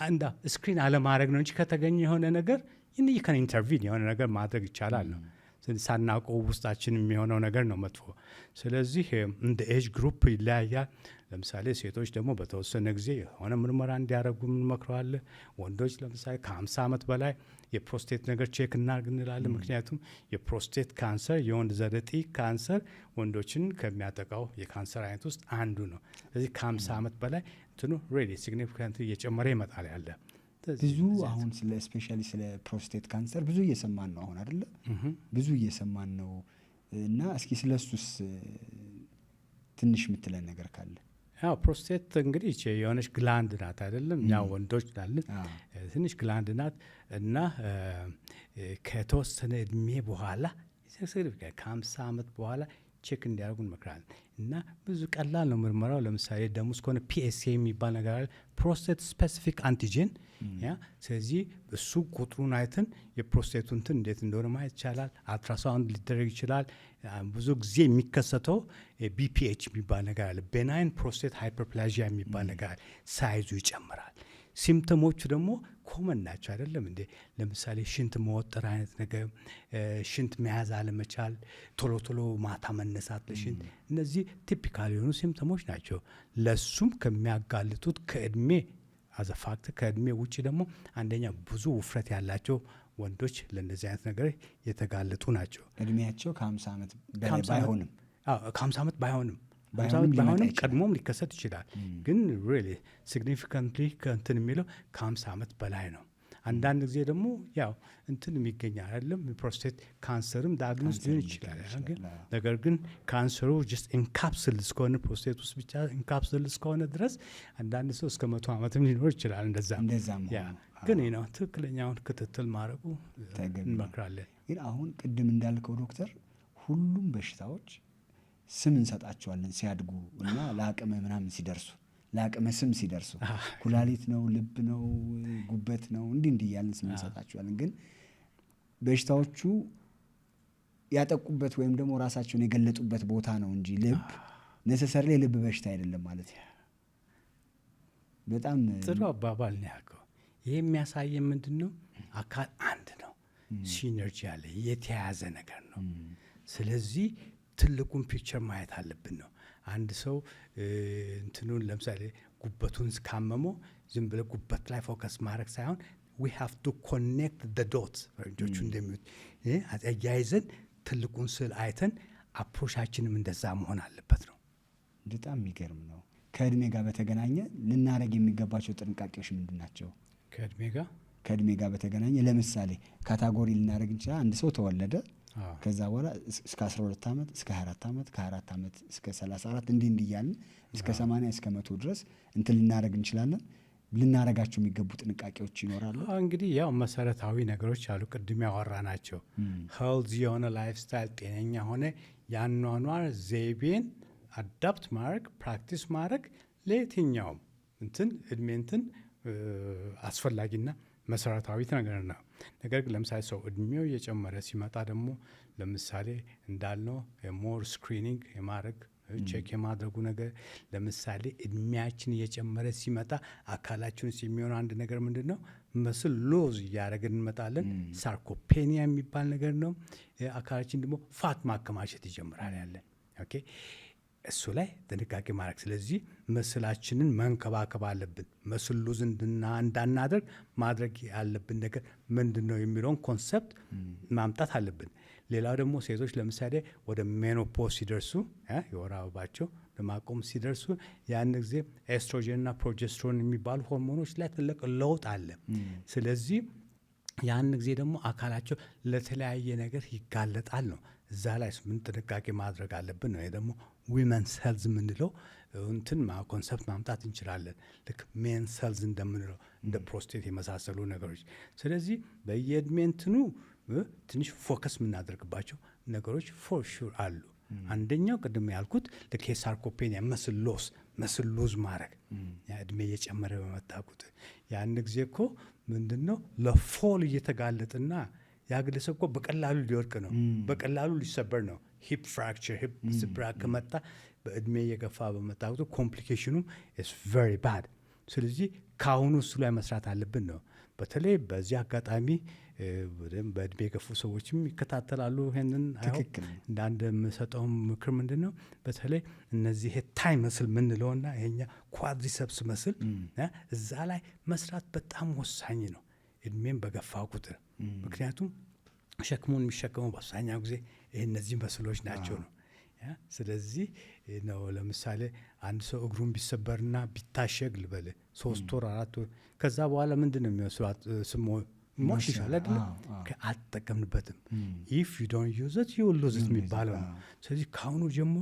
አንዳ ስክሪን አለማድረግ ነው እንጂ ከተገኘ የሆነ ነገር ይከን ኢንተርቪን የሆነ ነገር ማድረግ ይቻላል ነው። ሳናውቀው ውስጣችን የሚሆነው ነገር ነው መጥፎ። ስለዚህ እንደ ኤጅ ግሩፕ ይለያያል። ለምሳሌ ሴቶች ደግሞ በተወሰነ ጊዜ የሆነ ምርመራ እንዲያደርጉ እንመክረዋለን። ወንዶች ለምሳሌ ከ50 ዓመት በላይ የፕሮስቴት ነገር ቼክ እናድርግ እንላለን። ምክንያቱም የፕሮስቴት ካንሰር የወንድ ዘረጢ ካንሰር ወንዶችን ከሚያጠቃው የካንሰር አይነት ውስጥ አንዱ ነው። ስለዚህ ከ50 ዓመት በላይ እንትኑ ሬዲ ሲግኒፊካንት እየጨመረ ይመጣል ያለ ብዙ አሁን ስለ ስፔሻሊ ስለ ፕሮስቴት ካንሰር ብዙ እየሰማን ነው አሁን አይደለ? ብዙ እየሰማን ነው። እና እስኪ ስለሱስ ትንሽ የምትለን ነገር ካለ? ያው ፕሮስቴት እንግዲህ የሆነች ግላንድ ናት አይደለም? እኛ ወንዶች ላለን ትንሽ ግላንድ ናት እና ከተወሰነ እድሜ በኋላ ከ50 ዓመት በኋላ ቼክ እንዲያደርጉ እንመክራለን። እና ብዙ ቀላል ነው ምርመራው። ለምሳሌ ደም ውስጥ ከሆነ ፒኤስኤ የሚባል ነገር አለ፣ ፕሮስቴት ስፔሲፊክ አንቲጂን። ስለዚህ እሱ ቁጥሩን አይተን የፕሮስቴቱ እንትን እንዴት እንደሆነ ማየት ይቻላል። አልትራሳውንድ ሊደረግ ይችላል። ብዙ ጊዜ የሚከሰተው ቢፒኤች የሚባል ነገር አለ፣ ቤናይን ፕሮስቴት ሃይፐርፕላዥያ የሚባል ነገር አለ። ሳይዙ ይጨምራል። ሲምፕተሞቹ ደግሞ ኮመን ናቸው አይደለም እንዴ? ለምሳሌ ሽንት መወጠር አይነት ነገር፣ ሽንት መያዝ አለመቻል፣ ቶሎ ቶሎ ማታ መነሳት ለሽንት፣ እነዚህ ቲፒካል የሆኑ ሲምፕተሞች ናቸው። ለሱም ከሚያጋልጡት ከእድሜ አዘፋክት ከእድሜ ውጭ ደግሞ አንደኛ ብዙ ውፍረት ያላቸው ወንዶች ለእነዚህ አይነት ነገር የተጋለጡ ናቸው። እድሜያቸው ከ50 ዓመት በላይ ባይሆንም ከ50 ዓመት ባይሆንም ቀድሞም ሊከሰት ይችላል። ግን ሪሊ ሲግኒፊካንትሊ ከእንትን የሚለው ከ50 ዓመት በላይ ነው። አንዳንድ ጊዜ ደግሞ ያው እንትን የሚገኝ አይደለም ፕሮስቴት ካንሰርም ዳግኖስ ሊሆን ይችላል። ነገር ግን ካንሰሩ ጀስት ኢንካፕስል እስከሆነ ፕሮስቴት ውስጥ ብቻ ኢንካፕስል እስከሆነ ድረስ አንዳንድ ሰው እስከ 100 ዓመትም ሊኖር ይችላል። እንደዛም ግን ነው ትክክለኛውን ክትትል ማድረጉ እንመክራለን። ግን አሁን ቅድም እንዳልከው ዶክተር ሁሉም በሽታዎች ስም እንሰጣቸዋለን ሲያድጉ እና ለአቅመ ምናምን ሲደርሱ ለአቅመ ስም ሲደርሱ ኩላሊት ነው፣ ልብ ነው፣ ጉበት ነው እንዲህ እያልን ስም እንሰጣቸዋለን። ግን በሽታዎቹ ያጠቁበት ወይም ደግሞ ራሳቸውን የገለጡበት ቦታ ነው እንጂ ልብ ነሰሰርሊ የልብ በሽታ አይደለም ማለት ነው። በጣም ጥሩ አባባል ነው ያልከው። ይህ የሚያሳየን ምንድን ነው? አካል አንድ ነው፣ ሲነርጂ ያለ የተያያዘ ነገር ነው። ስለዚህ ትልቁን ፒክቸር ማየት አለብን ነው። አንድ ሰው እንትኑን ለምሳሌ ጉበቱን ካመመው ዝም ብለ ጉበት ላይ ፎከስ ማድረግ ሳይሆን we have to connect the dots ፈረንጆቹ እንደሚሉት አያይዘን ትልቁን ስዕል አይተን አፕሮቻችንም እንደዛ መሆን አለበት ነው። በጣም የሚገርም ነው። ከእድሜ ጋር በተገናኘ ልናደርግ የሚገባቸው ጥንቃቄዎች ምንድን ናቸው? ከእድሜ ጋር በተገናኘ ለምሳሌ ካታጎሪ ልናደርግ እንችላለን። አንድ ሰው ተወለደ፣ ከዛ በኋላ እስከ 12 ዓመት እስከ 24 ዓመት ከ24 ዓመት እስከ 34 እንዲህ እያልን እስከ 80 እስከ 100 ድረስ እንትን ልናደርግ እንችላለን። ልናደርጋቸው የሚገቡ ጥንቃቄዎች ይኖራሉ። እንግዲህ ያው መሰረታዊ ነገሮች አሉ፣ ቅድም ያወራ ናቸው። ሄልዚ የሆነ ላይፍ ስታይል፣ ጤነኛ ሆነ የአኗኗር ዘይቤን አዳፕት ማድረግ ፕራክቲስ ማድረግ ለየትኛውም እንትን እድሜ እንትን አስፈላጊና መሰረታዊ ነገር ነው። ነገር ግን ለምሳሌ ሰው እድሜው እየጨመረ ሲመጣ ደግሞ ለምሳሌ እንዳልነው የሞር ስክሪኒንግ የማድረግ ቼክ የማድረጉ ነገር፣ ለምሳሌ እድሜያችን እየጨመረ ሲመጣ አካላችን ውስጥ የሚሆን አንድ ነገር ምንድን ነው? መስል ሎዝ እያደረግን እንመጣለን። ሳርኮፔኒያ የሚባል ነገር ነው። አካላችን ደግሞ ፋት ማከማቸት ይጀምራል ያለን። ኦኬ እሱ ላይ ጥንቃቄ ማድረግ። ስለዚህ መስላችንን መንከባከብ አለብን። መስል ሉዝ እንዳናደርግ ማድረግ ያለብን ነገር ምንድን ነው የሚለውን ኮንሰፕት ማምጣት አለብን። ሌላው ደግሞ ሴቶች ለምሳሌ ወደ ሜኖፖዝ ሲደርሱ የወር አበባቸው ለማቆም ሲደርሱ ያን ጊዜ ኤስትሮጀንና ፕሮጀስትሮን የሚባሉ ሆርሞኖች ላይ ትልቅ ለውጥ አለ። ስለዚህ ያን ጊዜ ደግሞ አካላቸው ለተለያየ ነገር ይጋለጣል ነው። እዛ ላይ ምን ጥንቃቄ ማድረግ አለብን ነው። ደግሞ ዊመንስ ሄልዝ የምንለው እንትን ኮንሰፕት ማምጣት እንችላለን። ልክ ሜንስ ሄልዝ እንደምንለው እንደ ፕሮስቴት የመሳሰሉ ነገሮች። ስለዚህ በየእድሜ እንትኑ ትንሽ ፎከስ የምናደርግባቸው ነገሮች ፎር ሹር አሉ። አንደኛው ቅድም ያልኩት ልክ የሳርኮፔኒያ መስል ሎዝ ማድረግ እድሜ እየጨመረ በመጣ ቁጥር ያን ጊዜ እኮ ምንድን ነው ለፎል እየተጋለጥና ያ ግለሰብ እኮ በቀላሉ ሊወድቅ ነው፣ በቀላሉ ሊሰበር ነው። ሂፕ ፍራክቸር ሂፕ ስብራት ከመጣ በእድሜ እየገፋ በመጣ ቁጥር ኮምፕሊኬሽኑም ኢስ ቨሪ ባድ። ስለዚህ ከአሁኑ እሱ ላይ መስራት አለብን ነው። በተለይ በዚህ አጋጣሚ በእድሜ የገፉ ሰዎችም ይከታተላሉ ይሄንን። እንደ አንድ የምሰጠው ምክር ምንድን ነው፣ በተለይ እነዚህ ታይ መስል ምንለውና ይሄኛ ኳድሪሰፕስ መስል እዛ ላይ መስራት በጣም ወሳኝ ነው እድሜም በገፋ ቁጥር። ምክንያቱም ሸክሙን የሚሸከመው በአብዛኛው ጊዜ እነዚህ መስሎች ናቸው ነው። ስለዚህ ነው ለምሳሌ አንድ ሰው እግሩን ቢሰበርና ቢታሸግ ልበል 3 ወር 4 ወር ከዛ በኋላ ምንድን ነው የሚወስዷት ሞት ይሻል አይደለም አልተጠቀምንበትም። ኢፍ ዩ ዶንት ዩዝ ኢት ዩ ዊል ሉዝ ኢት የሚባለው ነው። ስለዚህ ከአሁኑ ጀምሮ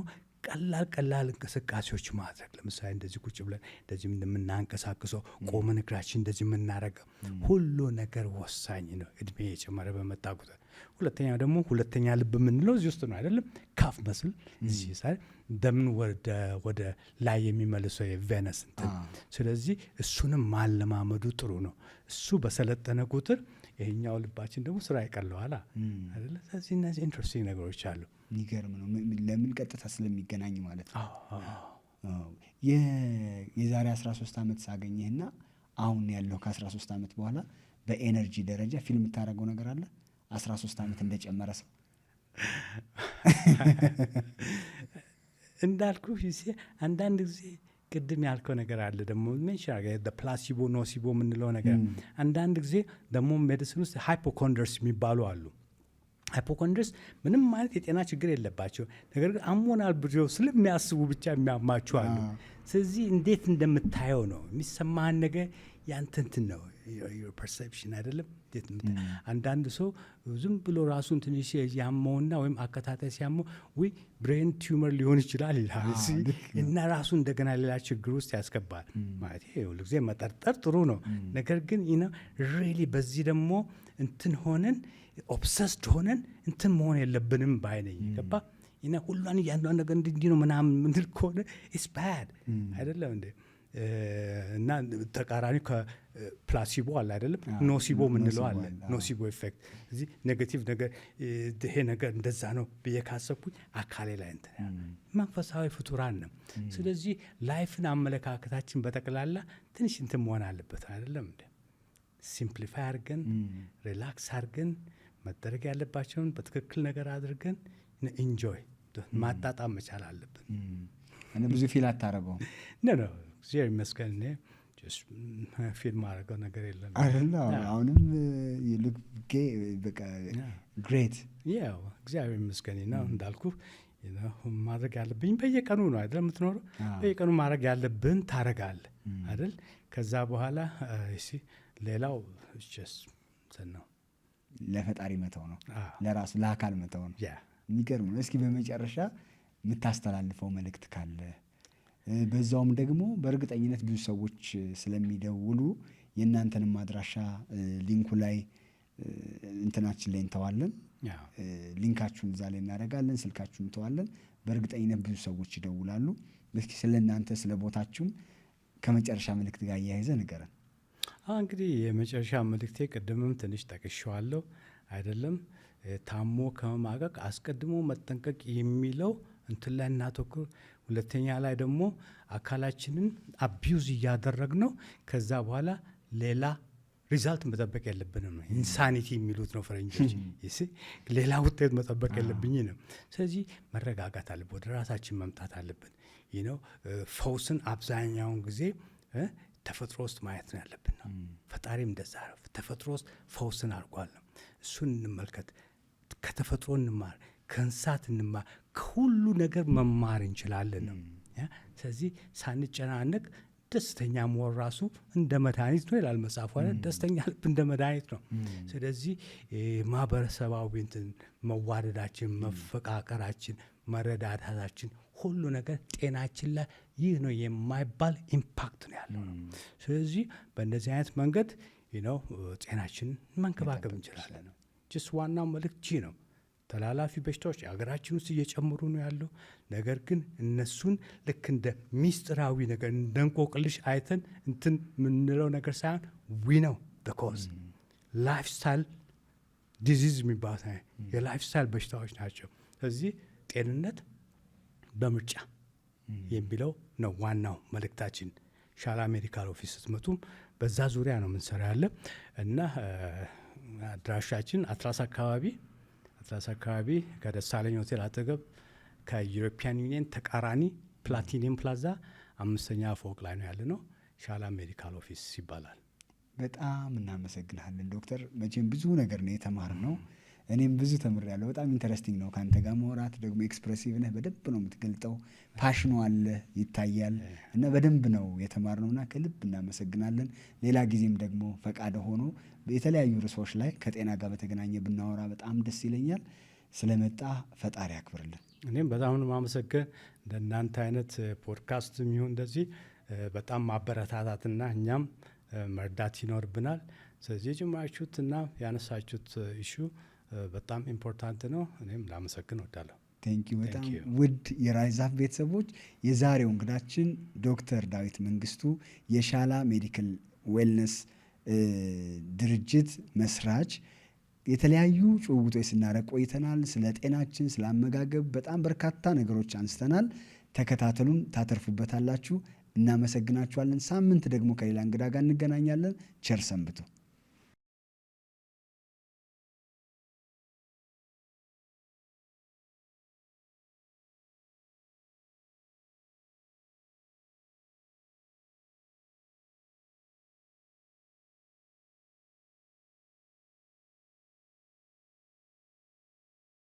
ቀላል እንቅስቃሴዎች ማድረግ ለምሳሌ እንደዚህ ቁጭ ብለን እንደዚህ የምናንቀሳቅሰው ቆመን እግራችን እንደዚህ የምናደርገው ሁሉ ነገር ወሳኝ ነው እድሜ የጨመረ በመጣ ቁጥር። ሁለተኛ ደግሞ ሁለተኛ ልብ የምንለው እዚህ ውስጥ ነው አይደለም ካፍ መስል እዚህ ሳይ ደምን ወደ ላይ የሚመልሰው የቬነስ እንትን። ስለዚህ እሱንም ማለማመዱ ጥሩ ነው። እሱ በሰለጠነ ቁጥር ይሄኛው ልባችን ደግሞ ስራ ይቀለዋል አይደለ? ስለዚህ እነዚህ ኢንትረስቲንግ ነገሮች አሉ። የሚገርም ነው። ለምን ቀጥታ ስለሚገናኝ ማለት ነው። የዛሬ 13 ዓመት ሳገኘህና አሁን ያለው ከ13 ዓመት በኋላ በኤነርጂ ደረጃ ፊልም የምታደርገው ነገር አለ? 13 ዓመት እንደጨመረ ሰው እንዳልኩ አንዳንድ ጊዜ ቅድም ያልከው ነገር አለ ደግሞ ፕላሲቦ ኖሲቦ የምንለው ነገር አንዳንድ ጊዜ ደግሞ ሜዲሲን ውስጥ ሃይፖኮንድረስ የሚባሉ አሉ። ሃይፖኮንድረስ ምንም ማለት የጤና ችግር የለባቸው፣ ነገር ግን አሞናል ብለው ስለሚያስቡ ብቻ የሚያማቸው አሉ። ስለዚህ እንዴት እንደምታየው ነው የሚሰማህን ነገር ያንተ እንትን ነው your perception አይደለም። አንዳንድ ሰው ዝም ብሎ ራሱን ትንሽ ያመውና ወይም አከታታይ ሲያመው ወይ ብሬን ቲዩመር ሊሆን ይችላል ይላል እና ራሱ እንደገና ሌላ ችግር ውስጥ ያስገባል። ማለት ሁሉ ጊዜ መጠርጠር ጥሩ ነው፣ ነገር ግን ሪሊ በዚህ ደግሞ እንትን ሆነን ኦብሰስድ ሆነን እንትን መሆን የለብንም ባይነኝ ገባ እና ሁሉን እያንዳንዱ ነገር እንዲህ ነው ምናምን ምንድል ከሆነ ኢትስ ባድ አይደለም እንዴ? እና ተቃራኒ ከፕላሲቦ አለ አይደለም ኖሲቦ ምንለው አለ ኖሲቦ ኢፌክት። እዚህ ኔጌቲቭ ነገር ይሄ ነገር እንደዛ ነው ብዬ ካሰብኩኝ አካሌ ላይ እንትን መንፈሳዊ ፍጡራን ነው። ስለዚህ ላይፍን አመለካከታችን በጠቅላላ ትንሽ እንትን መሆን አለበት አይደለም እንዴ? ሲምፕሊፋይ አድርገን ሪላክስ አድርገን መደረግ ያለባቸውን በትክክል ነገር አድርገን ኢንጆይ ማጣጣም መቻል አለብን። እኔ ብዙ ፊል አታረገውም ነው እግዚአብሔር ይመስገን እኔ ፊልም አደረገው ነገር የለም አይደለ? አሁንም በቃ ግሬት ያው እግዚአብሔር ይመስገን ነው እንዳልኩ ማድረግ ያለብኝ በየቀኑ ነው አይደል የምትኖረው። በየቀኑ ማድረግ ያለብን ታረጋለህ አይደል? ከዛ በኋላ ሌላው ነው ለፈጣሪ መተው ነው፣ ለራሱ ለአካል መተው ነው። የሚገርም ነው። እስኪ በመጨረሻ የምታስተላልፈው መልእክት ካለ በዛውም ደግሞ በእርግጠኝነት ብዙ ሰዎች ስለሚደውሉ የእናንተንም አድራሻ ሊንኩ ላይ እንትናችን ላይ እንተዋለን። ሊንካችሁን እዛ ላይ እናደርጋለን፣ ስልካችሁን እንተዋለን። በእርግጠኝነት ብዙ ሰዎች ይደውላሉ። እስኪ ስለ እናንተ ስለ ቦታችሁም ከመጨረሻ መልእክት ጋር እያይዘ ንገረን። እንግዲህ የመጨረሻ መልእክቴ ቅድምም ትንሽ ጠቅሼዋለሁ አይደለም? ታሞ ከመማቀቅ አስቀድሞ መጠንቀቅ የሚለው እንትን ላይ እናተኩር። ሁለተኛ ላይ ደግሞ አካላችንን አቢዩዝ እያደረግ ነው ከዛ በኋላ ሌላ ሪዛልት መጠበቅ የለብንም ነው። ኢንሳኒቲ የሚሉት ነው ፈረንጆች። ሌላ ውጤት መጠበቅ የለብኝ ነው። ስለዚህ መረጋጋት አለብን፣ ወደ ራሳችን መምጣት አለብን። ፈውስን አብዛኛውን ጊዜ ተፈጥሮ ውስጥ ማየት ነው ያለብን ነው። ፈጣሪም እንደዛ ነው፣ ተፈጥሮ ውስጥ ፈውስን አድርጓል ነው። እሱን እንመልከት፣ ከተፈጥሮ እንማር፣ ከእንስሳት እንማር፣ ከሁሉ ነገር መማር እንችላለን ነው። ስለዚህ ሳንጨናነቅ ደስተኛ መሆን ራሱ እንደ መድኃኒት ነው ይላል መጽሐፉ። ደስተኛ ልብ እንደ መድኃኒት ነው። ስለዚህ ማህበረሰባዊ እንትን መዋደዳችን፣ መፈቃቀራችን፣ መረዳዳታችን ሁሉ ነገር ጤናችን ላይ ይህ ነው የማይባል ኢምፓክት ነው ያለው ነው። ስለዚህ በእንደዚህ አይነት መንገድ ጤናችንን መንከባከብ እንችላለን ነው። ጅስ ዋናው መልእክት ነው። ተላላፊ በሽታዎች ሀገራችን ውስጥ እየጨመሩ ነው ያለው። ነገር ግን እነሱን ልክ እንደ ሚስጥራዊ ነገር እንደ እንቆቅልሽ አይተን እንትን የምንለው ነገር ሳይሆን ዊ ነው ኮዝ ላይፍ ስታይል ዲዚዝ የሚባሉት የላይፍ ስታይል በሽታዎች ናቸው። ስለዚህ ጤንነት በምርጫ የሚለው ነው ዋናው መልእክታችን። ሻላ ሜዲካል ኦፊስ ስትመጡም በዛ ዙሪያ ነው የምንሰራ ያለ እና አድራሻችን አትላስ አካባቢ ከደሳለኝ ሆቴል አጠገብ ከዩሮፒያን ዩኒየን ተቃራኒ ፕላቲኒየም ፕላዛ 5ኛ ፎቅ ላይ ነው ያለ ነው። ሻላ ሜዲካል ኦፊስ ይባላል። በጣም እናመሰግናለን ዶክተር። መቼም ብዙ ነገር ነው የተማርነው። እኔም ብዙ ተምሬያለሁ። በጣም ኢንተረስቲንግ ነው ከአንተ ጋር ማውራት። ደግሞ ኤክስፕሬሲቭ ነህ፣ በደንብ ነው የምትገልጠው፣ ፓሽኑ አለ ይታያል። እና በደንብ ነው የተማርነውና ከልብ እናመሰግናለን። ሌላ ጊዜም ደግሞ ፈቃደ ሆኖ የተለያዩ ርዕሶች ላይ ከጤና ጋር በተገናኘ ብናወራ በጣም ደስ ይለኛል። ስለመጣ ፈጣሪ ያክብርልን። እኔም በጣም ነው የማመሰግን። እንደናንተ አይነት ፖድካስት የሚሆን እንደዚህ በጣም ማበረታታትና እኛም መርዳት ይኖርብናል። ስለዚህ የጀመራችሁትና ያነሳችሁት ኢሹ በጣም ኢምፖርታንት ነው። እኔም ላመሰግን እወዳለሁ። ቴንኪዩ በጣም ውድ የራይዝ አፕ ቤተሰቦች፣ የዛሬው እንግዳችን ዶክተር ዳዊት መንግስቱ የሻላ ሜዲካል ዌልነስ ድርጅት መስራች። የተለያዩ ጭውውቶች ስናደርግ ቆይተናል። ስለ ጤናችን፣ ስለ አመጋገብ በጣም በርካታ ነገሮች አንስተናል። ተከታተሉን፣ ታተርፉበታላችሁ። እናመሰግናችኋለን። ሳምንት ደግሞ ከሌላ እንግዳ ጋር እንገናኛለን። ቸር ሰንብቱ።